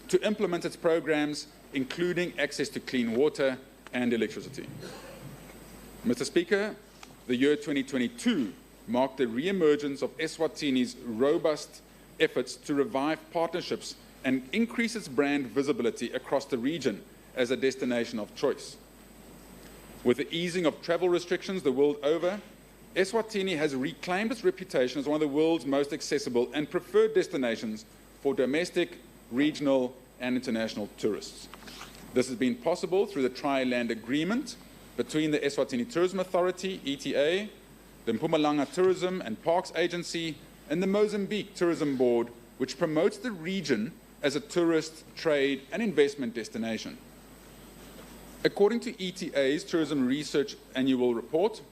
to implement its programs, including access to clean water and electricity. Mr. Speaker, the year 2022 marked the re-emergence of Eswatini's robust efforts to revive partnerships and increase its brand visibility across the region as a destination of choice. With the easing of travel restrictions the world over, Eswatini has reclaimed its reputation as one of the world's most accessible and preferred destinations for domestic, regional, and international tourists. This has been possible through the Tri-Land Agreement between the Eswatini Tourism Authority, ETA, the Mpumalanga Tourism and Parks Agency, and the Mozambique Tourism Board, which promotes the region as a tourist, trade, and investment destination. According to ETA's Tourism Research Annual Report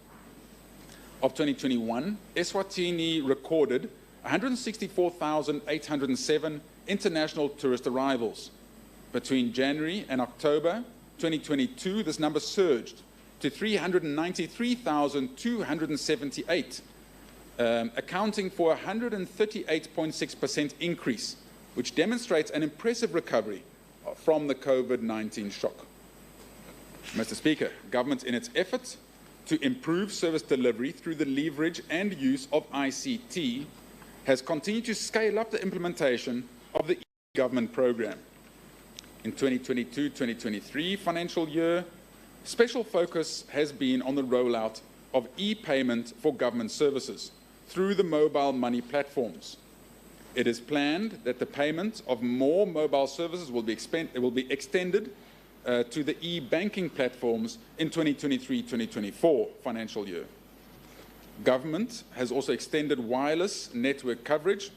of 2021, Eswatini recorded 164,807 international tourist arrivals. Between January and October 2022, this number surged to 393,278, accounting for a 138.6% increase, which demonstrates an impressive recovery from the COVID-19 shock. Mr. Speaker, government, in its efforts to improve service delivery through the leverage and use of ICT, has continued to scale up the implementation of the e-government program. In 2022-2023 financial year, special focus has been on the rollout of e-payment for government services through the mobile money platforms. It is planned that the payment of more mobile services will be extended to the e-banking platforms in 2023-2024 financial year. Government has also extended wireless network coverage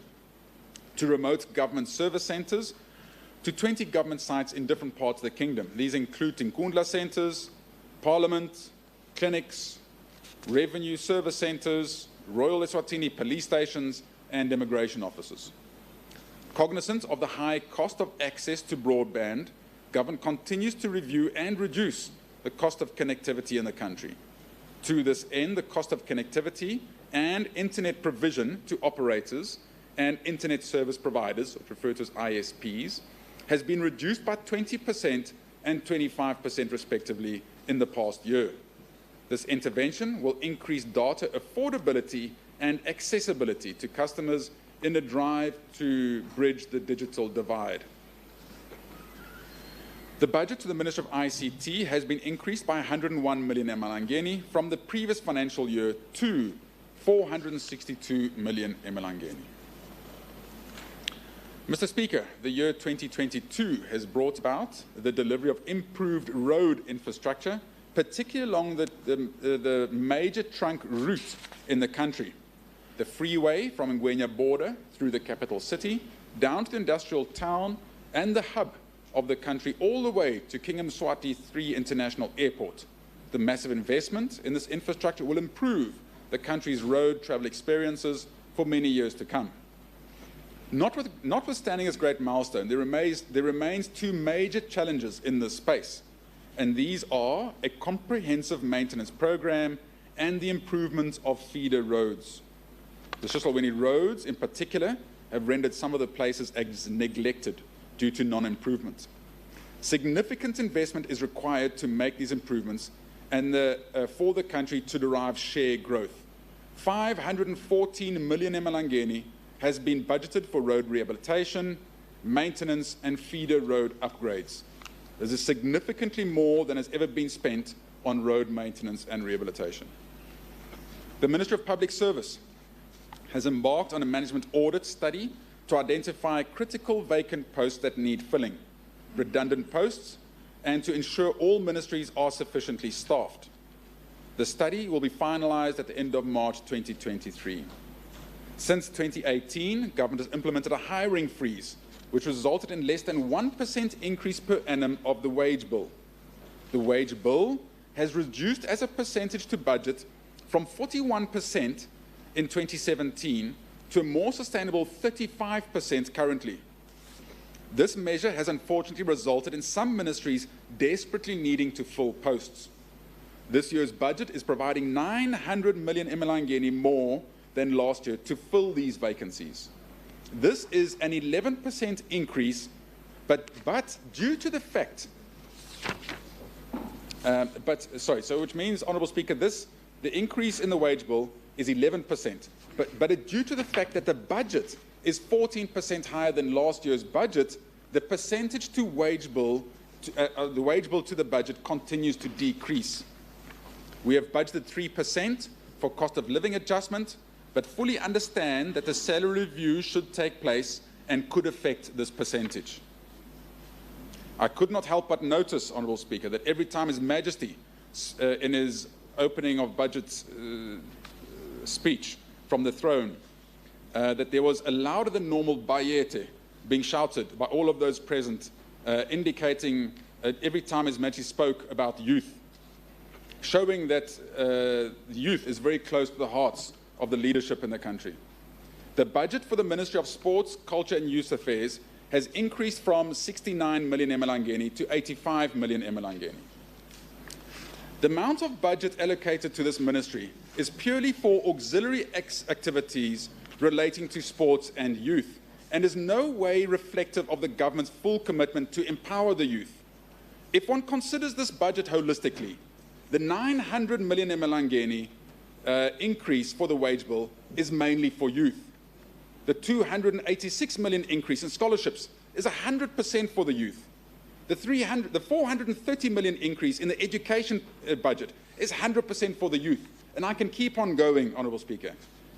to remote government service centres to 20 government sites in different parts of the kingdom. These include Tinkundla centres, Parliament, clinics, revenue service centres, Royal Eswatini police stations, and immigration offices. Cognizant of the high cost of access to broadband, government continues to review and reduce the cost of connectivity in the country. To this end, the cost of connectivity and internet provision to operators and internet service providers, referred to as ISPs, has been reduced by 20% and 25% respectively in the past year. This intervention will increase data affordability and accessibility to customers in a drive to bridge the digital divide. The budget to the Ministry of ICT has been increased by 101 million emalangeni from the previous financial year to 462 million emalangeni. Mr. Speaker, the year 2022 has brought about the delivery of improved road infrastructure, particularly along the major trunk route in the country. The freeway from Ngwenya border through the capital city, down to the industrial town and the hub of the country all the way to King Mswati 3 International Airport. The massive investment in this infrastructure will improve the country's road travel experiences for many years to come. Notwithstanding this great milestone, there remains two major challenges in this space, and these are a comprehensive maintenance program and the improvement of feeder roads. The Eswatini roads, in particular, have rendered some of the places as neglected due to non-improvement. Significant investment is required to make these improvements and for the country to derive share growth. 514 million emalangeni has been budgeted for road rehabilitation, maintenance, and feeder road upgrades. This is significantly more than has ever been spent on road maintenance and rehabilitation. The Ministry of Public Service has embarked on a management audit study to identify critical vacant posts that need filling, redundant posts, and to ensure all ministries are sufficiently staffed. The study will be finalized at the end of March 2023. Since 2018, government has implemented a hiring freeze, which resulted in less than 1% increase per annum of the wage bill. The wage bill has reduced as a percentage to budget from 41% in 2017 to a more sustainable 35% currently. This measure has unfortunately resulted in some ministries desperately needing to fill posts. This year's budget is providing 900 million emalangeni more than last year to fill these vacancies. This is an 11% increase, but due to the fact, which means, Honourable Speaker, the increase in the wage bill is 11%, but due to the fact that the budget is 14% higher than last year's budget, the percentage to wage bill, the wage bill to the budget continues to decrease. We have budgeted 3% for cost of living adjustment, but fully understand that the salary review should take place and could affect this percentage. I could not help but notice, Honourable Speaker, that every time His Majesty, in his opening of budget speech from the throne, that there was a louder than normal bayete being shouted by all of those present, indicating every time His Majesty spoke about youth, showing that youth is very close to the hearts of the leadership in the country. The budget for the Ministry of Sports, Culture and Youth Affairs has increased from 69 million emalangeni to 85 million emalangeni. The amount of budget allocated to this ministry is purely for auxiliary activities relating to sports and youth, and is no way reflective of the government's full commitment to empower the youth. If one considers this budget holistically, the 900 million emalangeni increase for the wage bill is mainly for youth. The 286 million increase in scholarships is 100% for the youth. The 430 million increase in the education budget is 100% for the youth. And I can keep on going, Honourable Speaker.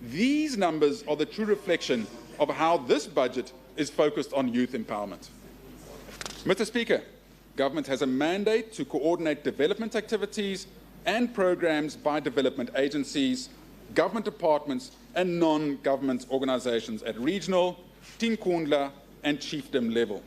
These numbers are the true reflection of how this budget is focused on youth empowerment. Mr. Speaker, government has a mandate to coordinate development activities and programs by development agencies, government departments, and non-government organizations at regional, tinkundla, and chiefdom level.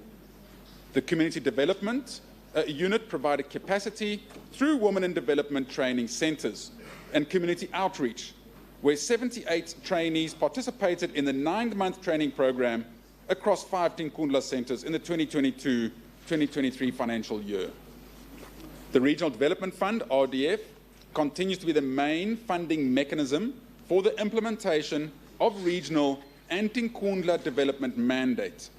The Community Development Unit provided capacity through Women in Development Training Centres and community outreach, where 78 trainees participated in the 9-month training program across 5 tinkundla centres in the 2022-2023 financial year. The Regional Development Fund, RDF, continues to be the main funding mechanism for the implementation of regional and tinkundla development mandates.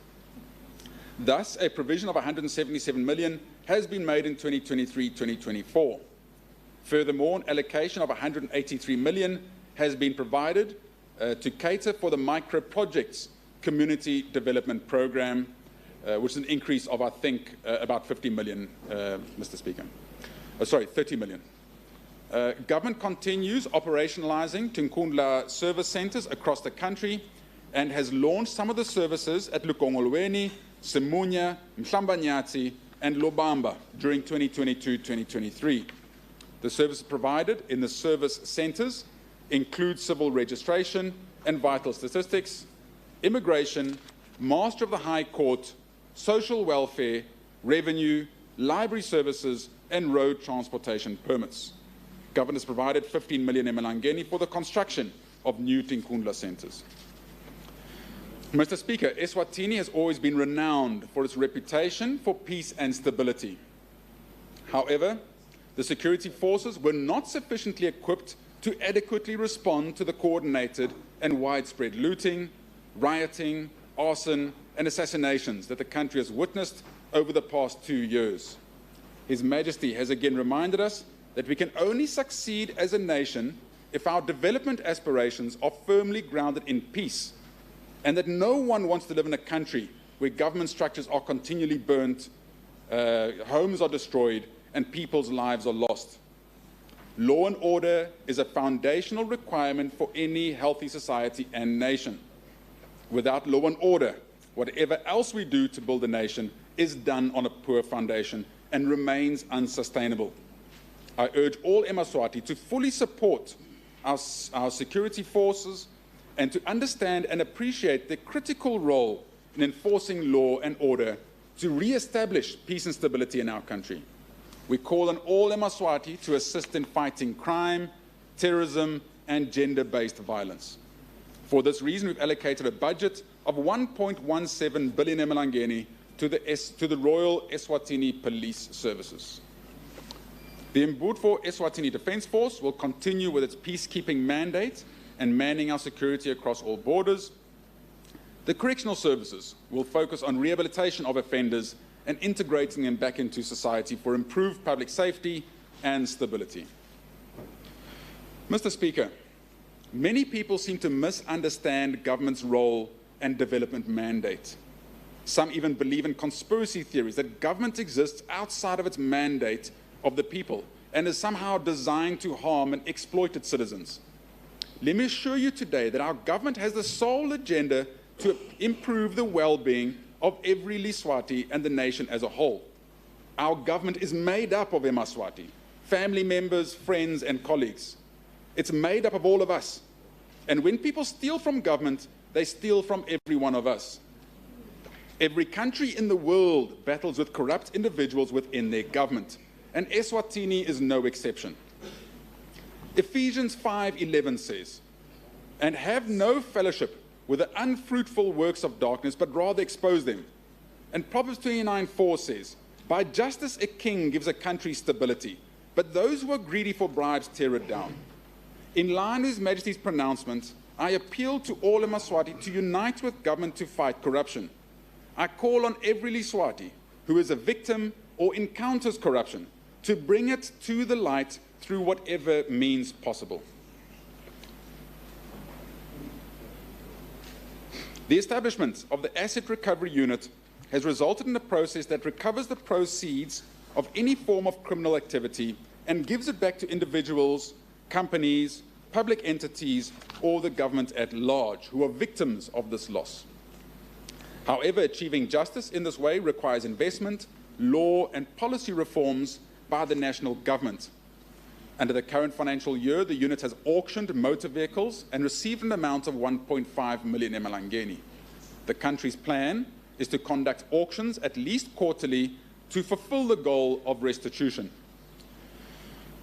Thus, a provision of 177 million has been made in 2023-2024. Furthermore, an allocation of 183 million has been provided to cater for the micro projects community development program, which is an increase of, I think, about 50 million, Mr. Speaker. 30 million. Government continues operationalizing tinkundla service centres across the country and has launched some of the services at Lukongolweni, Simunya, Mhlambanyati, and Lobamba during 2022-2023. The services provided in the service centres include civil registration and vital statistics, immigration, master of the High Court, social welfare, revenue, library services, and road transportation permits. Government has provided 15 million emalangeni for the construction of new Tinkundla centres. Mr. Speaker, Eswatini has always been renowned for its reputation for peace and stability. However, the security forces were not sufficiently equipped to adequately respond to the coordinated and widespread looting, rioting, arson, and assassinations that the country has witnessed over the past 2 years. His Majesty has again reminded us that we can only succeed as a nation if our development aspirations are firmly grounded in peace, and that no one wants to live in a country where government structures are continually burnt, homes are destroyed, and people's lives are lost. Law and order is a foundational requirement for any healthy society and nation. Without law and order, whatever else we do to build a nation is done on a poor foundation and remains unsustainable. I urge all Eswatini to fully support our security forces and to understand and appreciate the critical role in enforcing law and order to re-establish peace and stability in our country. We call on all Eswatini to assist in fighting crime, terrorism, and gender-based violence. For this reason, we've allocated a budget of 1.17 billion emalangeni to the Royal Eswatini Police Services. The Mbutfo Eswatini Defence Force will continue with its peacekeeping mandate and manning our security across all borders. The correctional services will focus on rehabilitation of offenders and integrating them back into society for improved public safety and stability. Mr. Speaker, many people seem to misunderstand government's role and development mandate. Some even believe in conspiracy theories that government exists outside of its mandate of the people and is somehow designed to harm and exploit its citizens. Let me assure you today that our government has the sole agenda to improve the well-being of every Liswati and the nation as a whole. Our government is made up of Eswatini, family members, friends, and colleagues. It's made up of all of us. And when people steal from government, they steal from every one of us. Every country in the world battles with corrupt individuals within their government, and Eswatini is no exception. Ephesians 5:11 says, "And have no fellowship with the unfruitful works of darkness, but rather expose them." And Proverbs 29:4 says, "By justice a king gives a country stability, but those who are greedy for bribes tear it down." In line with His Majesty's pronouncement, I appeal to all Eswatini to unite with government to fight corruption. I call on every Liswati who is a victim or encounters corruption to bring it to the light through whatever means possible. The establishment of the Asset Recovery Unit has resulted in a process that recovers the proceeds of any form of criminal activity and gives it back to individuals, companies, public entities, or the government at large who are victims of this loss. However, achieving justice in this way requires investment, law, and policy reforms by the national government. Under the current financial year, the unit has auctioned motor vehicles and received an amount of 1.5 million emalangeni. The country's plan is to conduct auctions at least quarterly to fulfill the goal of restitution.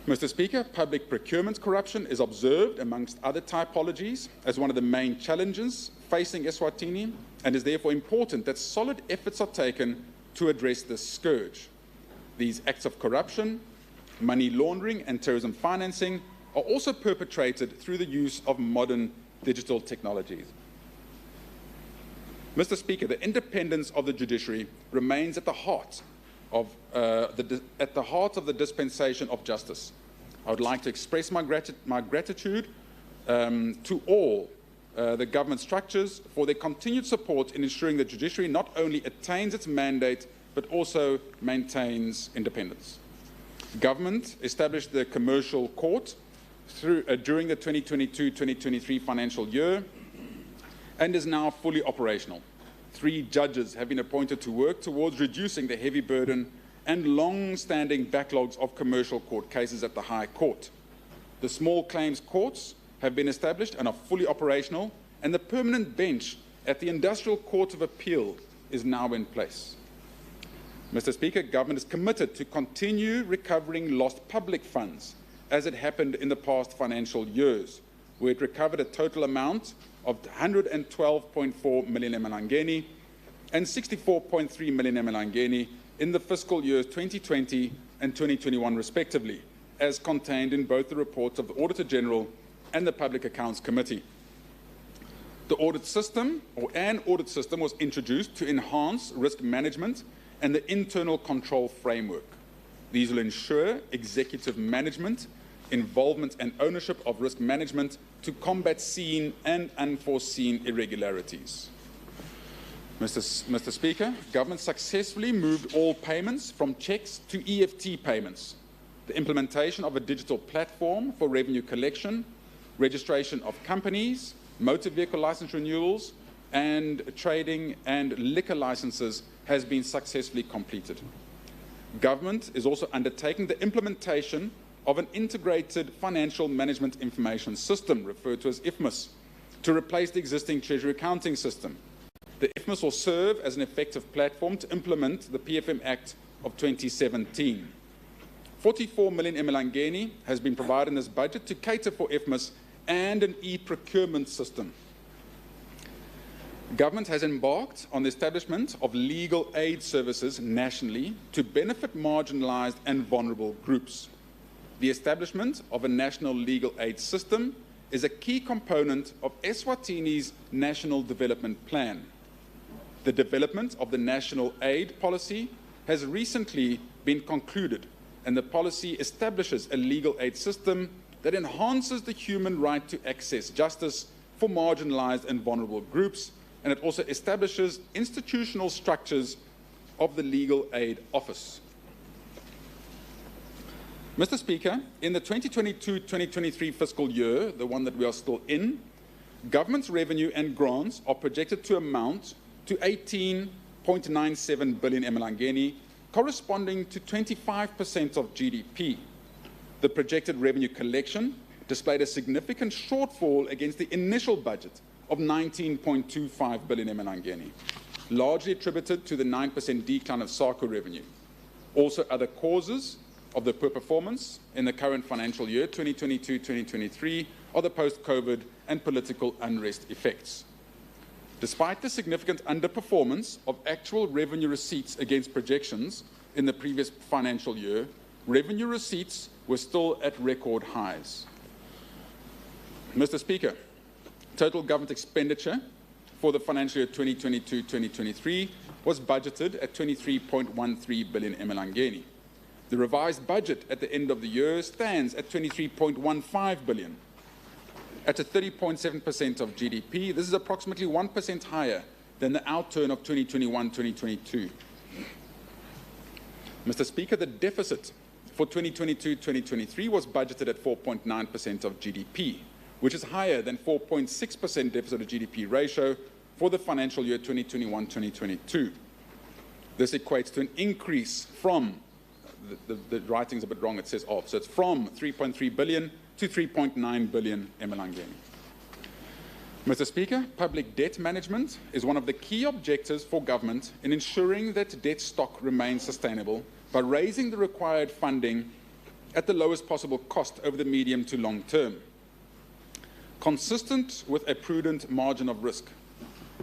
Mr. Speaker, public procurement corruption is observed amongst other typologies as one of the main challenges facing Eswatini, and is therefore important that solid efforts are taken to address this scourge. These acts of corruption, money laundering, and terrorism financing are also perpetrated through the use of modern digital technologies. Mr. Speaker, the independence of the judiciary remains at the heart of the dispensation of justice. I would like to express my gratitude to all the government structures for their continued support in ensuring the judiciary not only attains its mandate but also maintains independence. Government established the Commercial Court during the 2022-2023 financial year and is now fully operational. 3 judges have been appointed to work towards reducing the heavy burden and long-standing backlogs of commercial court cases at the High Court. The small claims courts have been established and are fully operational, and the permanent bench at the Industrial Court of Appeal is now in place. Mr. Speaker, government is committed to continue recovering lost public funds, as it happened in the past financial years, where it recovered a total amount of 112.4 million emalangeni and 64.3 million emalangeni in the fiscal years 2020 and 2021 respectively, as contained in both the reports of the Auditor General and the Public Accounts Committee. The audit system, or an audit system, was introduced to enhance risk management and the internal control framework. These will ensure executive management, involvement and ownership of risk management to combat seen and unforeseen irregularities. Mr. Speaker, government successfully moved all payments from cheques to EFT payments. The implementation of a digital platform for revenue collection, registration of companies, motor vehicle license renewals, and trading and liquor licenses has been successfully completed. Government is also undertaking the implementation of an integrated financial management information system, referred to as IFMIS, to replace the existing treasury accounting system. The IFMIS will serve as an effective platform to implement the PFM Act of 2017. 44 million emalangeni has been provided in this budget to cater for IFMIS and an e-procurement system. Government has embarked on the establishment of legal aid services nationally to benefit marginalised and vulnerable groups. The establishment of a national legal aid system is a key component of Eswatini's National Development Plan. The development of the national aid policy has recently been concluded, and the policy establishes a legal aid system that enhances the human right to access justice for marginalised and vulnerable groups, and it also establishes institutional structures of the Legal Aid Office. Mr. Speaker, in the 2022-2023 fiscal year, the one that we are still in, government's revenue and grants are projected to amount to 18.97 billion emalangeni, corresponding to 25% of GDP. The projected revenue collection displayed a significant shortfall against the initial budget of 19.25 billion emalangeni, largely attributed to the 9% decline of SACU revenue. Also, other causes of the poor performance in the current financial year, 2022-2023, are the post-COVID and political unrest effects. Despite the significant underperformance of actual revenue receipts against projections in the previous financial year, revenue receipts were still at record highs. Mr. Speaker, total government expenditure for the financial year 2022-2023 was budgeted at 23.13 billion emalangeni. The revised budget at the end of the year stands at 23.15 billion. At a 30.7% of GDP, this is approximately 1% higher than the outturn of 2021-2022. Mr. Speaker, the deficit for 2022-2023 was budgeted at 4.9% of GDP, which is higher than 4.6% deficit to GDP ratio for the financial year 2021-2022. This equates to an increase from, the writing's a bit wrong, it says off, so it's from 3.3 billion to 3.9 billion emalangeni. Mr. Speaker, public debt management is one of the key objectives for government in ensuring that debt stock remains sustainable by raising the required funding at the lowest possible cost over the medium to long term. Consistent with a prudent margin of risk,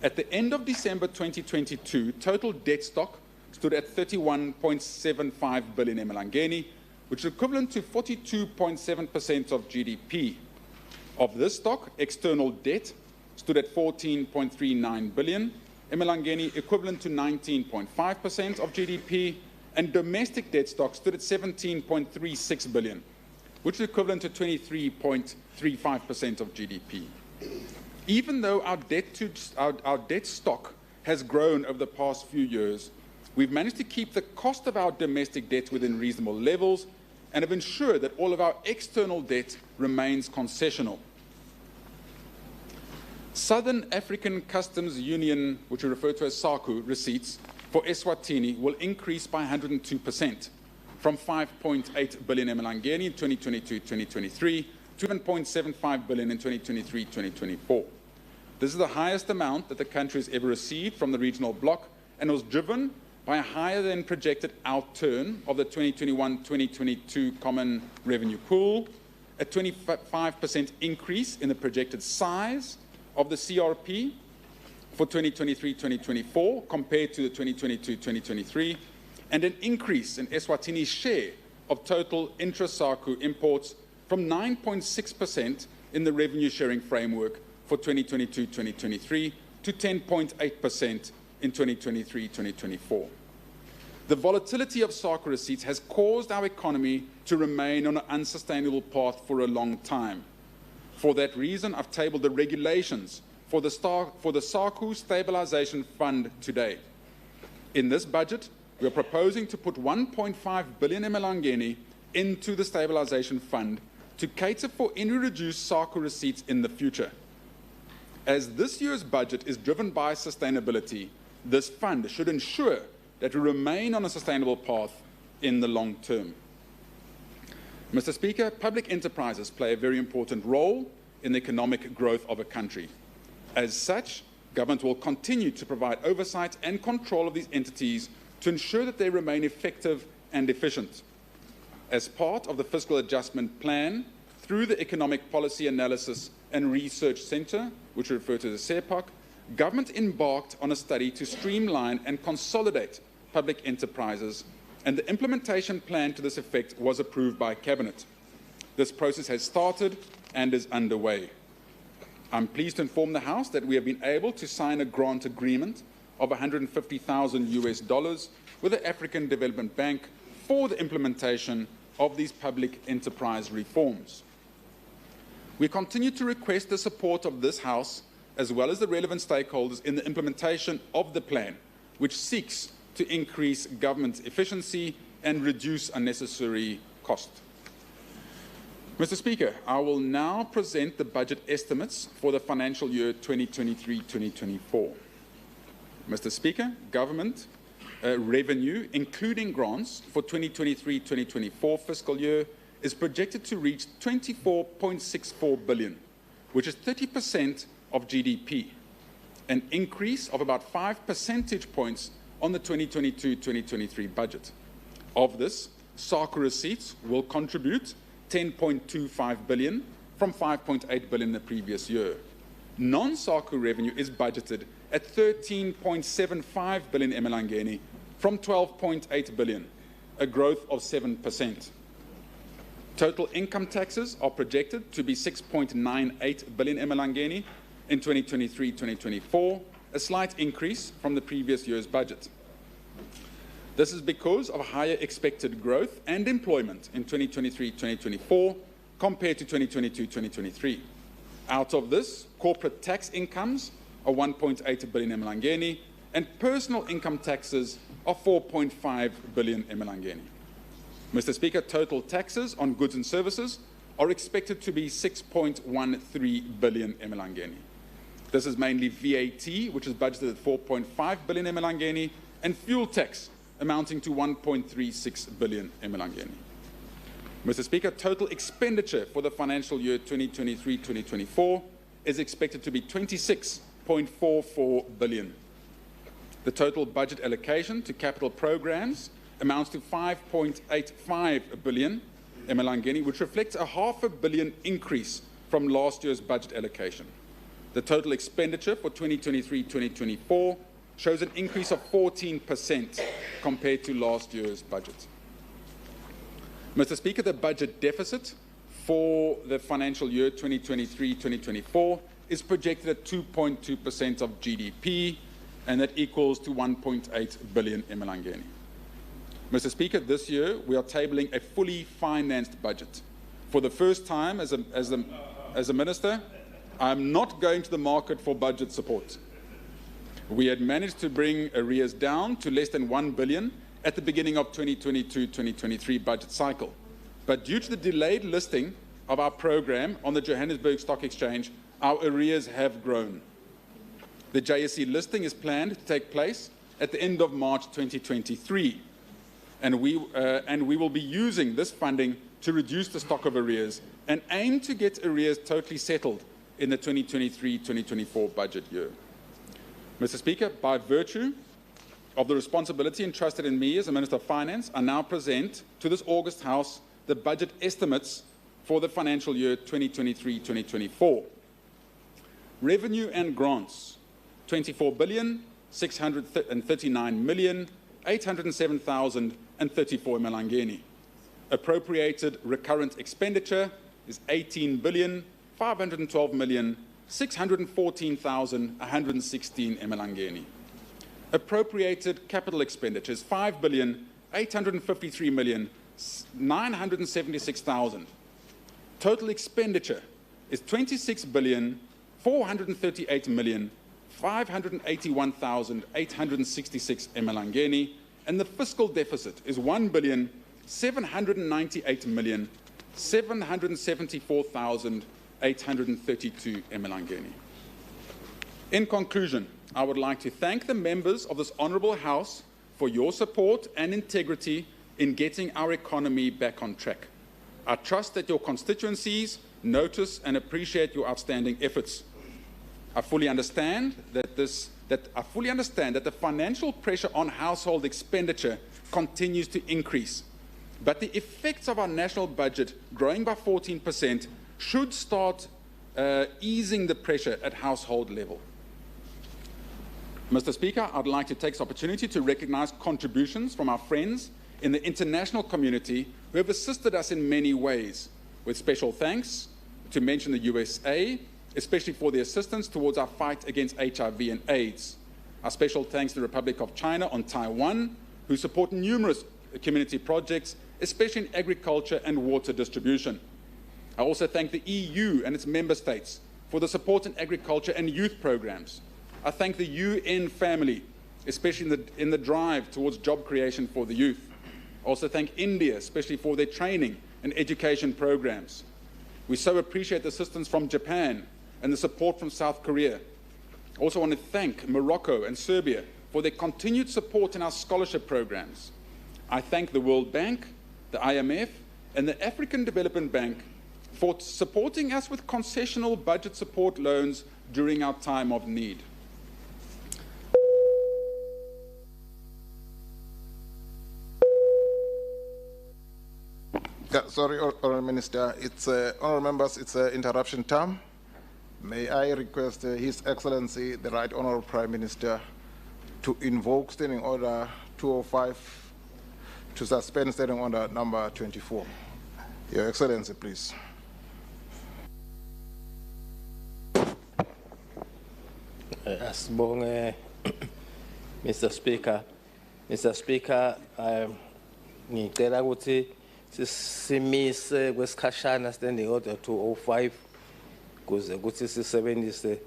at the end of December 2022, total debt stock stood at 31.75 billion emalangeni, which is equivalent to 42.7% of GDP. Of this stock, external debt stood at 14.39 billion emalangeni, equivalent to 19.5% of GDP, and domestic debt stock stood at 17.36 billion, which is equivalent to 23.35% of GDP. Even though our debt stock has grown over the past few years, we've managed to keep the cost of our domestic debt within reasonable levels and have ensured that all of our external debt remains concessional. Southern African Customs Union, which we refer to as SACU, receipts for Eswatini will increase by 102%, from 5.8 billion emalangeni in 2022-2023 to 7.75 billion in 2023-2024. This is the highest amount that the country has ever received from the regional bloc and was driven by a higher than projected outturn of the 2021-2022 common revenue pool, a 25% increase in the projected size of the CRP for 2023-2024 compared to the 2022-2023, and an increase in Eswatini's share of total intra-SACU imports from 9.6% in the revenue sharing framework for 2022-2023 to 10.8% in 2023-2024. The volatility of SACU receipts has caused our economy to remain on an unsustainable path for a long time. For that reason, I've tabled the regulations for the SACU Stabilization Fund today. In this budget, we are proposing to put 1.5 billion emalangeni into the Stabilization Fund to cater for any reduced SACU receipts in the future. As this year's budget is driven by sustainability, this fund should ensure that we remain on a sustainable path in the long term. Mr. Speaker, public enterprises play a very important role in the economic growth of a country. As such, government will continue to provide oversight and control of these entities to ensure that they remain effective and efficient. As part of the Fiscal Adjustment Plan, through the Economic Policy Analysis and Research Centre, which we refer to as SEPAC, government embarked on a study to streamline and consolidate public enterprises, and the implementation plan to this effect was approved by Cabinet. This process has started and is underway. I'm pleased to inform the House that we have been able to sign a grant agreement of $150,000 with the African Development Bank for the implementation of these public enterprise reforms. We continue to request the support of this House as well as the relevant stakeholders in the implementation of the plan, which seeks to increase government efficiency and reduce unnecessary cost. Mr. Speaker, I will now present the budget estimates for the financial year 2023-2024. Mr. Speaker, government revenue, including grants, for 2023-2024 fiscal year is projected to reach 24.64 billion, which is 30% of GDP, an increase of about 5 percentage points on the 2022-2023 budget. Of this, SACU receipts will contribute 10.25 billion from 5.8 billion the previous year. Non-SACU revenue is budgeted at 13.75 billion emalangeni from 12.8 billion, a growth of 7%. Total income taxes are projected to be 6.98 billion emalangeni in 2023-2024, a slight increase from the previous year's budget. This is because of higher expected growth and employment in 2023-2024 compared to 2022-2023. Out of this, corporate tax incomes are 1.8 billion emalangeni and personal income taxes are 4.5 billion emalangeni. Mr. Speaker, total taxes on goods and services are expected to be 6.13 billion emalangeni. This is mainly VAT, which is budgeted at 4.5 billion emalangeni, and fuel tax amounting to 1.36 billion emalangeni. Mr. Speaker, total expenditure for the financial year 2023-2024 is expected to be 26.44 billion. The total budget allocation to capital programs amounts to 5.85 billion emalangeni, which reflects a $500 million increase from last year's budget allocation. The total expenditure for 2023-2024 shows an increase of 14% compared to last year's budget. Mr. Speaker, the budget deficit for the financial year 2023-2024 is projected at 2.2% of GDP, and that equals to 1.8 billion emalangeni. Mr. Speaker, this year we are tabling a fully financed budget. For the first time as a minister, I'm not going to the market for budget support. We had managed to bring arrears down to less than 1 billion at the beginning of 2022-2023 budget cycle. But due to the delayed listing of our program on the Johannesburg Stock Exchange, our arrears have grown. The JSE listing is planned to take place at the end of March 2023, and we will be using this funding to reduce the stock of arrears and aim to get arrears totally settled in the 2023-2024 budget year. Mr. Speaker, by virtue of the responsibility entrusted in me as the Minister of Finance, I now present to this August House the budget estimates for the financial year 2023-2024. Revenue and grants, 24,639,807,034 emalangeni. Appropriated recurrent expenditure is 18,512,614,116 emalangeni. Appropriated capital expenditure is 5,853,976,000. Total expenditure is 26,438,581,866 emalangeni, and the fiscal deficit is 1,798,774,832 emalangeni. In conclusion, I would like to thank the members of this honourable House for your support and integrity in getting our economy back on track. I trust that your constituencies notice and appreciate your outstanding efforts. I fully understand that the financial pressure on household expenditure continues to increase, but the effects of our national budget growing by 14% should start easing the pressure at household level. Mr. Speaker, I'd like to take this opportunity to recognise contributions from our friends in the international community who have assisted us in many ways, with special thanks to mention the USA, especially for their assistance towards our fight against HIV and AIDS. Our special thanks to the Republic of China on Taiwan, who support numerous community projects, especially in agriculture and water distribution. I also thank the EU and its member states for the support in agriculture and youth programs. I thank the UN family, especially in the drive towards job creation for the youth. I also thank India, especially for their training and education programs. We so appreciate the assistance from Japan and the support from South Korea. I also want to thank Morocco and Serbia for their continued support in our scholarship programs. I thank the World Bank, the IMF, and the African Development Bank for supporting us with concessional budget support loans during our time of need. Sorry, Honourable Minister. It's Honourable Members. It's an interruption time. May I request His Excellency, the Right Honourable Prime Minister, to invoke Standing Order 205 to suspend Standing Order number 24. Your Excellency, please. Asibonge, Mr. Speaker. Mr. Speaker, ngicela ukuthi simise kwesikhashana Standing Order 205 kuze ukuthi sisebenzise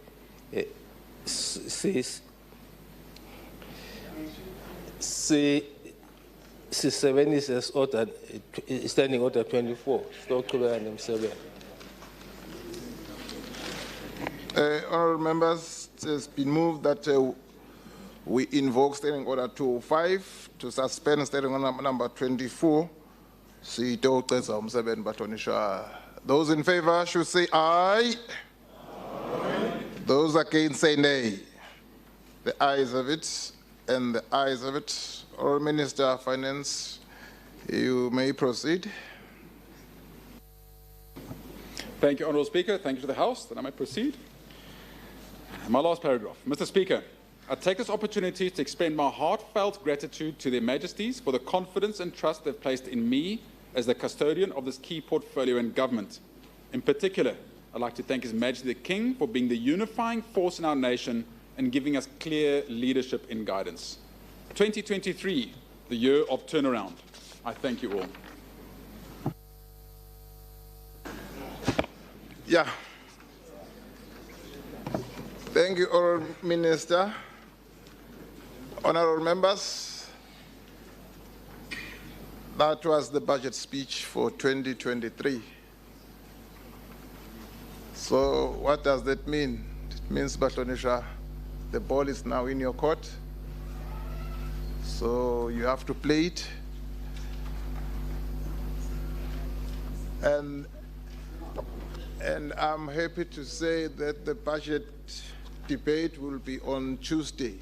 sisebenzise order Standing Order 24 sokuqhubeka nemsebenzi. Honourable Members, it has been moved that we invoke Standing Order 205 to suspend Standing Order number 24. Those in favour should say aye. Aye. Those against say nay. The ayes of it and the ayes of it. Honourable Minister of Finance, you may proceed. Thank you, Honourable Speaker. Thank you to the House. Then I may proceed. My last paragraph. Mr. Speaker, I take this opportunity to extend my heartfelt gratitude to their majesties for the confidence and trust they've placed in me as the custodian of this key portfolio in government. In particular, I'd like to thank His Majesty the King for being the unifying force in our nation and giving us clear leadership and guidance. 2023, the year of turnaround. I thank you all. Yeah. Thank you, Honourable Minister. Honourable Members, that was the budget speech for 2023. So what does that mean? It means, Batonisha, the ball is now in your court. So you have to play it. And I'm happy to say that the budget debate will be on Tuesday.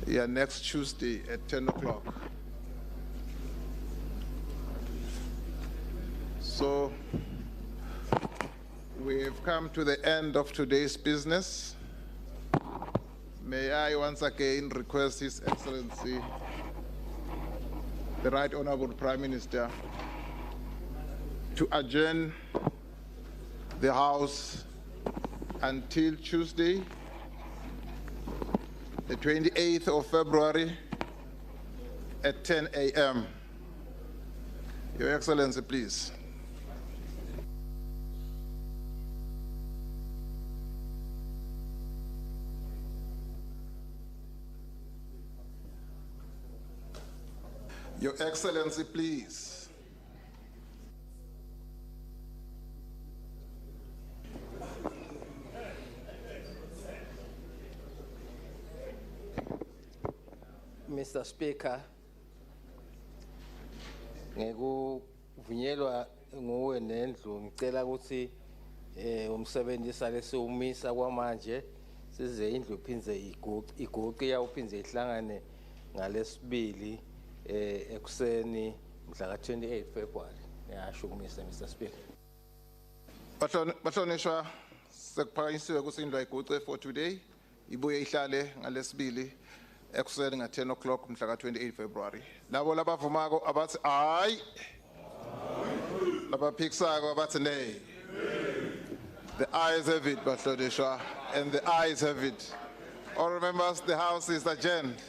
Yeah, next Tuesday at 10 o'clock. So we've come to the end of today's business. May I once again request His Excellency, the Right Honorable Prime Minister, to adjourn the House until Tuesday, the 28th of February at 10 a.m. Your Excellency, please. Your Excellency, please. Mr. Speaker, ngekuvunyelwa nguwe nendlu ngicela ukuthi umsebenzisa lesiwumisa kwamanje size indlu iphindze iguqi yawuphindze ihlangane ngalesibili ekuseni mhla ka-28 February. Ngiyashukumisa Mr. Speaker. Bahlonishwa, sekuphakanyisiwe ukuthi indlu ayiguqe for today, ibuye ihlale ngalesibili ekuseni nga-10 o'clock mhla ka-28 February. Labo labavumako abathi ayi, labaphikisako abathi nay. The ayes have it, bahlonishwa, and the ayes have it. All members, the House is adjourned.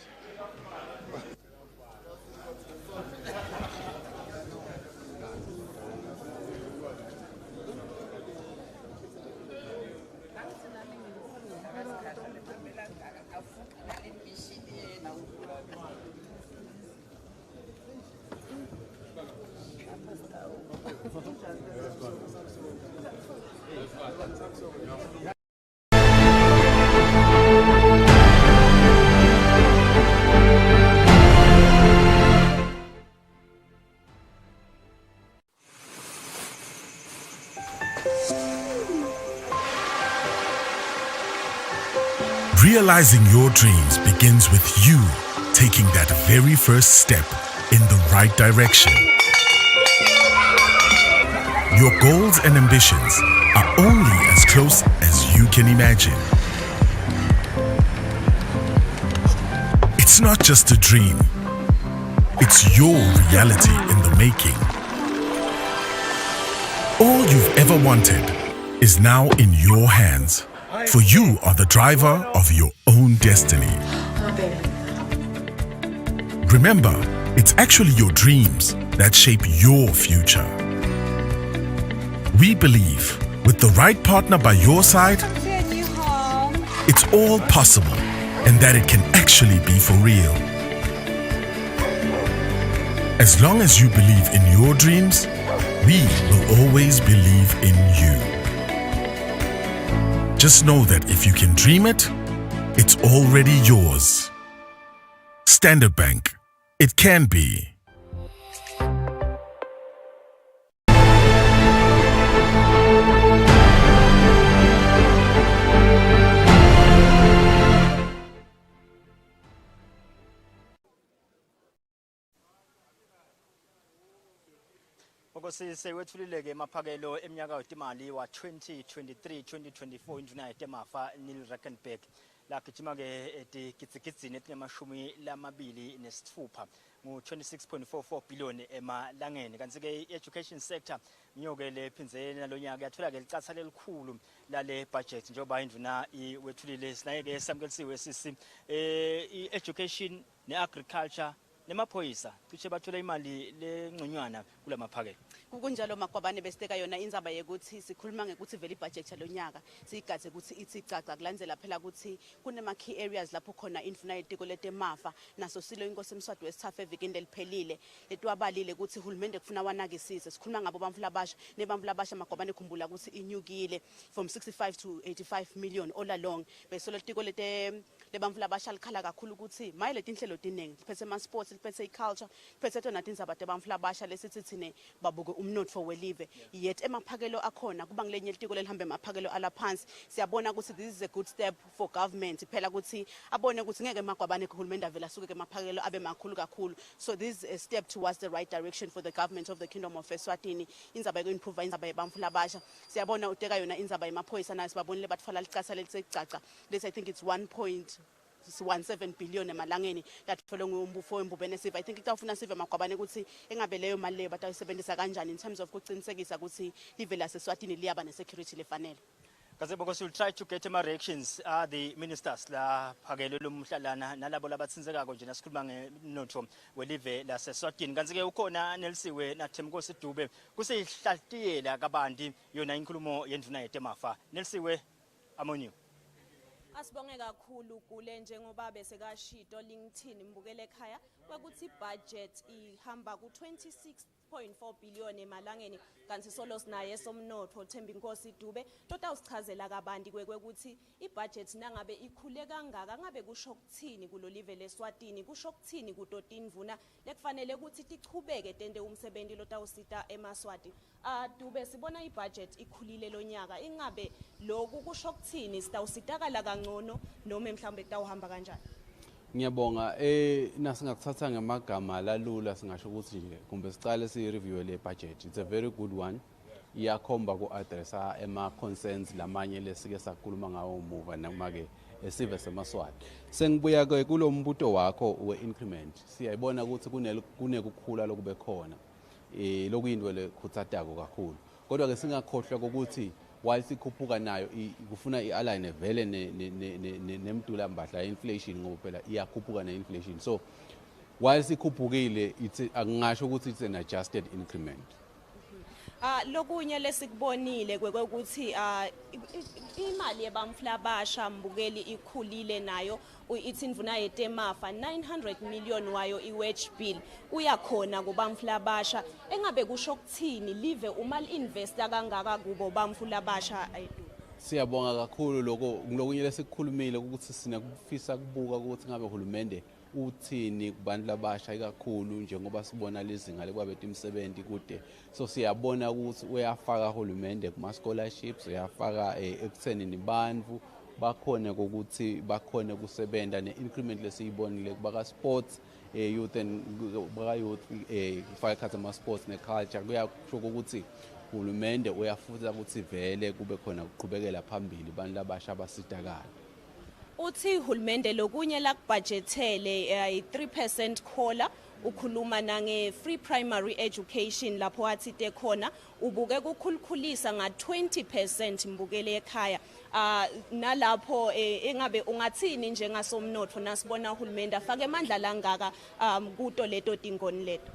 Realizing your dreams begins with you taking that very first step in the right direction. Your goals and ambitions are only as close as you can imagine. It's not just a dream, it's your reality in the making. All you've ever wanted is now in your hands. For you are the driver of your own destiny. Remember, it's actually your dreams that shape your future. We believe with the right partner by your side, it's all possible and that it can actually be for real. As long as you believe in your dreams, we will always believe in you. Just know that if you can dream it, it's already yours. Standard Bank. It can be. Sewethulile ke maphakelo eminyaka wetimali wa 2023-2024 induna yetemafa Neal Rijkenberg lagijima ke etikitsikitsini etingamashumi lamabili nesithupha ngu-26.44 billion emalangeni. Kanti ke education sector ngiyoke lephindze nalonyaka yathola ke licatha lelikhulu lale budget njengoba induna iwethulile sinaye ke samkelisiwe sisi education ne-agriculture nemaphoyisa cishe bathola imali lenconywana kula maphakelo. Kunjalo makwabane besiteka yona indzaba yekuthi sikhuluma ngekuthi vele ibudget yalonyaka siyigadze ukuthi ithi caca kulandzela phela ukuthi kunema key areas lapho khona induna yetiko letemafa naso silo inkosi eMswati wesithathu evikini eliphelile letwabalile ukuthi uhulumende kufuna wanakisise. Sikhuluma ngabo bamfula abasha nebamfula abasha makwabane khumbula ukuthi inyukile from 65 to 85 million all along besolo tiko lebantfu labasha likhala kakhulu ukuthi maye letinhlelo tiningi liphethe ama-sports liphethe i-culture liphethe tona tindzaba tebantfu labasha lesithi thine babuke umnotfo welive yet emaphakelo akhona kuba ngilenye litiko lelihambe emaphakelo alaphansi siyabona ukuthi this is a good step for government phela ukuthi abone ukuthi ngeke magwabane kuhulumende avela asuke ke emaphakelo abe makhulu kakhulu so this is a step towards the right direction for the government of the Kingdom of Eswatini indzaba yoku-improve indzaba yebantfu labasha siyabona uteka yona indzaba yemaphoyisa nayo sibabonile batfala licasa lelisecaca lesi I think it's 1.17 billion emalangeni yatfolwe ngumbufo wembubene sive I think itawufuna sive magwabane ukuthi engabe leyo mali leyo batayisebenzisa kanjani in terms of kucinisekisa ukuthi live laseSwatini liyaba ne-security lefanele. Because we'll try to get more reactions the ministers la phakelo lomhlalana nalabo labatsinzekako nje nasikhuluma ngenotho welive laseSwatini kanti ke ukhona Nelsiwe naThemkosi Dube kusehlaltiyela kabanti yona inkulumo yenduna yetemafa Nelsiwe amonyo Asibonge kakhulu kule njengoba bese kashito LinkedIn mbukele ekhaya kwekuthi budget ihamba ku 26.4 billion emalangeni kanti solo sinaye somnotho Thembinkosi Dube tota usichazela kabanti kwekuthi ibudget nangabe ikhule kangaka ngabe kusho kuthini kulo live leSwatini kusho kuthini kutotinvuna lekufanele ukuthi tichubeke tende umsebenzi lotawusita emaswati Dube sibona ibudget ikhulile lonyaka ingabe lokhu kusho kuthini sitawusitakala kangcono noma mhlambe kutawuhamba kanjani Ngiyabonga nasingakuthatha ngamagama lalula singasho ukuthi nje kumbe sicale si-review le budget it's a very good one iyakhomba ku-addressa ema-concerns lamanye lesike sakhuluma ngawo umuva noma ke esive semaswati sengibuya ke kulo mbuto wakho we-increment siyayibona ukuthi kunekukhula lokube khona lokuyindwe lekhutsatako kakhulu kodwa ke singakhohlwa ukuthi while sikhuphuka nayo kufuna i-align vele nemdula mbahla inflation ngoba phela iyakhuphuka ne-inflation so while sikhuphukile akungasho ukuthi it's an adjusted increment lokunye lesikubonile kwekuthi imali yebantfu labasha mbukeli ikhulile nayo ithi indvuna yetemafa 900 million wayo i-wage bill uyakhona kubantfu labasha engabe kusho kuthini live uma li-investa kangaka kubo bantfu labasha siyabonga kakhulu lokunye lesikukhulumile ukuthi sinakufisa kubuka ukuthi ngabe uhulumende uthini kubantu labasha ikakhulu njengoba sibona lezinga lekwabetha imisebenzi kude so siyabona ukuthi uyafaka uhulumende kuma scholarships uyafaka ekutheni nibantfu bakhona ukuthi bakhona kusebenta ne-increment lesiyibonile kubaka sports youth and baka youth faka khatha ama sports ne culture kuyasho ukuthi uhulumende uyafuza ukuthi vele kube khona ukuqhubekela phambili abantu labasha abasitakala uthi hulumende lokunye lakubudgetele i-3% khola ukhuluma nange free primary education lapho athite khona ubuke kukhulukhulisa nga 20% mbukele ekhaya nalapho engabe ungathini njengasomnotho nasibona uhulumende afake amandla langaka kuto leto tingoni leto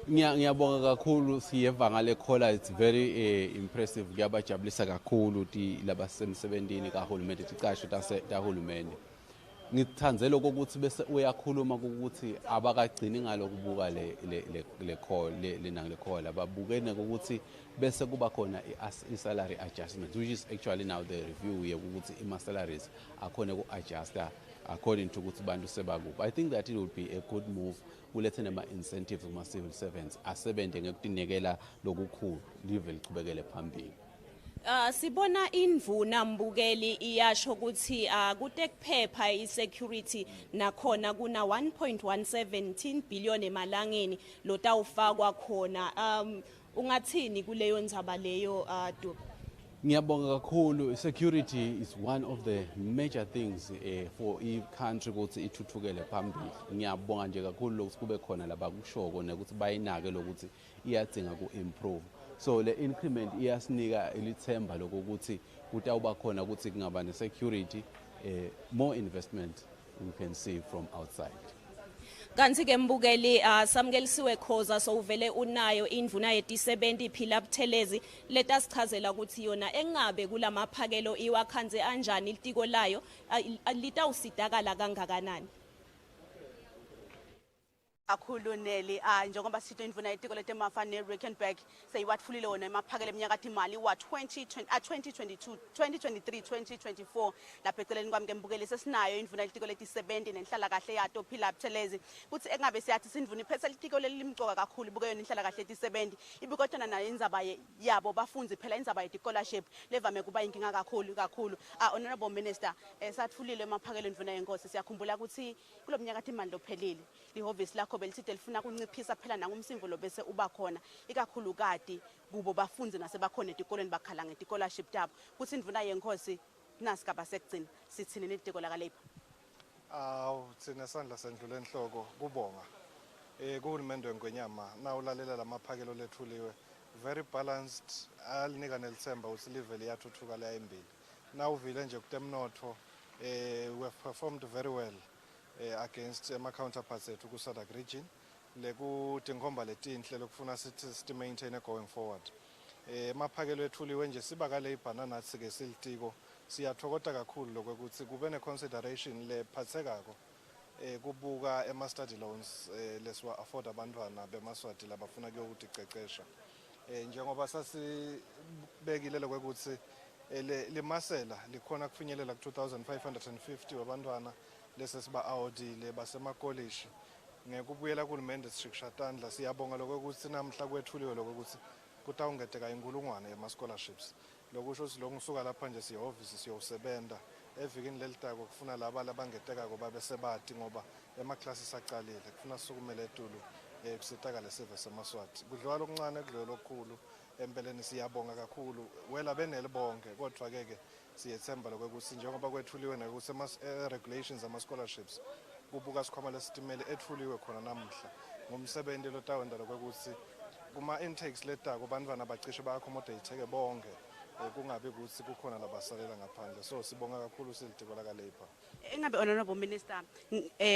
ngiyabonga kakhulu siyeva ngale khola it's very impressive kuyabajabulisa kakhulu ti labasemsebenzini kahulumende ticasho tahulumende ngithandzela ukuthi bese uyakhuluma ukuthi abakagcini ngalokubuka le call le khola babukene ukuthi bese kuba khona i-salary adjustment which is actually now the review ukuthi ima-salaries akhona ku-adjusta according to ukuthi bantu sebakubo I think that it would be a good move kulethe nama-incentives kuma-civil servants asebente ngekutinekela lokukhulu live lichubekele phambili sibona indvuna mbukeli iyasho ukuthi kutekuphepha i-security nakhona kuna 1.117 billion emalangeni lotawufakwa khona ungathini kuleyo ndzaba leyo Dube ngiyabonga kakhulu security is one of the major things for i-country ukuthi ithuthukele phambili ngiyabonga nje kakhulu lokuthi kube khona labakushoko nokuthi bayinake lokuthi iyadzinga ku-improve so le increment iyasinika ilithemba lokuthi kutawuba khona ukuthi kungaba ne-security more investment we can see from outside kanti ke mbukeli samkelisiwe khoza so uvele unayo indvuna yetisebenzi phila Buthelezi leta sichazela ukuthi yona engabe kulamaphakelo iwakhanze anjani litiko layo litawusitakala kangakanani kakhulu Neal njengoba sitho indvuna itiko letemafa neRijkenberg seyiwatfulile wona emaphakela eminyaka imali wa 2022 2023 2024 lapha eceleni kwami ngembukeli sesinayo indvuna itiko leti-70 nenhlala kahle yato Phila Buthelezi kuthi engabe siyathi sindvuna iphetse litiko lelimcoka kakhulu ibuke yona inhlala kahle leti-70 ibukotana nayo indzaba yabo bafunzi phela indzaba ye-scholarship levame kuba inkinga kakhulu honorable minister satfulile emaphakela indvuna yenkosi siyakhumbula ukuthi kulomnyaka imali lophelile lihhovisi lakho belithide lifuna kunciphisa phela nangumsimvo lo bese uba khona ikakhulu kati kubo bafunzi nasebakhona etikoleni bakhala nge-scholarship tabo kuthi indvuna yenkosi nasigaba sekugcina sithini netiko lakalapha thina sandla sendlule enhloko kubonga kuhulumende weNgwenyama nawulalela lamaphakelo lethuliwe very balanced alinika nelithemba ukuthi live liyathuthuka leyayimbili nawuvile nje kutemnotho we have performed very well against ama-counterparts ethu ku-SADC region lekutinkhomba letinhle lokufuna sithi maintain going forward emaphakelo ethuliwe nje sibakale ibhana nathi-ke silitiko siyathokota kakhulu lokwekuthi kube ne-consideration lephathekako kubuka ema-study loans lesiwa-afford abantwana bemaswati labafuna kuyokuthi cecesha njengoba sasibekile lokwekuthi limasela likhona kufinyelela ku-2550 wabantwana lese siba awardile basemakolishi ngekubuyela kuhulumende sishikshatandla siyabonga lokuthi namhla kwethuliwe lokuthi kutawungeteka inkulungwane yama-scholarships lokusho ukuthi lokusuka lapha nje siyehhovisi siyosebenta evikini lelitako kufuna laba labangetekako babe sebati ngoba emaklasi sacalile kufuna sisukumele etulu kusitakale sive semaswati kudliwa lokuncane kudliwa lokukhulu empeleni siyabonga kakhulu wela benele bonke kodwa-ke siyethemba lokuthi njengoba kwethuliwe nokuthi regulations ama-scholarships kubuka sikhwama lesitimele ethuliwe khona namuhla ngomsebenzi lotawenda lokuthi kuma-intakes letako bantwana bacishe ba-accommodate-ke bonke kungabi ukuthi kukhona labasalela ngaphandle so sibonga kakhulu silitiko lakalapha engabe honorable minister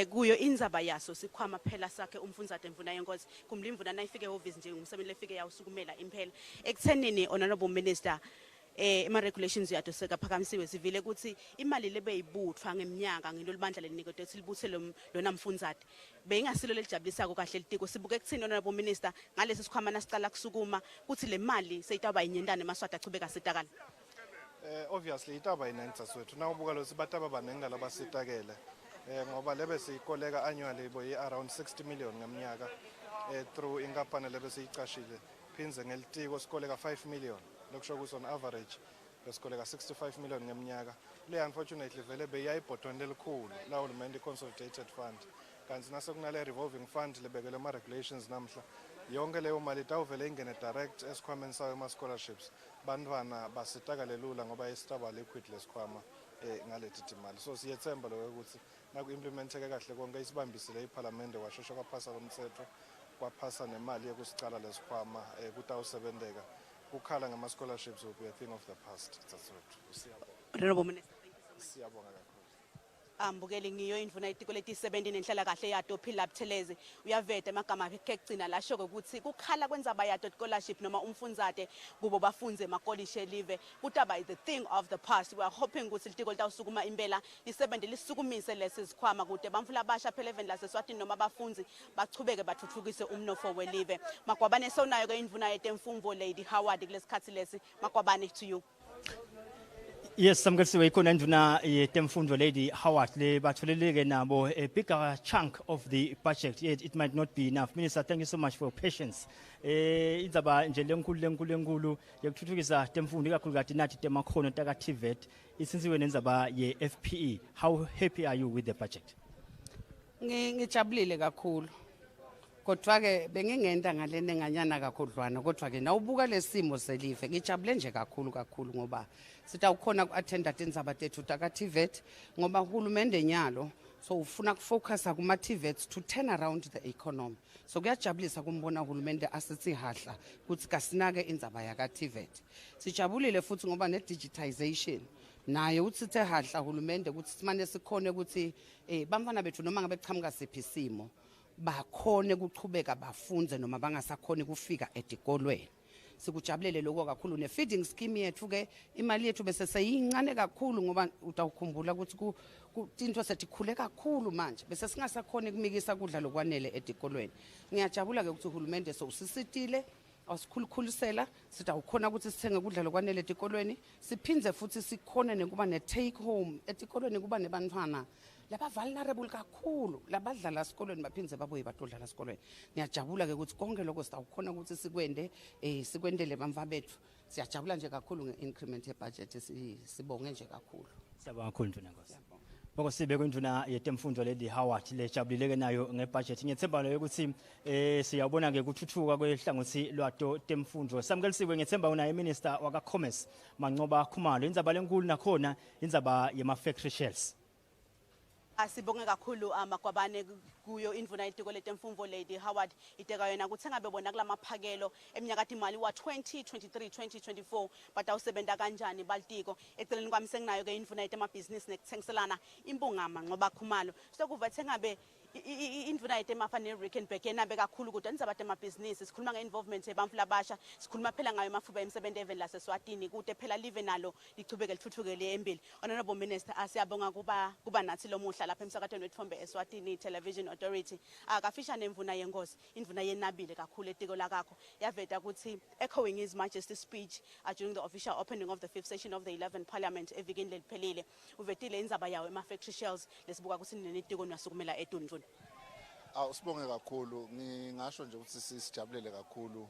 kuyo indzaba yaso sikhwama phela sakhe umfundzate mvuna yenkosi kumlimvuna nayifike ehhovisi nje umsebenzi lefike yawusukumela impela ekuthenini honorable minister ema-regulations yato sekaphakamisiwe sivile ukuthi imali lebeyibutfwa ngeminyaka ngilo libandla lenikode ethi libuthe lona mfundzate beyingasilo lelijabulisako kahle litiko sibuke kuthini honorable minister ngalesi sikhwama nasicala kusukuma kuthi le mali seyitawuba yinyendane emaswati achubeka sitakala obviously itaba yinenza swethu nawubuka lo sibataba banenga labasitakele ngoba lebe siyikoleka annually boyi around 60 million ngeminyaka through inkampani lebe siyicashile phinze ngelitiko sikoleka 5 million lokusho ukuthi on average besikoleka 65 million ngeminyaka le unfortunately vele beyayibhodweni lelikhulu la hulumende consolidated fund kanti nasekunale revolving fund lebekele ama-regulations namhla yonke leyo mali itawuvele ingene direct esikhwameni sayo ama-scholarships bantwana basitakale lula ngoba isitaba liquid lesikhwama ngaleti timali so siyethemba lokho ukuthi naku-implementeke kahle konke isibambisile iphalamende kwashesha kwaphasa komthetho kwaphasa nemali yokusicala lesikhwama kutawusebenteka kukhala ngama-scholarships will be a thing of the past honorable minister siyabonga kakhulu ambukeli ngiyo indvuna itiko leti-70 nenhlala kahle yato Phila Buthelezi uyaveta emagama akhe ekugcina lasho ukuthi kukhala kwendzaba yato scholarship noma umfundzate kubo bafunze emakolishi elive kutaba the thing of the past we are hoping ukuthi litiko litawusukuma impela li-70 lisukumise lesi sikhwama kude bamfula abasha phela even laseswatini noma abafunzi bachubeke bathuthukise umnotfo welive Magwabane sewunayo-ke indvuna yetemfumvo Lady Howard kulesikhathi lesi Magwabane to you Yes, samkelisiwe ikhona induna yetemfundo Lady Howard le batholeleke nabo a bigger chunk of the budget yet it might not be enough. Minister, thank you so much for your patience. Indzaba nje lenkulu yekuthuthukisa temfundo ikakhulukazi nathi temakhono taka TVET isinsiwe nendzaba ye FPE. How happy are you with the budget? Ngijabulile kakhulu. Kodwa ke bengingenda ngalene nganyana kakhudlwana kodwa ke nawubuka lesimo selive ngijabule nje kakhulu ngoba sitawukhona ku-attenda tindzaba tethu taka TVET ngoba uhulumende nyalo so ufuna kufocusa kuma TVETs to turn around the economy so kuyajabulisa kumbona uhulumende asithi hadla ukuthi kasinake indzaba yaka TVET sijabulile futhi ngoba ne digitization nayo uthithe hadla uhulumende ukuthi simane sikhone ukuthi bamfana bethu noma ngabe qhamuka siphi simo bakhone kuchubeka bafunze noma bangasakhoni kufika etikolweni sikujabulele lokho kakhulu ne-feeding scheme yethu ke imali yethu bese seyincane kakhulu ngoba utawukhumbula ukuthi into setikhule kakhulu manje bese singasakhona ukumikisa kudla lokwanele edikolweni. Ngiyajabula ke ukuthi uhulumende sowusisitile awusikhulukhulisela sitawukhona ukuthi sithenge kudla lokwanele edikolweni siphindze futhi sikhone nekuba ne-take home edikolweni kuba nebantwana laba vulnerable kakhulu labadlala esikolweni baphindze babuye batodlala esikolweni. Ngiyajabula ke ukuthi konke lokho sitawukhona ukuthi sikwendele bamva bethu. Siyajabula nje kakhulu nge-increment ye-budget sibonge nje kakhulu. Siyabonga kakhulu Nduna Nkosi. Boko sibe kwinduna yetemfundo Lady Howard lejabulileke nayo ngebudget. Ngiyethemba lo ukuthi siyabona ke ukuthuthuka kwehlangothi lwato temfundo. Samkelisiwe ngiyethemba unaye minister waka commerce Mancoba Khumalo. Indzaba lenkulu nakhona indzaba yema factory shells. Asibonge kakhulu amakwabane kuyo indvuna yetiko letemfumvo Lady Howard iteka yona kuthe ngabe bona kulamaphakelo eminyakati imali wa 2023 2024 batawusebenta kanjani baltiko eceleni kwami senginayo ke indvuna yetemabhizinisi nekuthengiselana imbungama Mancoba Khumalo sokuvethe ngabe indvuna yetemafa ne-Rijkenberg yenabe kakhulu kodwa indzaba temabhizinisi sikhuluma nge-involvement yebantfu labasha sikhuluma phela ngayo amathuba emsebenzi even laseswatini kude phela live nalo lichubeke lithuthukele embili. Honorable Minister asiyabonga kuba nathi lo muhla lapha emsakatweni wetfombe Eswatini Television Authority akafisha nemvuna yenkosi indvuna yenabile kakhulu etiko lakakho yaveta ukuthi echoing his majesty's speech during the official opening of the 5th session of the 11th parliament evikini leliphelile uvetile indzaba yawo ema-factory shells lesibuka ukuthi nenetiko nasukumela etundvuna. Sibonge kakhulu ngingasho nje ukuthi sisijabulele kakhulu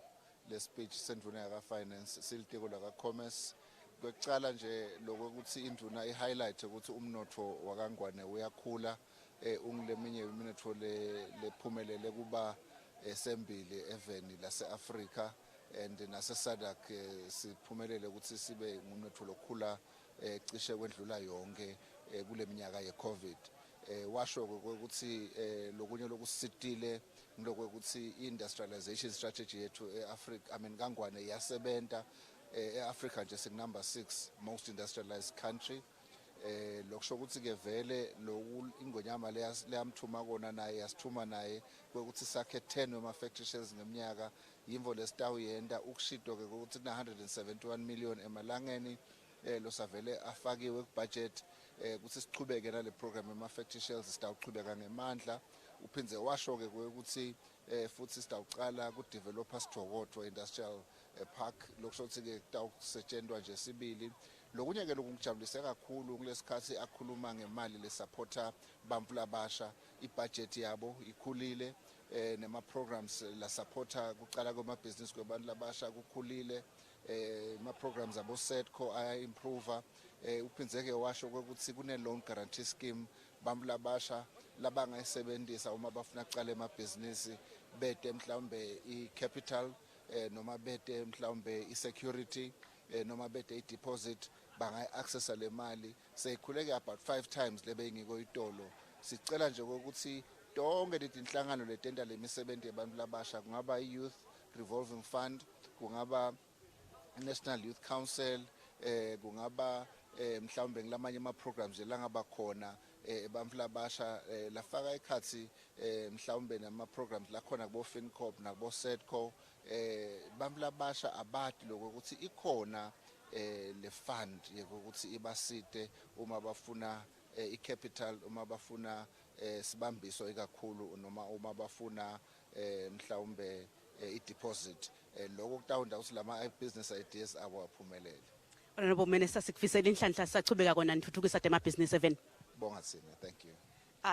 le speech sendvuna yaka finance silitiko laka commerce. Kwecala nje lokuthi indvuna i-highlight ukuthi umnotho wakangwane uyakhula ungileminye iminotho lephumelele kuba sembili eveni lase-Afrika and nase-SADC siphumelele ukuthi sibe ngumnotho lokhula cishe kwendlula yonke kule minyaka ye-COVID. Washo ukuthi lokunye lokusitile ngokuthi industrialization strategy yethu eAfrica kangwane iyasebenta eAfrica nje sinumber 6 most industrialized country lokusho ukuthi ke vele ingonyama leyamthuma kona naye yasithuma naye ukuthi sakhe 10 wema factory shells ngeminyaka yimvo lesitawuyenda ukushidwa ke ukuthi kuna 171 million emalangeni losavele afakiwe kubudget ukuthi sichubeke nale program ema factory shells sitawuchubeka ngemandla uphinze washo ke ukuthi futhi sitawuqala ku developer Sithokothwa industrial park lokusho ukuthi ke kutawusetshenzwa nje sibili lokunye ke lokungijabulise kakhulu kulesikhathi akhuluma ngemali lesupporta bantfu labasha ibudget yabo ikhulile nema programs la supporta kuqala kwamabhizinisi kwabantu labasha kukhulile ma programs abo setco aya improve uphinze ke washo ukuthi kune loan guarantee scheme bantfu labasha labangayisebenzisa uma bafuna uqala emabhizinisi bete mhlawumbe i-capital noma bete mhlawumbe i-security noma bete i-deposit bangayi-accessa le mali seyikhuleke about 5 times lebeyingiko itolo. Sicela nje ukuthi tonke letinhlangano letenta lemisebenzi yabantu labasha kungaba i-youth revolving fund kungaba National Youth Council kungaba mhlawumbe ngilamanye ama-programs langaba khona bantfu labasha lafaka ekhathi mhlawumbe nama-programs lakhona kubo FinCorp nakubo SEDCO bantfu labasha abadi lokuthi ikhona le fund yokuthi ibasite uma bafuna i-capital uma bafuna sibambiso ikakhulu noma uma bafuna mhlawumbe i-deposit lokho kutawunda ukuthi lama business ideas abo aphumelele. Honorable Minister sikufisela inhlanhla sachubeka kona nithuthukisa temabhizinisi even. Bonga sina, thank you.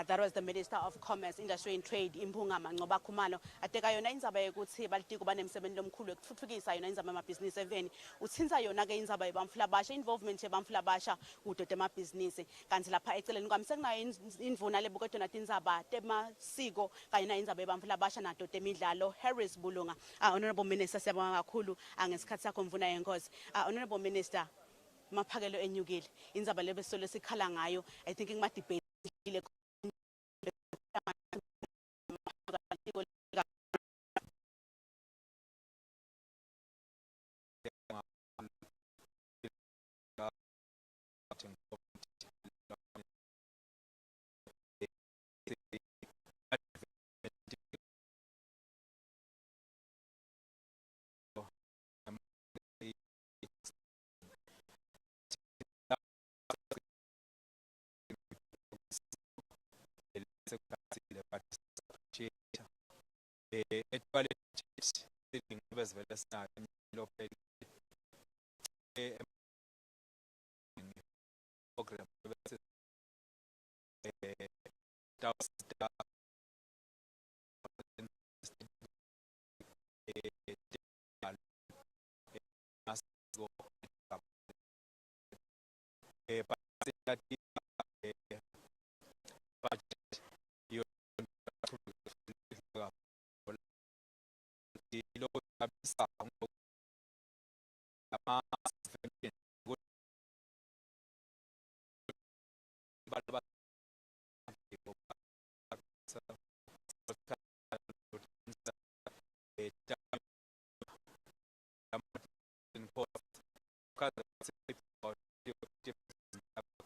That was the Minister of Commerce, Industry and Trade, Imbungama Mancoba Khumalo. Ateka yona indzaba yokuthi balitiko banemsebenzi omkhulu ekuthuthukisa yona indzaba yamabhizinisi eveni. Utsinza yona ke indzaba yebantfu labasha, involvement yebantfu labasha kude temabhizinisi. Kanti lapha eceleni kwami sekunayo indvuna lebuketwe nathi indzaba temasiko kanye na indzaba yebantfu labasha nato temidlalo. Harris Bulunga. Honorable Minister siyabonga kakhulu ngesikhathi sakho mvuna yenkosi. Honorable Minister, maphakelo enyukile. Indzaba lebesole sikhala ngayo. I think ngima debate etwaleni ingqube sivele sinayo lophela program bese dawsta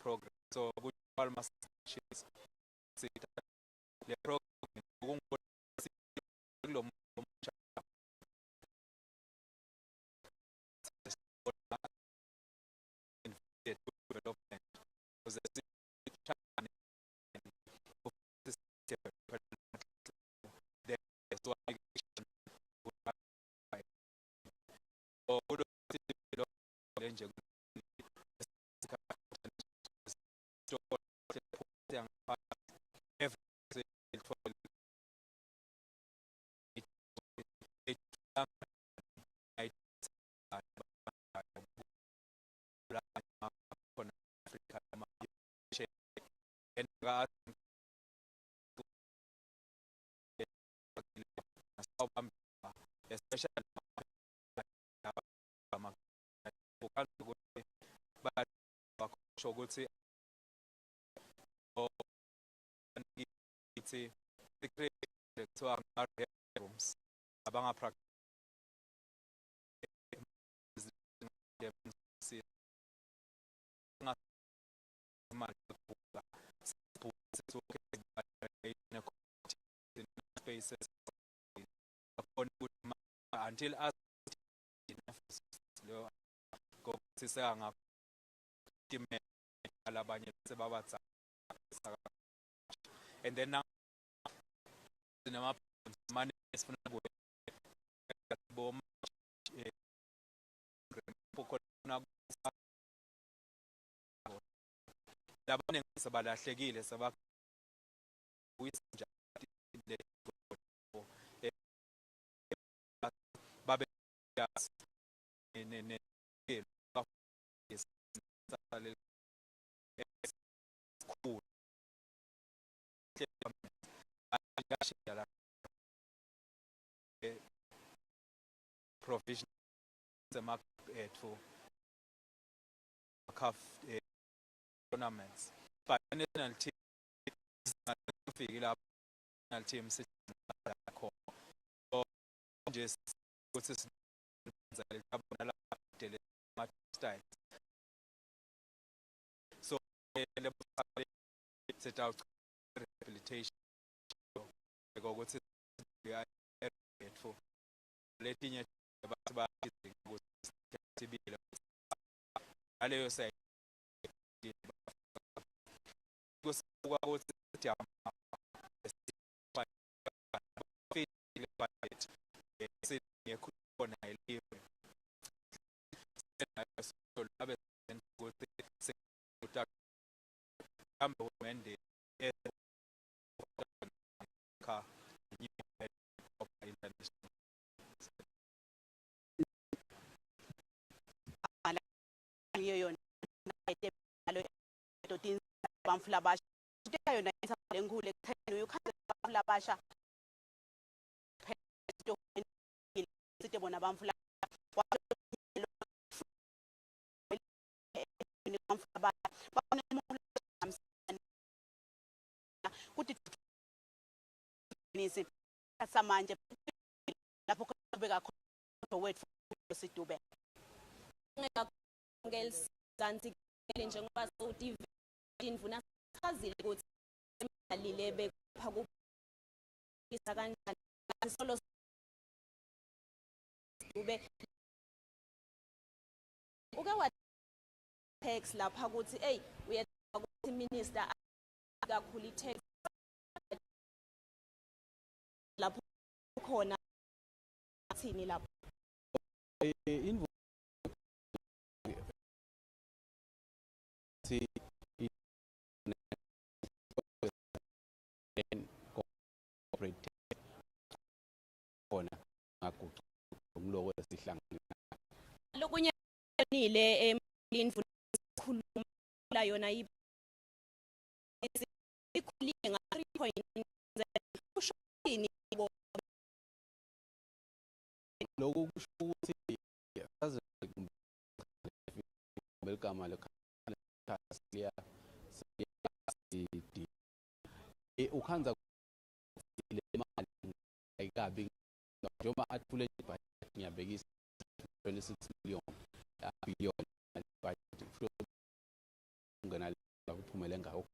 program so which almost the program development because especially ukuthi ithi kuthiwa rooms abanga spaces until us sisanga alabanye sebabatsa and then now sinema money esifuna boma labane sabalahlekile saba babe ne cool provision to tournaments but national team national teams just style so set out rehabilitation ukuthi for letinye basibile aleyo side kusuka ukuthi budget sekhona eliwe labe ukuthi kambe wende ka international yona etotin bamfula basha yona enkulu ekhaya ukhanda bamfula basha sithe bona bamfula kuthi nisi samanje lapho kubeka khona wethu sidube ngelisizansi njengoba uTV indvuna chazile ukuthi imali lebe pha kupha kanjani solo ube uke wa tax lapha ukuthi hey uyathi ukuthi minister kakhulu tax lapho khona thini lapho Invoice corporate khona ngaguqa umloko wesihlangano lokunye nile imvula khuluma yona ikhulile nga 3.9 kusho ini lokhu kusho ukuthi aze belgama lekhasiya ukhanza le mali ayikabi njengoba athule ibudget ngiyabekisa 26 million billion budget ungena la kuphumele ngawo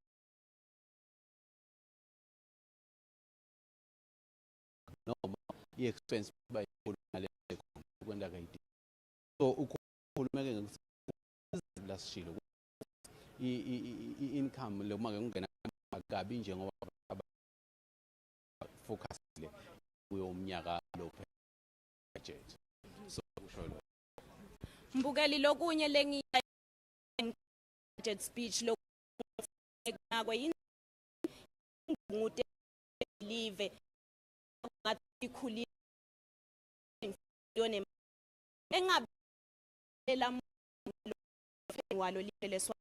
noma i-expense bayikhulu ngale kwenda kayidi so ukhulumeke ngokuthi lasishilo i-income lokuma-ke kungena akabi njengoba focusile kuyo umnyaka lo budget so kusho lo mbukeli lokunye lengiya budget speech lokungakwe ingute live ngathi ikhulile yone engabe walo live leswa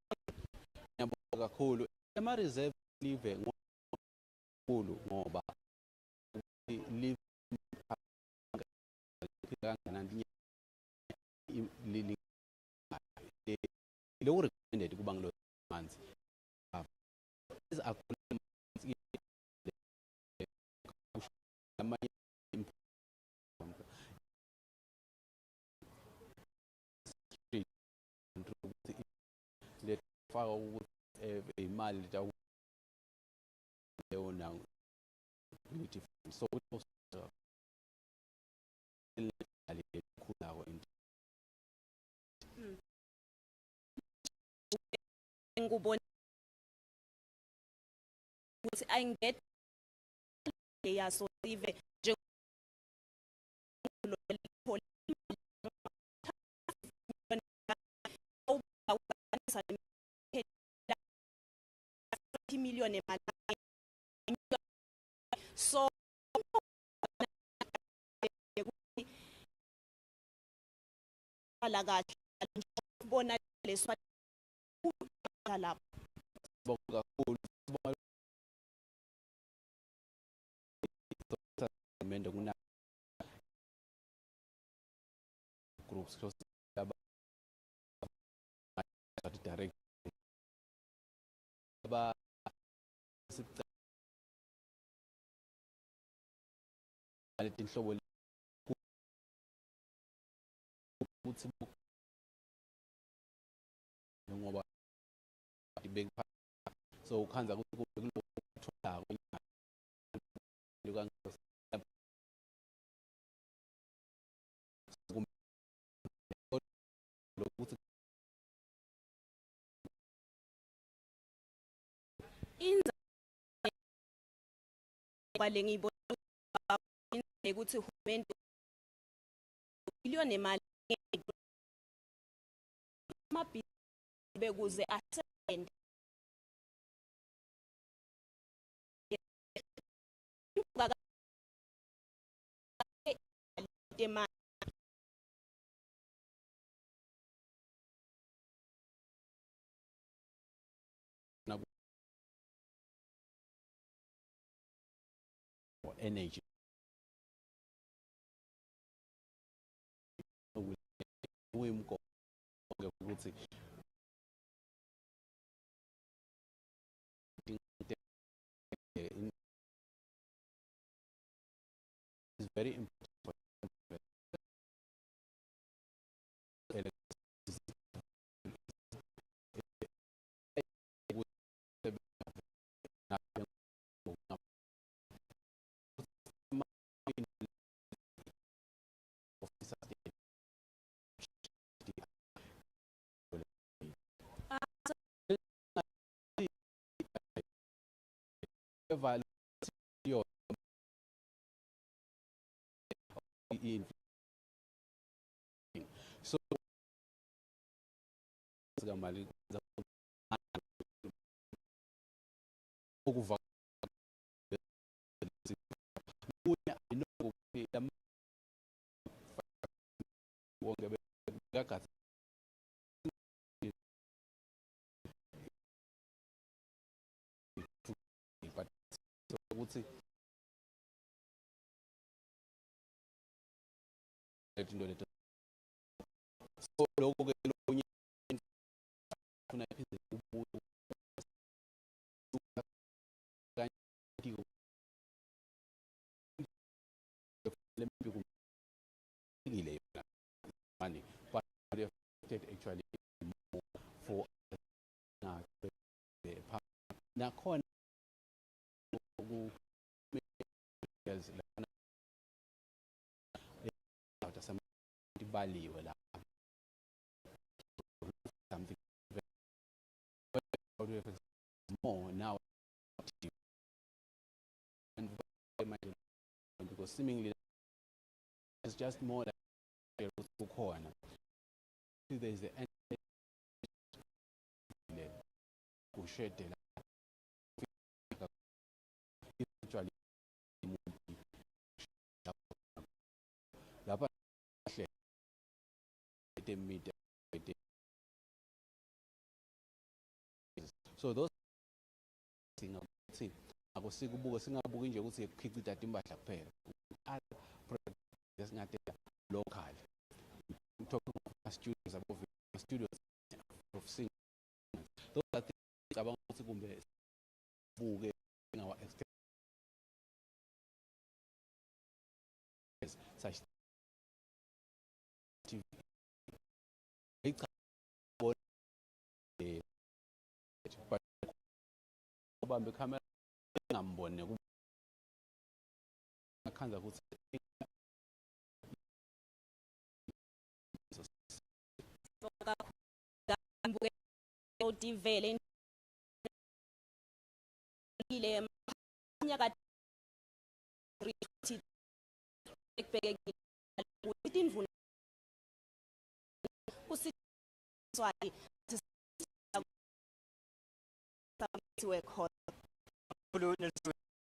ngiyabonga kakhulu ema reserve live ngokukhulu ngoba live kanganani lo recommended kuba ngilo manzi faka ukuthi imali leona so khulawo ngubona ukuthi ayinget yaso live nje million emali so ala kahle bona leswa lapho bonga kakhulu mende kuna groups close aba direct aba letinhlobo ukuthi ngoba ibeka so ukhanza ukuthi kulokuthola lokuthi inza kwale ngibona ukuthi uhulumeni billion emali amabhizinisi bekuze asende energy ukuthi is very important so ngamali ukuva wonke bekagazi but ukuthi into lethu so lokho ke lonye funa iphinde ubuye kanti ngile money but they affected actually more for nakhona baliwe la something more now and because seemingly it's just more like corner there is the kushedela actually lapha so those things akusikubuka singabuki nje ukuthi kukhicita impahla kuphela esingatela local talking of studios above studios of singing those are things abanga ukuthi kumbe buke ngawa such TV ubambe camera ngambone akhanza ukuthi divele ile nyaka 3 ekubhekekile ukuthi indvuna kusizwayo siwe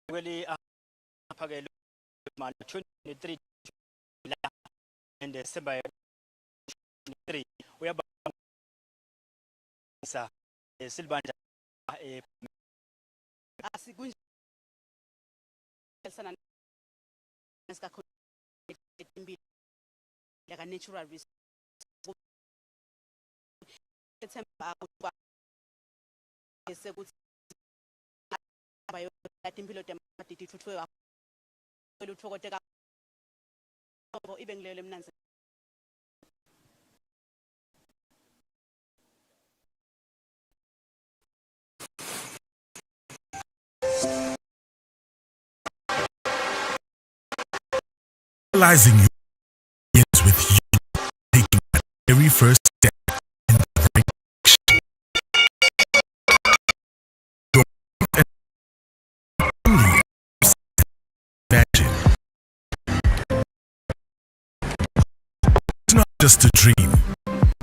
kweli aphakelo manje 23 la and December 3 uyaba sa silibanja asikunje sana ngesikhathi impilo like a natural resource ethemba ukwa esekuthi bayo impilo dematiti futhwe kakhulu uthokote kakhulu ibe ngilele mnanzi Realizing you begins with you taking that very first step in the right direction. Only imagine. It's not just a dream.